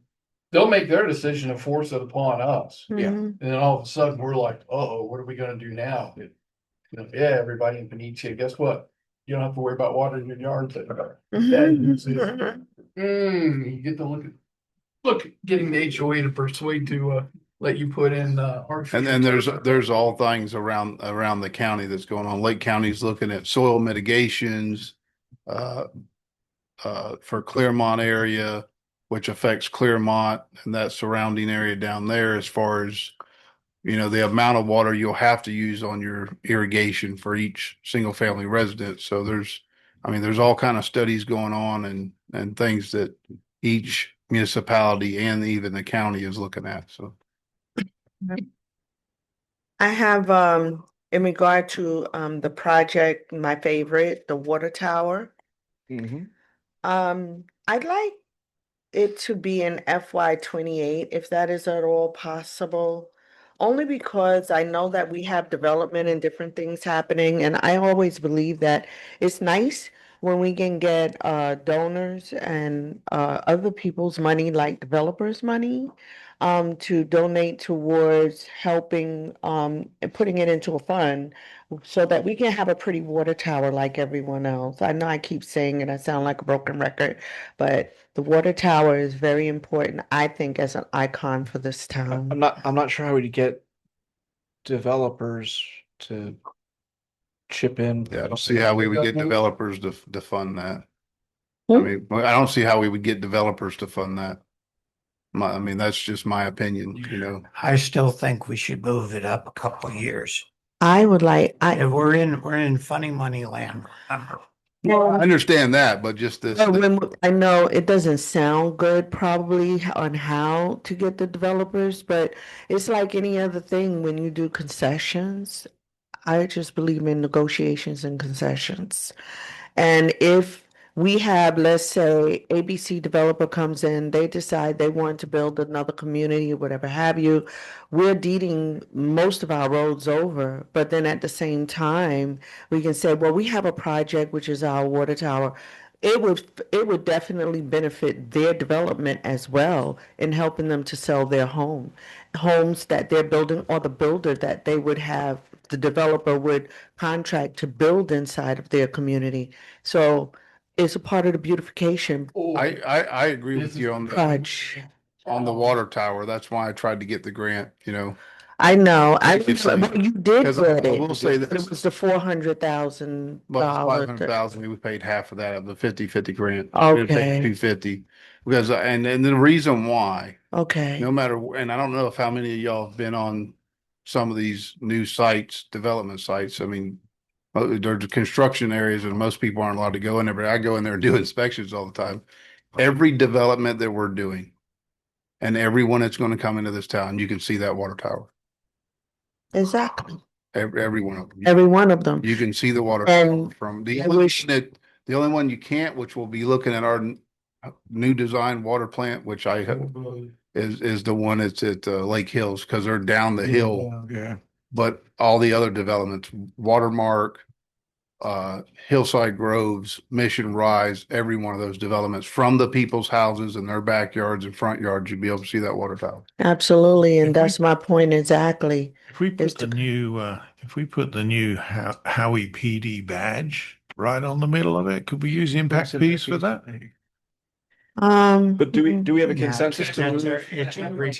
They'll make their decision and force it upon us. Yeah. And then all of a sudden we're like, uh-oh, what are we gonna do now? Yeah, everybody in Benicia, guess what? You don't have to worry about water in your yards anymore. You get to getting the HOA to persuade to let you put in And then there's all things around the county that's going on. Lake County's looking at soil mitigations for Clearmont area, which affects Clearmont and that surrounding area down there as far as the amount of water you'll have to use on your irrigation for each single family residence. So there's all kind of studies going on and things that each municipality and even the county is looking at. So I have in regard to the project, my favorite, the water tower. Mhm. I'd like it to be in FY 28 if that is at all possible. Only because I know that we have development and different things happening, and I always believe that it's nice when we can get donors and other people's money, like developers' money, to donate towards helping and putting it into a fund so that we can have a pretty water tower like everyone else. I know I keep saying it, I sound like a broken record, but the water tower is very important, I think, as an icon for this town. I'm not sure how we'd get developers to chip in. yeah, I don't see how we would get developers to fund that. Hmm? I mean, I don't see how we would get developers to fund that. I mean, that's just my opinion, you know. I still think we should move it up a couple of years. I would like, We're in funny money land. Remember? I understand that, but just this, But I know it doesn't sound good probably on how to get the developers, but it's like any other thing when you do concessions. I just believe in negotiations and concessions. And if we have, let's say, ABC developer comes in, they decide they want to build another community or whatever have you, we're deeding most of our roads over. But then at the same time, we can say, well, we have a project, which is our water tower. It would definitely benefit their development as well in helping them to sell their homes that they're building, or the builder that they would have, the developer would contract to build inside of their community. So it's a part of the beautification I agree with you project. on the water tower. That's why I tried to get the grant, you know. I know, It's well, like- you did 'cause get I it. will say But this. it was the $400,000. Well, it's 500,000, we paid half of that of the 50-50 grant. Okay. 250, because, and the reason why, Okay, no matter, and I don't know if how many of y'all have been on some of these new sites, development sites. I mean, there's construction areas and most people aren't allowed to go in there, but I go in there and do inspections all the time. Every development that we're doing and everyone that's going to come into this town, you can see that water tower. exactly. Every one of them. Every one of them. You can see the water tower And from I wish- the only one you can't, which we'll be looking at our new design water plant, which I have, is the one that's at Lake Hills, because they're down the hill. Yeah. But all the other developments, Watermark, Hillside Groves, Mission Rise, every one of those developments from the people's houses and their backyards and front yards, you'd be able to see that water tower. Absolutely, and If we- that's my point exactly. If we Is put the to- new, Howie PD badge right on the middle of it, could we use impact fees for that? But do we have a Yeah, consensus to it's- move? it's every-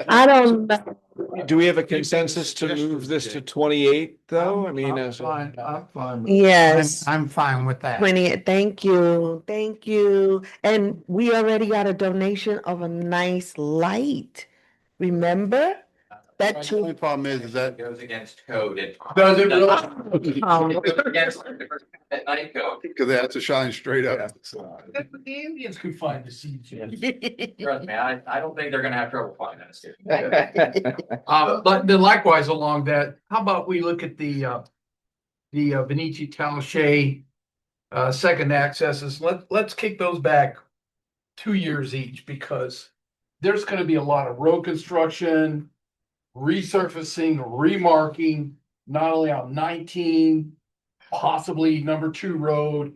I don't know. Do we have a consensus to move this to 28 though? I mean, I'm as fine, I'm fine. Yes. I'm fine with that. 20, thank you. And we already got a donation of a nice light. Remember? That The only too. problem is that Goes against code. Does it really? Goes against that night code. because they have to shine straight up. The Indians could find the seeds. Trust me, I don't think they're gonna have trouble finding us. But then likewise along that, how about we look at the Benici Talashe second accesses? Let's kick those back 2 years each, because there's gonna be a lot of road construction, resurfacing, remarking, not only on 19, possibly number 2 road,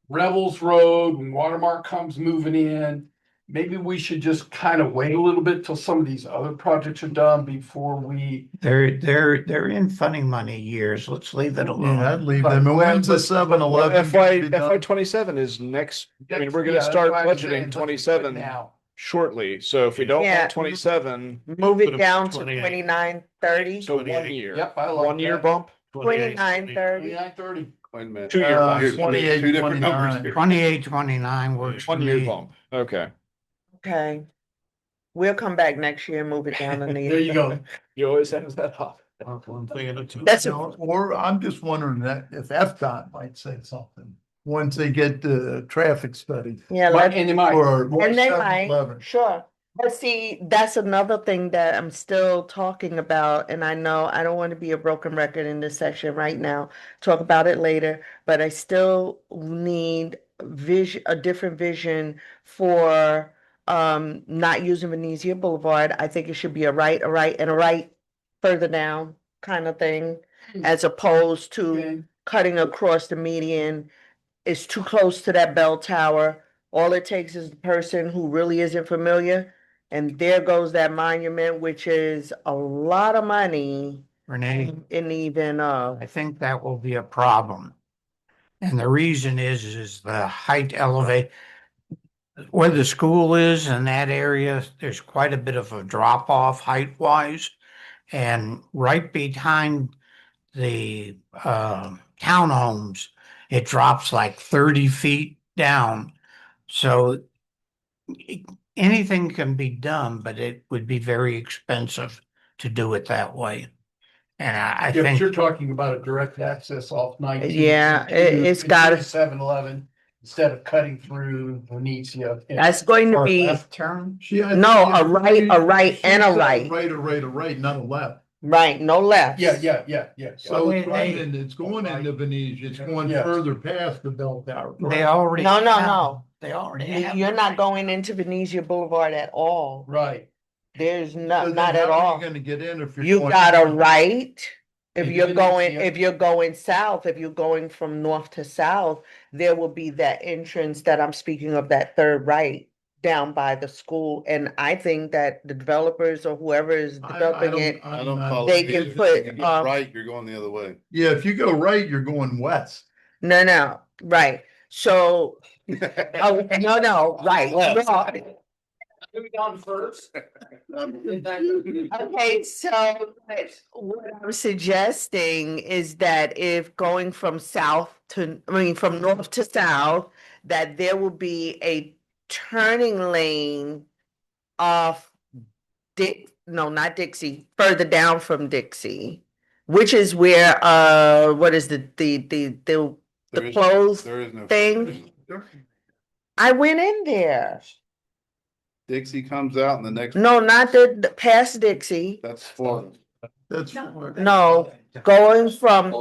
Rebels Road, when Watermark comes moving in. Maybe we should just kind of wait a little bit till some of these other projects are done before we. They're in funny money years. Let's leave it alone. Yeah, I'd leave them. And when's the 7-Eleven? FY 27 is next. I mean, we're Yeah, gonna that's start why I'm saying budgeting let's do it 27 now. shortly. So if we don't Yeah. want 27, Move Put it 'em down to 28. 2930. so 1 28. year. Yep, I like 1 year that. bump, 2930. 2930. Wait a minute. 2 year bump, Here's 28, two different numbers 29. here. 28, 29 works for 1 year me. bump. Okay. Okay. We'll come back next year and move it down. There you go. You always have that up. One thing at a time. That's You know, or I'm just wondering that if FDOT might say something, once they get the traffic study. Yeah, But- let And they might. For And they might, 7-Eleven. sure. But see, that's another thing that I'm still talking about, and I know I don't want to be a broken record in this session right now. Talk about it later, but I still need a different vision for not using Venezia Boulevard. I think it should be a right, and a right further down kind of thing, as opposed to Okay. cutting across the median. It's too close to that bell tower. All it takes is the person who really isn't familiar, and there goes that monument, which is a lot of money Renee, in even I think that will be a problem. And the reason is the height elevate. Where the school is in that area, there's quite a bit of a drop off height wise. And right behind the townhomes, it drops like 30 feet down. So anything can be done, but it would be very expensive to do it that way. And I Yeah, but think you're talking about a direct access off 19. Yeah, it's into got, 7-Eleven instead of cutting through Venezia. that's going to Or be, left turn. no, a right and a right. Right, a right, not a left. Right, no left. Yeah. So Well, it's going into Venezia, it's going Yes. further past the bell tower. they already. No, no, have- no. They already have. You're not going into Venezia Boulevard at all. Right. There's So not, then not at how are you all. Gonna get in if you're. You going- got a right. If In you're going, Venezia. if you're going south, if you're going from north to south, there will be that entrance that I'm speaking of, that third right down by the school. And I think that the developers or whoever is developing it, I don't follow. they can put, Right, you're going the other way. Yeah, if you go right, you're going west. no, right. So, oh, no, right. No. Moving on first. Okay, so what I'm suggesting is that if going from from north to south, that there will be a turning lane off not Dixie, further down from Dixie, which is where, what is the There is- clothes There is no. thing? I went in there. Dixie comes out and the next. No, not the past Dixie. That's Florida. That's. No, going from,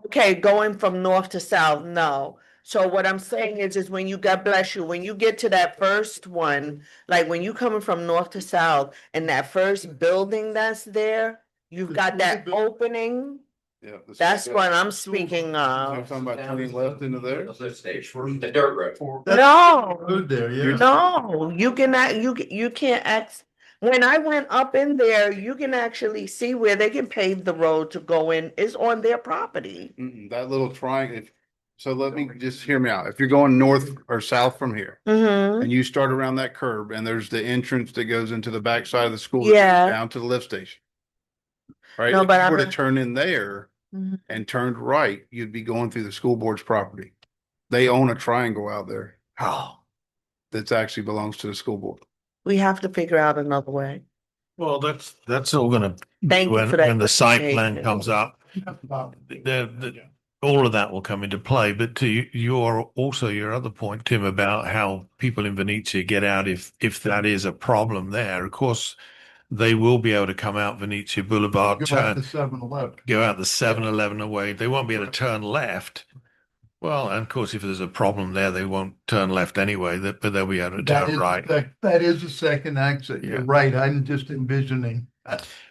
okay, going from north to south, no. So what I'm saying is when you, God bless you, when you get to that first one, like when you coming from north to south and that first building that's there, you've got that opening, Yeah. that's what I'm speaking You're of. talking about turning left into there? The dirt road. No, Road there, yeah. no, you cannot, you can't when I went up in there, you can actually see where they can pave the road to go in, is on their property. That little triangle. So let me just hear me out. If you're going north or south from here Mm-hmm, and you start around that curb and there's the entrance that goes into the backside of the school. Yeah. Down to the lift station. Right? No, If but you were I'm- to turn in there Mhm. and turned right, you'd be going through the school board's property. They own a triangle out there. Oh, That's actually belongs to the school board. we have to figure out another way. Well, that's all gonna, Thank you when, for that. when the site plan clarification. comes up, all of that will come into play. But to your other point, Tim, about how people in Venezia get out if that is a problem there, of course, they will be able to come out Venezia Boulevard, Go out to turn, 7-Eleven. go out the 7-Eleven away. They won't be able to turn left. Well, and of course, if there's a problem there, they won't turn left anyway, but they'll be able to That turn is, right. that is a second exit. You're Yeah. right. I'm just envisioning.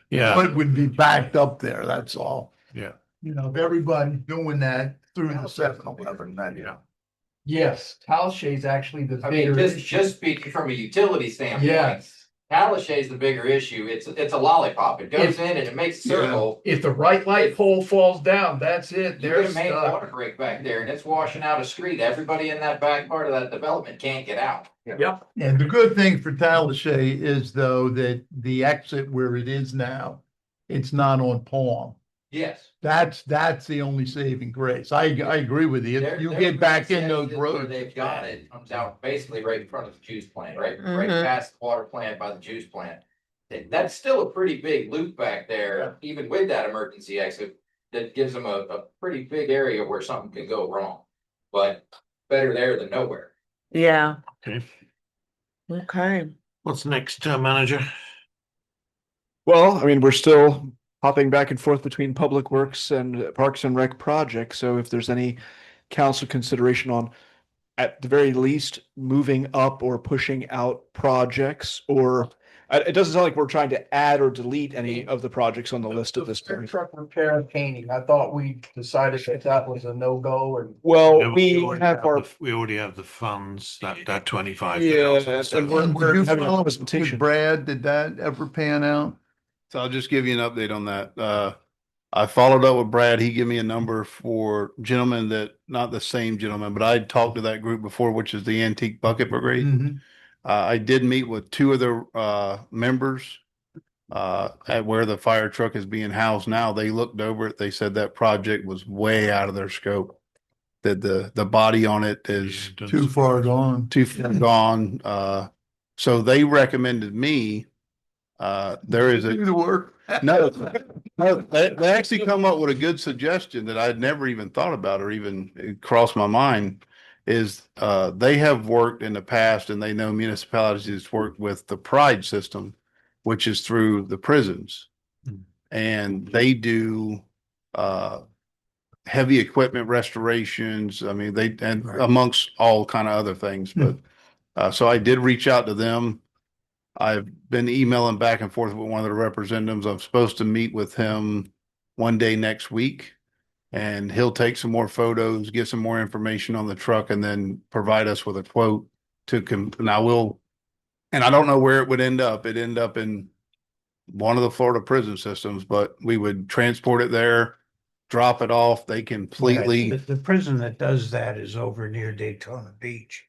Yeah, What would be backed up there, that's all. yeah. You know, if everybody's doing that through the 7-Eleven, then yeah. Yes, Talshay is actually the I mean, bigger. just speaking from a utility standpoint. Yes. Talashay's is the bigger issue. It's a lollipop. It goes in and it makes a circle. If the right light pole falls down, that's it. You They're get a main stuck. water break back there and it's washing out a street. Everybody in that back part of that development can't get out. Yep. And the good thing for Talashay is though that the exit where it is now, it's not on Palm. Yes. That's the only saving grace. I agree with you. Their- If you their get back in exit those where roads. They've got it, comes out basically right in front of the juice plant, right Mhm. past the water plant by the juice plant. That's still a pretty big loop back there, even with that emergency exit. That gives them a pretty big area where something can go wrong. But better there than nowhere. Yeah. Okay. Okay. What's next, manager? Well, I mean, we're still hopping back and forth between Public Works and Parks and Rec projects. So if there's any council consideration on, at the very least, moving up or pushing out projects, or it doesn't sound like we're trying to add or delete any of the projects on the list at this Fire point. Truck repair and painting. I thought we decided that was a no-go and. Well, we already have our, we already have the funds, that 25,000. yeah, So and we're Did you having a follow up presentation. with Brad, did that ever pan out? So I'll just give you an update on that. I followed up with Brad. He gave me a number for gentlemen that, not the same gentleman, but I'd talked to that group before, which is the Antique Bucket Brigade. Mhm. I did meet with two of their members at where the fire truck is being housed now. They looked over it. They said that project was way out of their scope. that the body on it is Too far gone. too far gone. So they recommended me, there is Do a, the work. no, they actually come up with a good suggestion that I'd never even thought about or even it crossed my mind is, they have worked in the past and they know municipalities that's worked with the Pride system, which is through the prisons. And they do, heavy equipment restorations. I mean, and amongst all kind of other things, but, so I did reach out to them. I've been emailing back and forth with one of the representatives. I'm supposed to meet with him one day next week, and he'll take some more photos, get some more information on the truck, and then provide us with a quote and I will, and I don't know where it would end up. It'd end up in one of the Florida prison systems, but we would transport it there, drop it off. They completely. The prison that does that is over near Daytona Beach.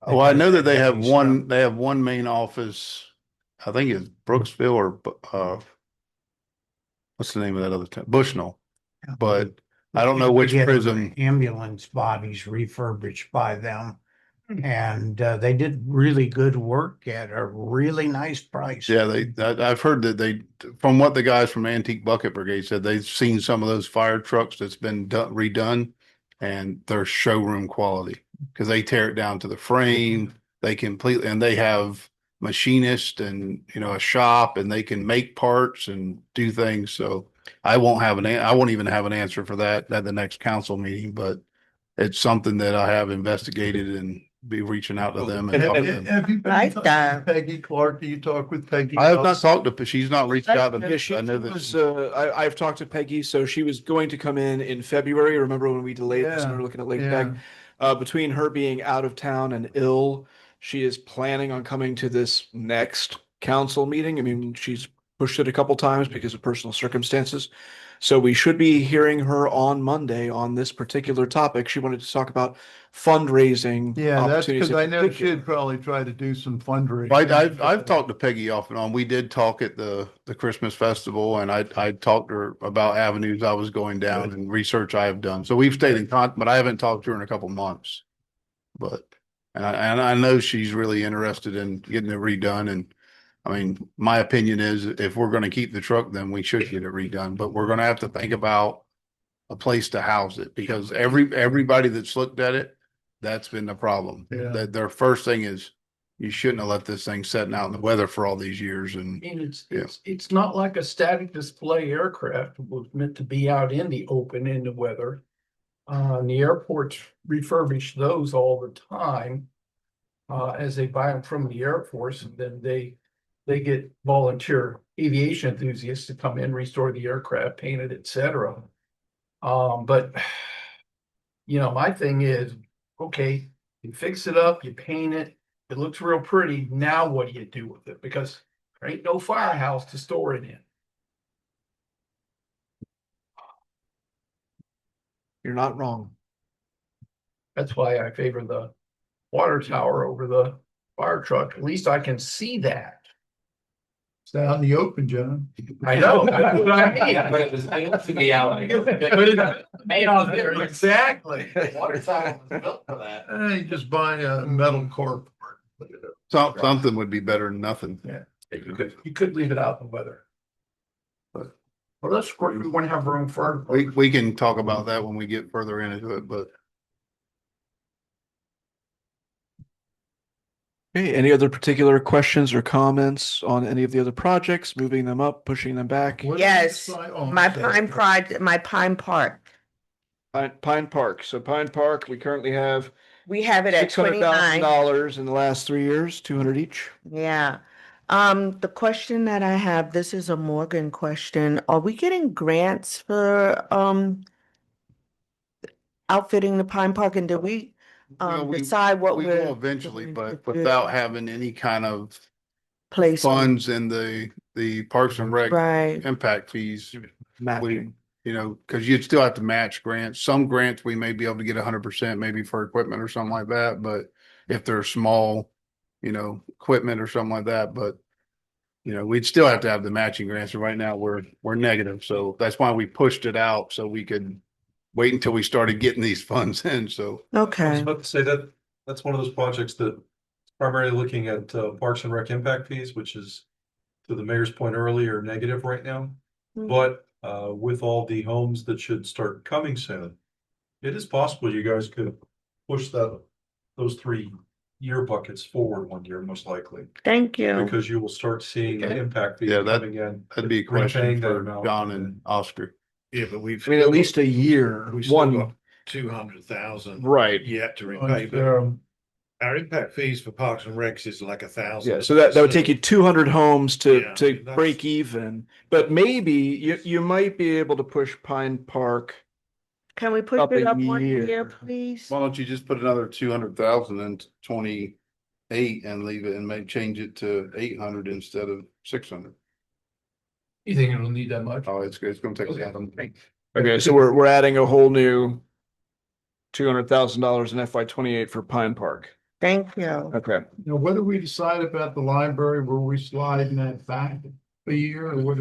Oh, I know that they have one main office. I think it's Brooksville or, what's the name of that other town? Bushnell. But I don't know which We get prison. ambulance bodies refurbished by them. And they did really good work at a really nice price. Yeah, I've heard that from what the guys from Antique Bucket Brigade said, they've seen some of those fire trucks that's been redone, and they're showroom quality because they tear it down to the frame. And they have machinists and, a shop, and they can make parts and do things. So I won't even have an answer for that at the next council meeting, but it's something that I have investigated and be reaching out to them. And Have you been Nice talking job. to Peggy Clark? Do you talk with Peggy? I have not talked to, she's not reached out to me. Yeah, she I know was, that. I've talked to Peggy, so she was going to come in February. Remember when we delayed this and we were looking at Lake Peg? Between her being out of town and ill, she is planning on coming to this next council meeting. I mean, she's pushed it a couple times because of personal circumstances. So we should be hearing her on Monday on this particular topic. She wanted to talk about fundraising. Yeah, that's opportunities because in I know particular. she'd probably try to do some fundraising. I've talked to Peggy off and on. We did talk at the Christmas festival, and I talked to her about avenues I was going down and research I have done. So we've stayed in contact, but I haven't talked to her in a couple months. But and I know she's really interested in getting it redone. And I mean, my opinion is if we're going to keep the truck, then we should get it redone. But we're going to have to think about a place to house it, because everybody that's looked at it, that's been the problem. Yeah. That their first thing is, you shouldn't have let this thing sitting out in the weather for all these years. I And mean, it's not like a static display aircraft. It was meant to be out in the open in the weather. And the airports refurbish those all the time. As they buy them from the Air Force, and then they get volunteer aviation enthusiasts to come in, restore the aircraft, paint it, etc. But my thing is, okay, you fix it up, you paint it, it looks real pretty. Now what do you do with it? Because there ain't no firehouse to store it in. You're not wrong. That's why I favor the water tower over the fire truck. At least I can see that. It's out in the open, John. I know. That's what I mean. But it was meant to be out. Made out there, exactly. Water tower was built for that. You just buy a metal core. something would be better than nothing. Yeah, you could leave it out in the weather. But well, that's great. We want to have room for. We can talk about that when we get further into it, but. Okay, any other particular questions or comments on any of the other projects, moving them up, pushing them back? Yes, my Pine Park. Pine Park. So Pine Park, we currently have We have it at $29. $600,000 in the last 3 years, 200 each. Yeah. The question that I have, this is a Morgan question. Are we getting grants for outfitting the Pine Park, and do we decide what We we're will eventually, doing but with without having any kind of place? funds in the Parks and Rec Right. impact fees, Matching. because you'd still have to match grants. Some grants we may be able to get 100%, maybe for equipment or something like that. But if they're small, equipment or something like that, but we'd still have to have the matching grants. And right now we're negative, so that's why we pushed it out so we could wait until we started getting these funds in, so. I was Okay. about to say that, that's one of those projects that primarily looking at Parks and Rec impact fees, which is to the mayor's point earlier, negative right now. But with all the homes that should start coming soon, it is possible you guys could push those 3-year buckets forward 1 year, most likely. Thank you. Because you will start seeing the impact fee Yeah, coming in. That'd be a repaying question that for amount. John and Oscar. Yeah, but we've. I mean, at least a year, We still one, got 200,000 right. yet to repay, but our impact fees for Parks and Recs is like 1,000. Yeah, so that would take you 200 homes Yeah, to that's- break even, but maybe you might be able to push Pine Park. Can we push Up it a up 1 year, year. please? Why don't you just put another 200,000 into 28 and leave it and make, change it to 800 instead of 600? You think it'll need that much? Oh, it's gonna take a lot. Okay, so we're adding a whole new $200,000 in FY 28 for Pine Park. Thank you. Okay. Now, what do we decide about the library? Were we sliding that back a year or what?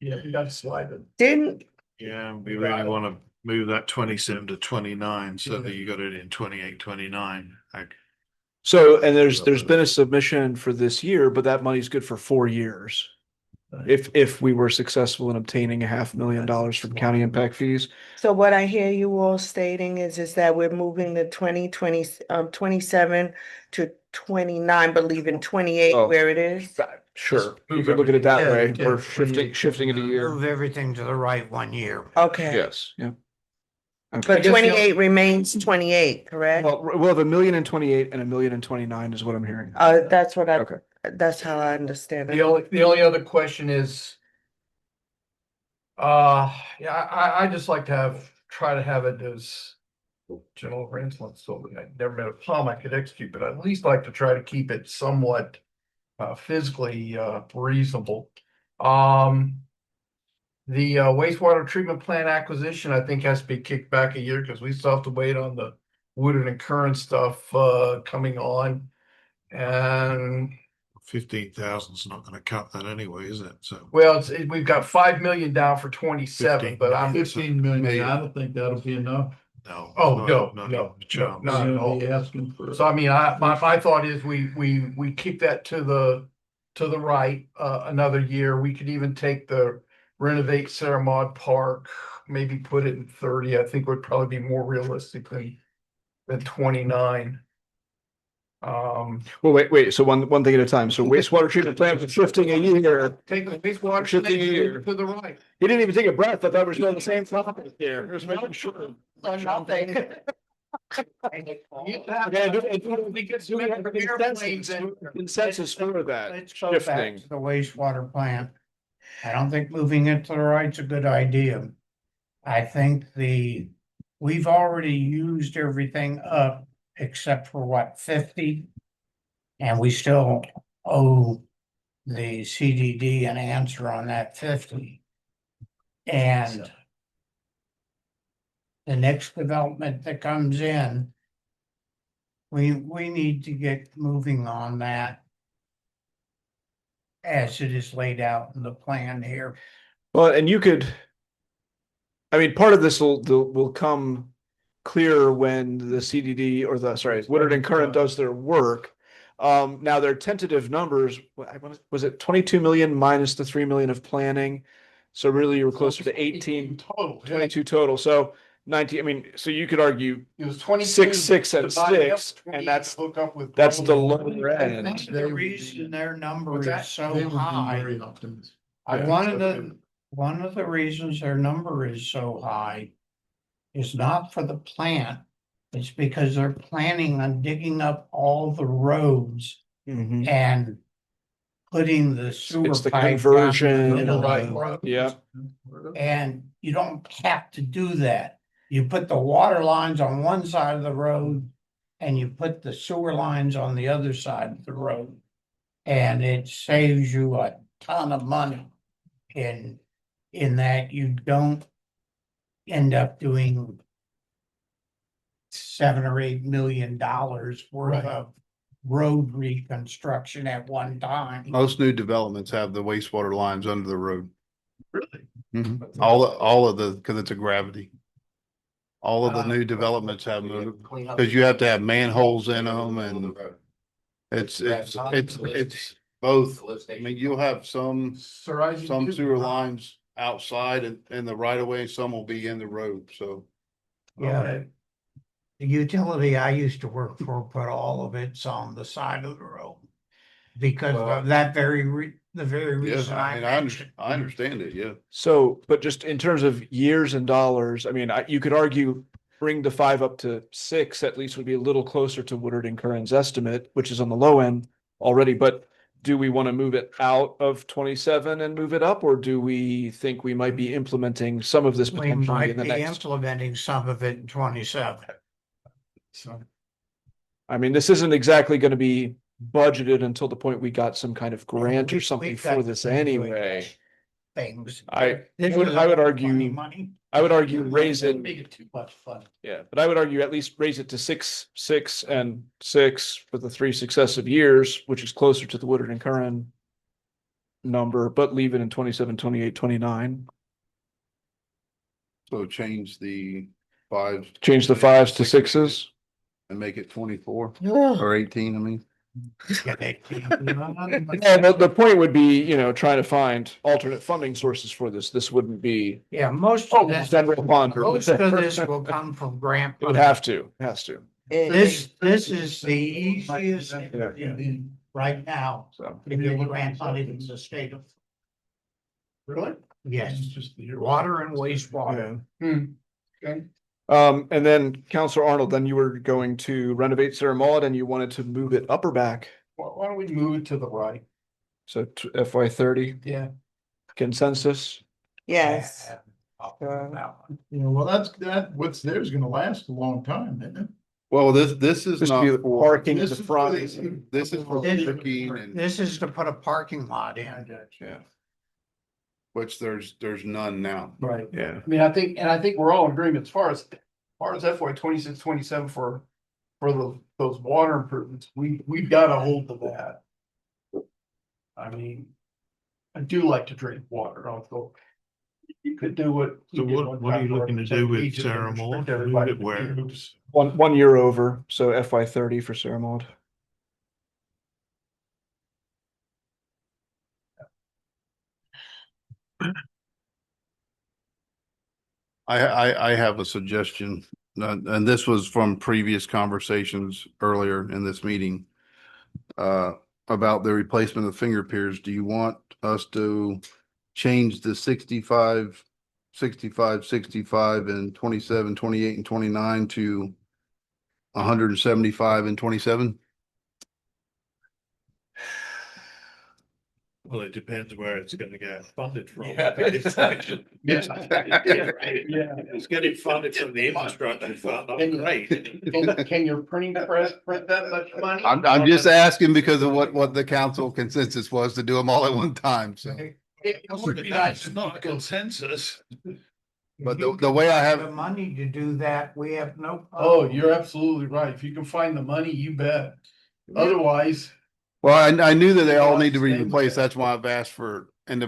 Yeah, we got to slide it. Didn't, Yeah, we really want to move that 27 to 29 so that you got it in 28, 29. So, and there's been a submission for this year, but that money's good for 4 years. If we were successful in obtaining $500,000 from county impact fees. so what I hear you all stating is that we're moving the 27 to 29, but leaving 28 Oh. where it is? Sure, you could look at it that Yeah, way, yeah, or shifting it a year. Move everything to the right 1 year. Okay. Yes, yeah. But 28 remains 28, correct? Well, we'll have 1,000,000 in 28 and 1,000,000 in 29 is what I'm hearing. That's what Okay. that's how I understand it. The only other question is, yeah, I just like to try to have it as General Ransom, so I never met a problem I could execute, but I'd at least like to try to keep it somewhat physically reasonable. The wastewater treatment plant acquisition, I think, has to be kicked back a year because we still have to wait on the Woodard and Current stuff coming on. And 15,000 is not going to cut that anyway, is it? So, well, we've got 5 million down for 27, but I'm 15 million, I don't think that'll be enough. no. Oh, not- no, not no, even a chance. no, We're no. gonna be asking for. So I mean, my thought is we keep that to the right another year. We could even take the renovate Sarah Maud Park, maybe put it in 30. I think would probably be more realistic than 29. Well, wait, so one thing at a time. So wastewater treatment plant was shifting a year. Take the wastewater Shifting a year. to the right. He didn't even take a breath. I thought we were doing the same topic here. Just making sure. Nothing. Consensus for that, Let's go back shifting. to the wastewater plant. I don't think moving it to the right's a good idea. I think we've already used everything up except for what, 50? And we still owe the CDD an answer on that 50. And the next development that comes in, we need to get moving on that as it is laid out in the plan here. Well, and you could, I mean, part of this will come clear when the CDD or Woodard and Current does their work. Now their tentative numbers, was it 22 million minus the 3 million of planning? So really you were closer to 18, total. 22 total. So 19, I mean, so you could argue It was 22. 6 and divided up 6, 20 and that's to hook up with the roads. lower I end. think the reason their number is so They would be high, very optimistic. one of the reasons their number is so high is not for the plant. It's because they're planning on digging up all the roads Mhm. and putting the sewer It's the pipe down conversion, the road. Yeah. And you don't have to do that. You put the water lines on one side of the road and you put the sewer lines on the other side of the road. And it saves you a ton of money in that you don't end up doing $7 or $8 million worth of road reconstruction at one time. Most new developments have the wastewater lines under the road. Really? All of because it's a gravity. all of the new developments have them, because you have to have manholes in them, and it's both. I mean, you'll have some sewer lines outside and in the right of way, some will be in the road, so. Yeah. The utility I used to work for put all of it's on the side of the road. Because of that the very reason I mentioned. I understand it, yeah. So, but just in terms of years and dollars, I mean, you could argue bring the 5 up to 6, at least would be a little closer to Woodard and Curran's estimate, which is on the low end already. But do we want to move it out of 27 and move it up, or do we think we might be implementing some of this We potentially might in the be next? implementing some of it in 27. I mean, this isn't exactly going to be budgeted until the point we got some kind of grant or something We've for got this plenty of anyway. Things. I This would is I would funny argue money. raise it. Make it too much fun. Yeah, but I would argue at least raise it to 6, 6, and 6 for the 3 successive years, which is closer to the Woodard and Curran number, but leave it in 27, 28, 29. So change the 5s. Change the 5s to 6s. And make it 24 Ugh. or 18, I mean. Yeah, the point would be, trying to find alternate funding sources for this. This wouldn't be Yeah, most of this, general fund or most of this will come from grant. It would money. have to, has to. This is the easiest Yeah. right now So. to get grant money from the state of. Really? Yes, It's just the water and wastewater. Okay. And then Counselor Arnold, then you were going to renovate Sarah Maud and you wanted to move it up or back. Why don't we move it to the right? So FY 30 Yeah. consensus. Yes. Well, what's there is gonna last a long time, isn't it? Well, this is This not would be for, parking in This the is for front. this is for parking, and This is to put a parking lot in. yeah. Which there's none now. Right. Yeah. I mean, I think we're all in agreement as far as FY 26, 27 for those water improvements, we've got to hold to that. I mean, I do like to drink water, although you could do what. So what are you looking to do with Sarah Moore? Move it where? One year over, so FY 30 for Sarah Maud. I have a suggestion, and this was from previous conversations earlier in this meeting. About the replacement of finger piers. Do you want us to change the 65, 65, 65 and 27, 28 and 29 to 175 and 27? Well, it depends where it's gonna get funded from. Yeah. Yes. Yeah. It's getting funded from the infrastructure fund, right? Can your printing press print that much money? I'm just asking because of what the council consensus was to do them all at one time, so. It would be nice. It's not a consensus. But the way I have The money to do that, we have no. Oh, problem. you're absolutely right. If you can find the money, you bet. Otherwise. Well, I knew that they all need to be Stay with replaced. that. That's why I've asked for in the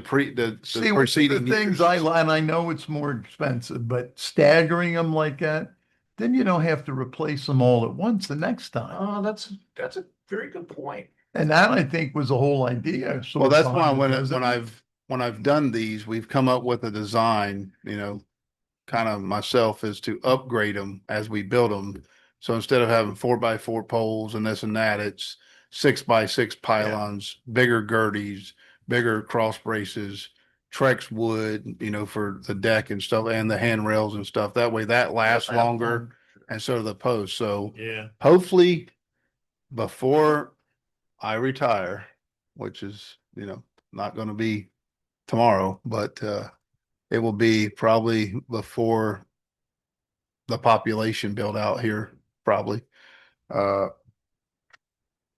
See, the preceding things years. and I know it's more expensive, but staggering them like that, then you don't have to replace them all at once the next time. Oh, that's a very good point. And that I think was the whole idea. Well, that's why behind it, because when I've done these, we've come up with a design, kind of myself is to upgrade them as we build them. So instead of having 4x4 poles and this and that, it's 6x6 pylons, bigger girdies, bigger cross braces, Trex wood, for the deck and stuff and the handrails and stuff. That way that lasts longer and so do the posts. So Yeah. hopefully before I retire, which is, not going to be tomorrow, but it will be probably before the population build out here, probably.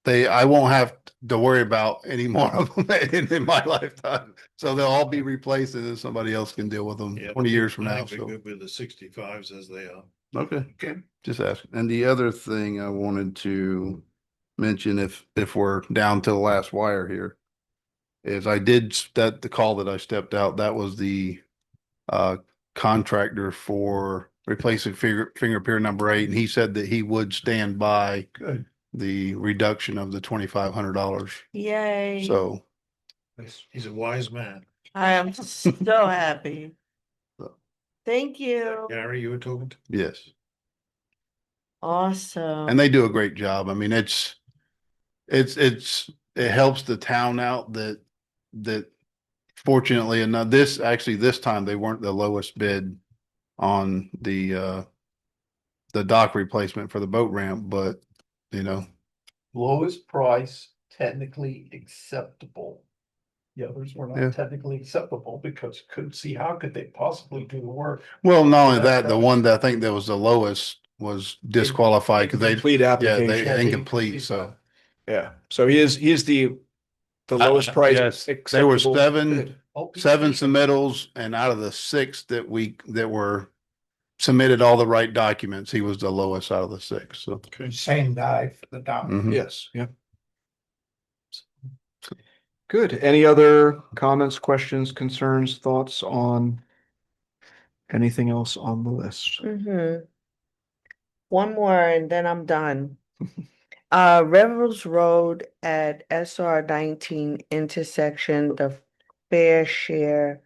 I won't have to worry about any more of them in my lifetime. So they'll all be replaced and then somebody else can deal with them Yeah, 20 years from I now. think we're So, good with the 65s as they are. okay. Just ask. And the other thing I wanted to mention, if we're down to the last wire here, is the call that I stepped out, that was the contractor for replacing finger pier number 8, and he said that he would stand by Good. the reduction of the $2,500. Yay. So He's a wise man. I am so happy. Thank you. Gary, you were talking to? yes, Awesome. and they do a great job. I mean, it helps the town out that fortunately enough, this time they weren't the lowest bid on the dock replacement for the boat ramp, but you know, Lowest price technically acceptable. The others were Yeah. not technically acceptable because couldn't see how could they possibly do the work. well, not only That's that, the right. one that I think that was the lowest was disqualified because they, Complete yeah, application. they incomplete. So Yeah, so he is the lowest price. yes, they were acceptable seven bid. submittals, and out of the 6 that were submitted all the right documents, he was the lowest out of the 6. So Same guy for the dock. mhm. Yes, yeah. Good. Any other comments, questions, concerns, thoughts on anything else on the list? One more and then I'm done. Revels Road at SR 19 intersection, the fair share.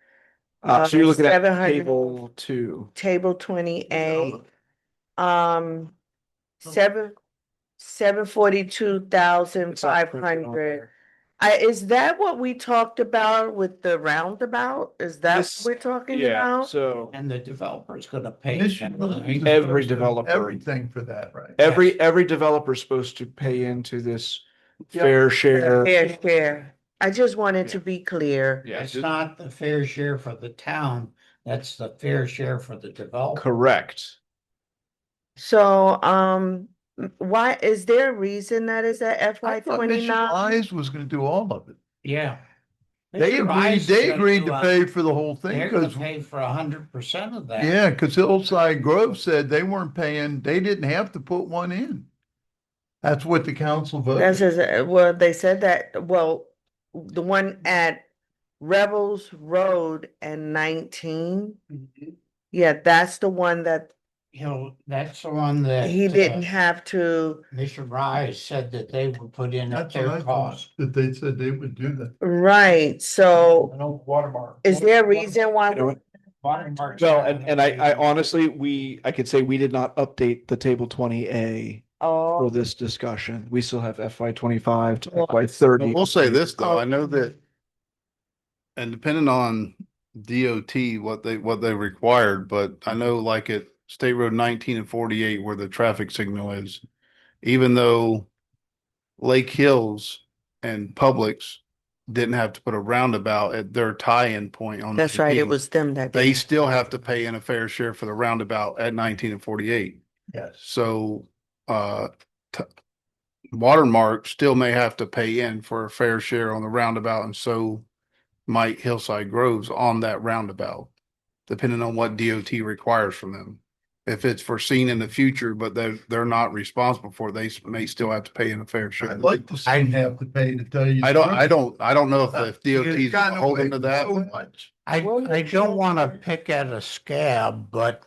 So you're looking at 700 table 2. Table 20A. 742,500. Is that what we talked about with the roundabout? Is that This- what we're talking Yeah, about? so And the developer's gonna pay. every developer, Everything for that, right? every developer is supposed to pay into this fair share. Fair share. I just wanted to be clear. Yeah, It's not the fair share for the town, that's the fair share for the developer. correct. So, why, is there a reason that is at I FY thought Mission 29? Wise was gonna do all of it. Yeah. They Mr. agreed, Rice they is gonna agreed do to a- pay for the whole thing, They're gonna because, pay for 100% of that. yeah, because Hillside Grove said they weren't paying, they didn't have to put one in. That's what the council That's voted. just, well, they said that, well, the one at Rebels Road and 19. Yeah, that's the one that That's the one that. he didn't have to, Mr. Rice said that they would put in at That's what I their thought, cost. that they said they would do that. right, so No watermark. is there a reason why? You know what? Watermark's Well, not and gonna I pay. honestly, I could say we did not update the table 20A for Oh, this discussion. We still have FY 25 to Well, FY 30. But we'll say this though, I know Oh. that, and depending on DOT, what they required, but I know like at State Road 19 and 48 where the traffic signal is, even though Lake Hills and Publix didn't have to put a roundabout at their tie-in point on. that's right, it 19, was them that they did. still have to pay in a fair share for the roundabout at 19 and 48. Yes. So, t- Watermark still may have to pay in for a fair share on the roundabout, and so might Hillside Groves on that roundabout, depending on what DOT requires from them. If it's foreseen in the future, but they're not responsible for it, they may still have to pay in a fair share. I'd like to see them have to pay to tell you. I don't know if You DOT's gotta holding pay to that. so much. I don't wanna pick at a scab, but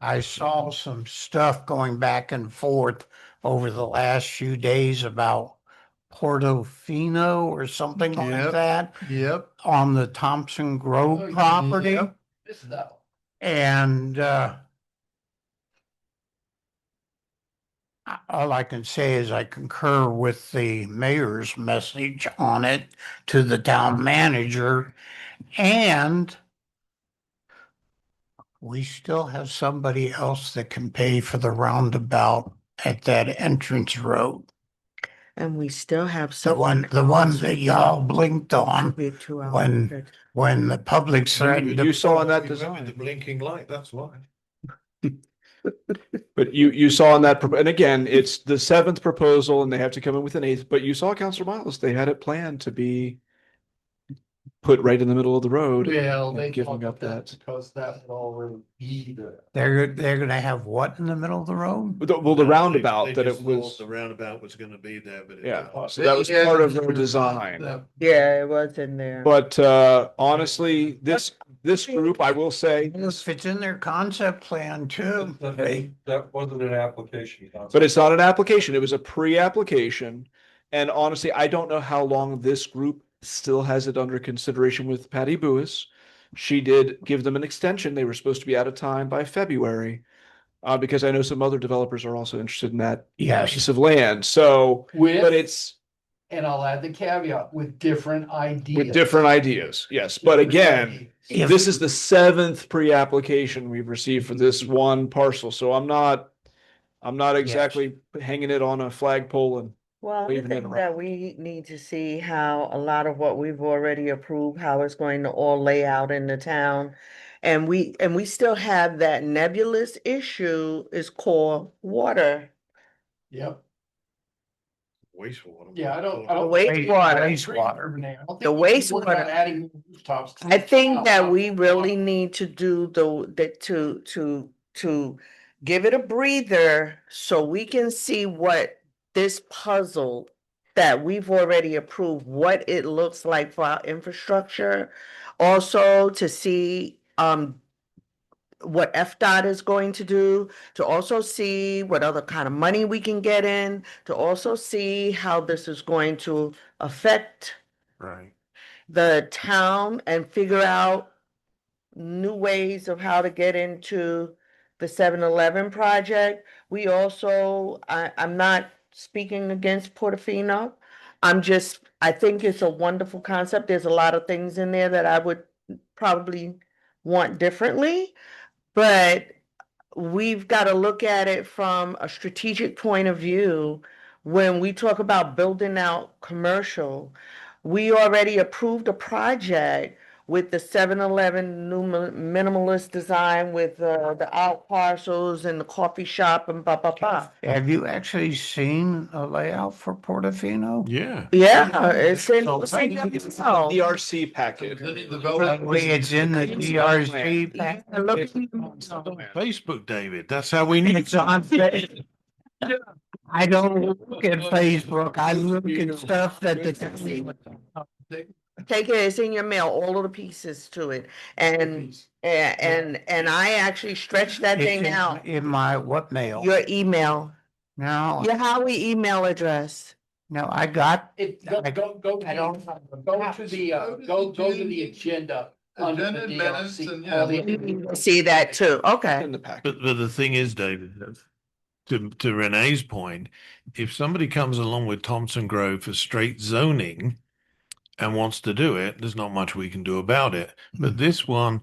I saw some stuff going back and forth over the last few days about Portofino or something like Yep. that Yep. on the Thompson Grove Oh, property. yep. And all I can say is I concur with the mayor's message on it to the town manager. And we still have somebody else that can pay for the roundabout at that entrance road. And we still have The some. one that y'all blinked on Contribute to our when- budget. when the public threatened You to. saw in that We went with the design. blinking light, that's why. But you saw in that, and again, it's the 7th proposal and they have to come in with an 8th, but you saw Councilor Miles, they had it planned to be put right in the middle of the road. Well, and they giving talked up about that. because that would already be there. They're gonna have what in the middle of the road? Well, the roundabout They that just it thought was, the roundabout was gonna be there, but. yeah, so that was part of their design. Yeah, it was in there. But honestly, this group, I will say, If it's in their concept plan too. That wasn't an application. but it's not an application. It was a pre-application. And honestly, I don't know how long this group still has it under consideration with Patty Buis. She did give them an extension. They were supposed to be out of time by February. Because I know some other developers are also interested in that Yes. piece of land. So, but it's And I'll add the caveat with different ideas. with different ideas. Yes. But again, If- this is the 7th pre-application we've received for this one parcel. So I'm not exactly hanging it on a flagpole and Well, I waving it think around. that we need to see how a lot of what we've already approved, how it's going to all lay out in the town. And we still have that nebulous issue is called water. Yep. Wastewater. Yeah, I don't. The wastewater. The wastewater. Adding more rooftops. I think that we really need to do to give it a breather so we can see what this puzzle that we've already approved, what it looks like for our infrastructure. Also to see what FDOT is going to do, to also see what other kind of money we can get in, to also see how this is going to affect Right. the town and figure out new ways of how to get into the 7-Eleven project. We also, I'm not speaking against Portofino. I think it's a wonderful concept. There's a lot of things in there that I would probably want differently, but we've got to look at it from a strategic point of view. When we talk about building out commercial, we already approved a project with the 7-Eleven new minimalist design with the out parcels and the coffee shop and blah, blah, blah. Have you actually seen a layout for Portofino? Yeah. Yeah, it's in. So- DRC package. It's in the DRC. pack. Facebook, David. That's how we need. It's on. I don't look at Facebook. I look at stuff that the. Take it, it's in your mail, all of the pieces to it. And I actually stretched that It's thing out. in my what mail? Your email, No, your Howie email address. no, I got. Go I- to the, go to the agenda. Under the Agenda minutes DLC, and, yeah, all look the- See that too, okay. In the packet. But the thing is, David, to Renee's point, if somebody comes along with Thompson Grove for straight zoning and wants to do it, there's not much we can do about it. But this one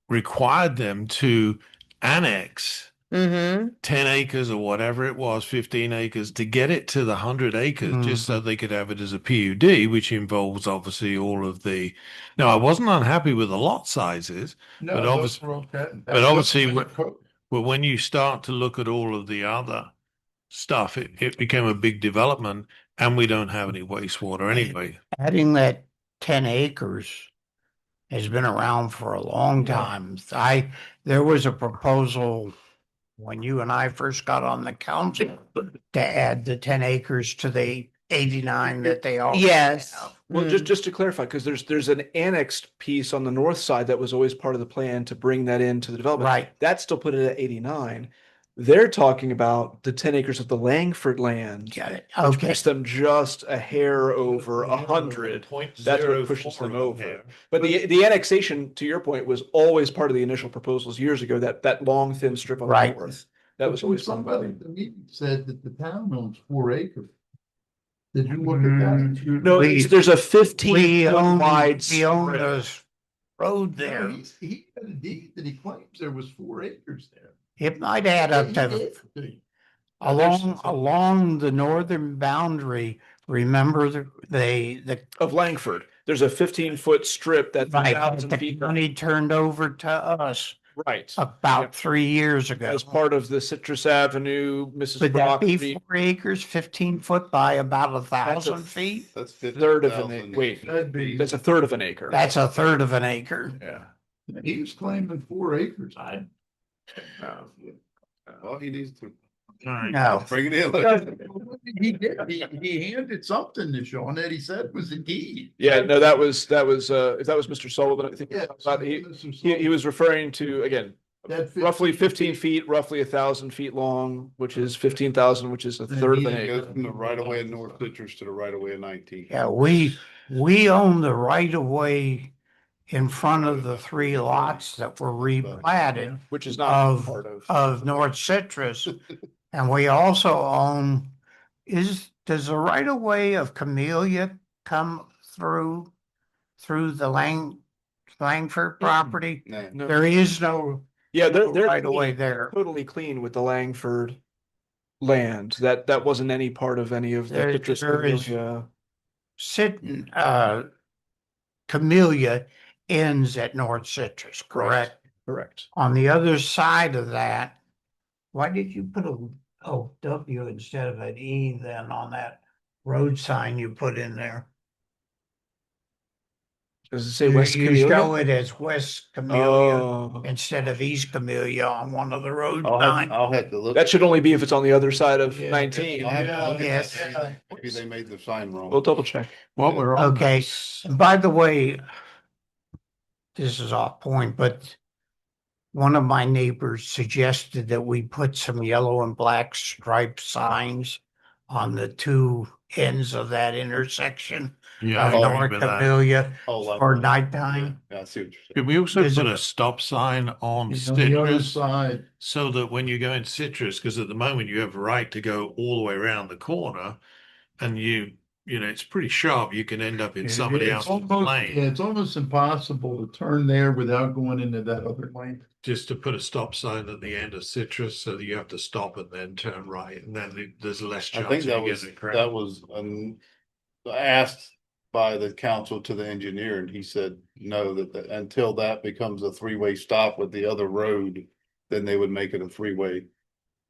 required them to annex Mm-hmm, 10 acres or whatever it was, 15 acres, to get it to the 100 acres, just so they could have it as a PUD, which involves obviously all of the. Now, I wasn't unhappy with the lot sizes, No, but those obviously, were okay. but obviously, That's what- but when you start to look at all of the other stuff, it became a big development, and we don't have any wastewater anyway. Adding that 10 acres has been around for a long time. There was a proposal when you and I first got on the council to add the 10 acres to the 89 that they already yes. have. Well, just to clarify, because there's an annexed piece on the north side that was always part of the plan to bring that into the development. Right. That's still put it at 89. They're talking about the 10 acres of the Langford land, Got it. which Okay. puts them just a hair over 100. That's what pushes them over. But the annexation, to your point, was always part of the initial proposals years ago, that long, thin strip on the Right. north. That was always something. Somebody at the meeting said that the town owns 4 acres. Did you look at that? No, there's a 15 We foot own, wide. we own strip. this road No, there. he had a deed that he claims there was 4 acres there. It might add up to along the northern boundary. Remember the Of Langford. There's a 15-foot strip that's right, 1,000 the feet. money turned over to us Right. about 3 years ago. As part of the Citrus Avenue, Mrs. Would that be Broccoli. 4 acres, 15 foot by about That's 1,000 feet? That's Third of an acre. Wait, That'd be, that's a third of an acre. That's a third of an acre. Yeah. he was claiming 4 acres. Well, he needs to No, bring it in. He did, he handed something to Sean that he said was a deed. Yeah, no, that was, if that was Mr. Sullivan, I think. Yeah. He was referring to, again, That roughly 15 feet, roughly 1,000 feet long, which is 15,000, which is a third of an It goes acre. from the right of way in North Citrus to the right of way in 19. yeah, we own the right of way in front of the 3 lots that were replatted Which is not of, part of. of North Citrus. And we also own, does the right of way of Camellia come through the Langford property? No. There is no Yeah, they're right away clean, there. totally clean with the Langford land. That wasn't any part of any of the There- Citrus there is- Camellia. Sitting, Camellia ends at North Citrus, correct? Correct. On the other side of that, why did you put a W instead of an E then on that road sign you put in there? Does it say You West you Camellia? show it as West Camellia Oh, instead of East Camellia on one of the road I'll signs. have to look. that should only be if it's on the other side of Yeah. 19. I'll have to look at Yes. that. Maybe they made the sign wrong. We'll double check. Well, we're on. Okay, and by the way, this is off point, but one of my neighbors suggested that we put some yellow and black striped signs on the 2 ends of that intersection Yeah, of I agree North with that. Camellia Oh, like for that. nighttime. Yeah, I see what you're saying. Could we also Is put it- a stop sign on On the other Citrus side, so that when you go in Citrus, because at the moment you have a right to go all the way around the corner and you know, it's pretty sharp. You can end up in somebody it's else's almost, lane. yeah, it's almost impossible to turn there without going into that other lane. Just to put a stop sign at the end of Citrus so that you have to stop and then turn right, and then there's less I chance think of that you was, getting a crash. that was, asked by the council to the engineer, and he said, no, that until that becomes a 3-way stop with the other road, then they would make it a 3-way.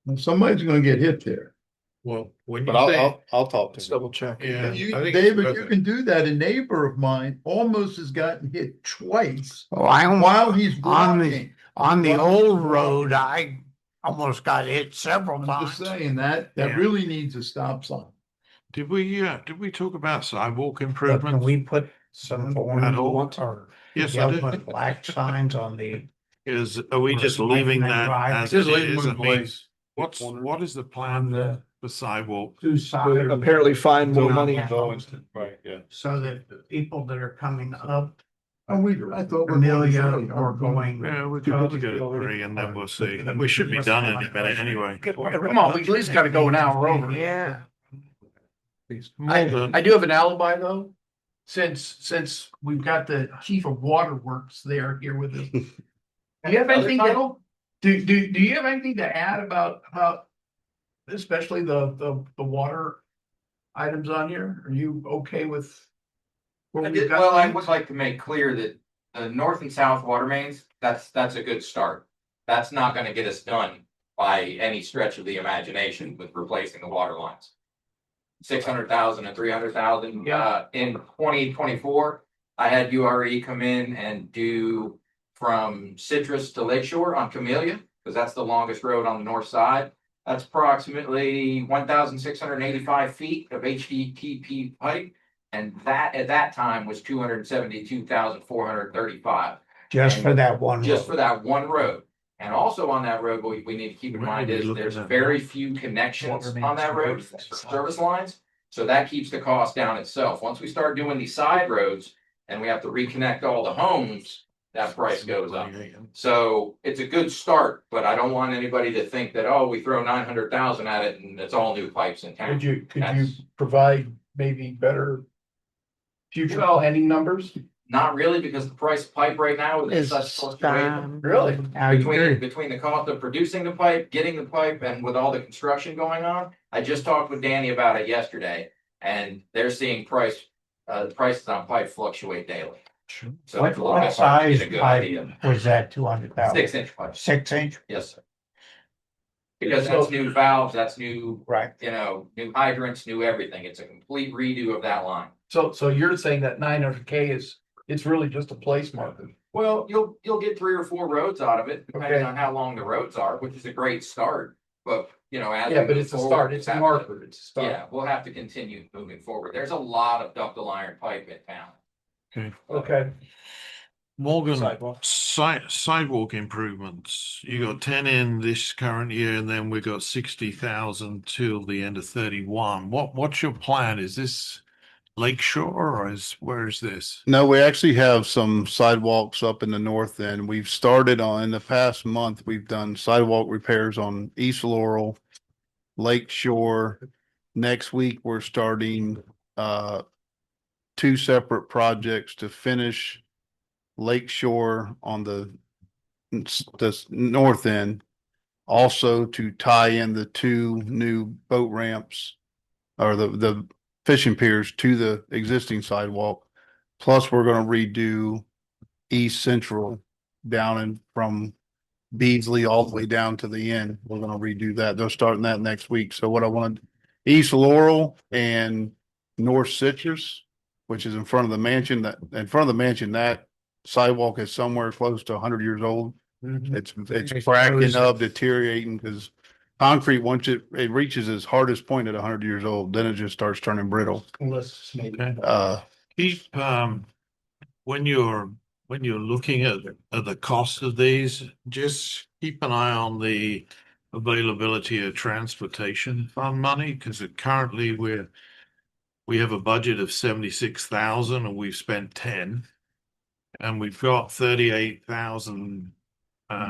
And somebody's gonna get hit there. Well, when you But say, I'll talk to Let's him. double check. yeah, You, I think it's David, worth you it. can do that. A neighbor of mine almost has gotten hit twice Oh, I while he's on walking. the While he's old walking. road, I almost got hit several I'm just times. saying that Yeah. really needs a stop sign. Did we talk about sidewalk But can improvements? we put some At all? orange or Yes, I yellow do. and black signs on the? Are we just leaving that as Just it leave them is? in I mean, place. what is the plan for sidewalk? 2 sides. Apparently find more money. Right, yeah. So that the people that are coming up Oh, I thought. Camellia or going. Yeah, we could probably go to 3 and then we'll see. We should be done in a minute anyway. Come on, we at least gotta go an hour over. Yeah. Well done. I do have an alibi though, since we've got the chief of waterworks there here with us. Do you have anything to, do you have anything to add about especially the water items on here? Are you okay with? where we've got Well, I things? would like to make clear that the north and south water mains, that's a good start. That's not gonna get us done by any stretch of the imagination with replacing the water lines. 600,000 and 300,000, in 2024, I had URE come in and do from Citrus to Lakeshore on Camellia, because that's the longest road on the north side. That's approximately 1,685 feet of HDPE pipe. And that at that time was 272,435. Just for that one. Just road. for that one road. And also on that road, what we need to keep in Where are mind we is looking there's at very now? few connections Water on that road, mains. service lines. So that keeps the cost down itself. Once we start doing these side roads and we have to reconnect all the homes, that price goes up. So it's a good start, but I don't want anybody to think that, oh, we throw 900,000 at it and it's all new pipes in town. Could you That's- provide maybe better future planning numbers? Not really, because the price of pipe right now is Is such fluctuation. Really? Between the cost of producing the pipe, getting the pipe, and with all the construction going on. I just talked with Danny about it yesterday, and they're seeing the prices on pipe fluctuate daily. So What, it's a little what bit hard to size get a good pipe idea. was that, 200,000? 6-inch pipe. 6 inch? Yes, sir. Because that's new valves, that's new, Right. new hydrants, new everything. It's a complete redo of that line. So you're saying that 900K it's really just a place marker? Well, you'll get 3 or 4 roads out of it, depending Okay. on how long the roads are, which is a great start. But, as Yeah, we but move it's a forward, start, we it's a have to- marker, it's a start. Yeah, we'll have to continue moving forward. There's a lot of ductile iron pipe in town. Okay. Morgan, Sidewalk. sidewalk improvements. You got 10 in this current year, and then we've got 60,000 till the end of 31. What's your plan? Is this Lakeshore or where is this? No, we actually have some sidewalks up in the north end. We've started in the past month, we've done sidewalk repairs on East Laurel, Lake Shore. Next week, we're starting 2 separate projects to finish Lake Shore on the north end. Also to tie in the 2 new boat ramps or the fishing piers to the existing sidewalk. Plus, we're going to redo East Central down and from Beasley all the way down to the end. We're going to redo that. They're starting that next week. So what I wanted, East Laurel and North Citrus, which is in front of the mansion, that sidewalk is somewhere close to 100 years old. It's cracking up, deteriorating because concrete, once it reaches its hardest point at 100 years old, then it just starts turning brittle. Okay. Keep when you're looking at the cost of these, just keep an eye on the availability of transportation fund money because currently we have a budget of 76,000 and we've spent 10, and we've got 38,000.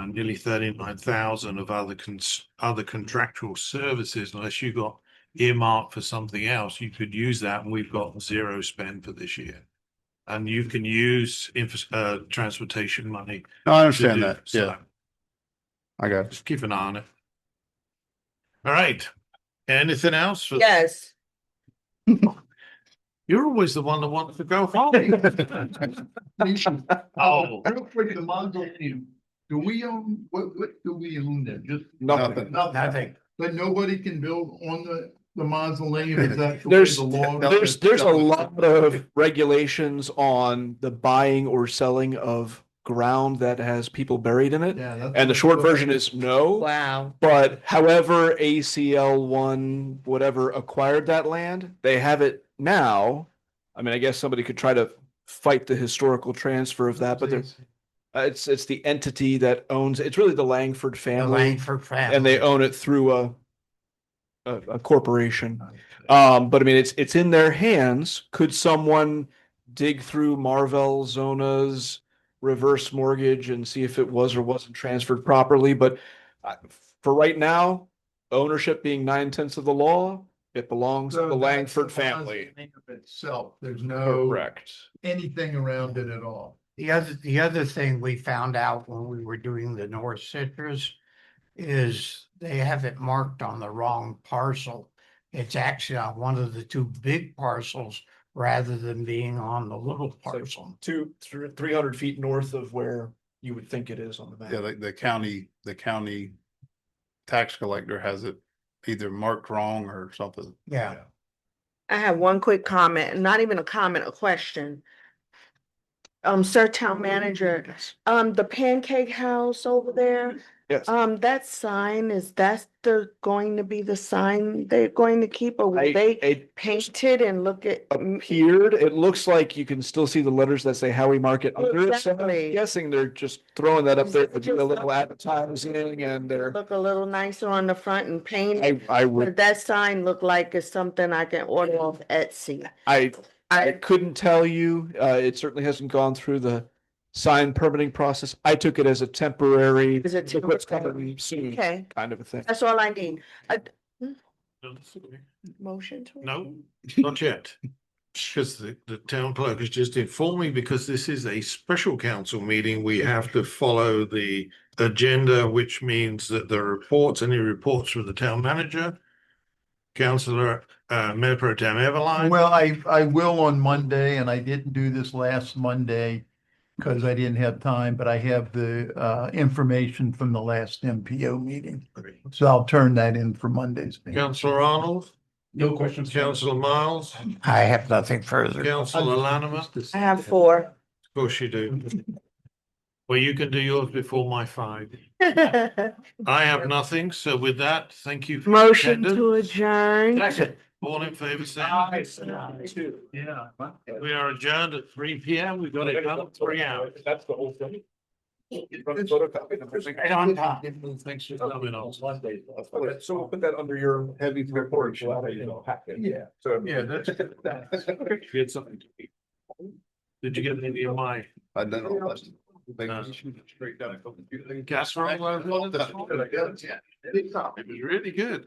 Nearly 39,000 of other contractual services. Unless you got earmarked for something else, you could use that, and we've got 0 spend for this year. And you can use transportation money. No, I understand that. So Yeah, I got it. just keep an eye on it. All right. Anything else? Yes. You're always the one that wants to go home. Oh, Real quick, the mausoleum, do we own, what do we own there? Just Nothing. Nothing. But nobody can build on the mausoleum, is that the way There's the law? there's a lot of regulations on the buying or selling of ground that has people buried in it. Yeah. And the short version is no. Wow. But however, ACL one, whatever, acquired that land, they have it now. I mean, I guess somebody could try to fight the historical transfer of that, but it's the entity that owns, it's really the Langford The family, Langford family. and they own it through a corporation. But I mean, it's in their hands. Could someone dig through Marvell Zona's reverse mortgage and see if it was or wasn't transferred properly? But for right now, ownership being 9/10 of the law, it belongs to the Langford family. Itself, there's no Correct. anything around it at all. The other thing we found out when we were doing the North Citrus is they have it marked on the wrong parcel. It's actually on one of the 2 big parcels rather than being on the little parcel. 300 feet north of where you would think it is on the map. Yeah, the county tax collector has it either marked wrong or something. Yeah. I have one quick comment, not even a comment, a question. Sir Town Manager, the Pancake House over there, Yes. that sign, is that going to be the sign they're going to keep, or will they It paint it and look at? appeared, it looks like you can still see the letters that say Howie Market under it. So I'm Exactly. guessing they're just throwing that up there to do a little advertising, and they're, Look a little nicer on the front and paint it. I But would, that sign look like it's something I can order off Etsy. I couldn't tell you. It certainly hasn't gone through the sign permitting process. I took it as a temporary, Is it look what's coming soon Okay, kind of a thing. that's all I need. Motion to? no, not yet. Because the town clerk has just informed me, because this is a special council meeting, we have to follow the agenda, which means that the reports, any reports from the town manager, Councillor, Mayor Pro Tem Everline. Well, I will on Monday, and I didn't do this last Monday. because I didn't have time, but I have the information from the last MPO meeting. So I'll turn that in for Monday's meeting. Councillor Arnold, No questions. Councillor Miles, I have nothing further. Councillor Laniman. I have 4. Of course you do. Well, you can do yours before my 5. I have nothing, so with that, thank you. for your Motion to attendance. adjourn. All in favor, say aye. Yeah. We are adjourned at 3 PM. We've got another 3 hours. That's the whole thing. Right on top. Thanks for coming on. So we'll put that under your heavy report. Yeah. So. Yeah, that's. You had something to eat. Did you get any of my? I done all that. Casserole? It was really good.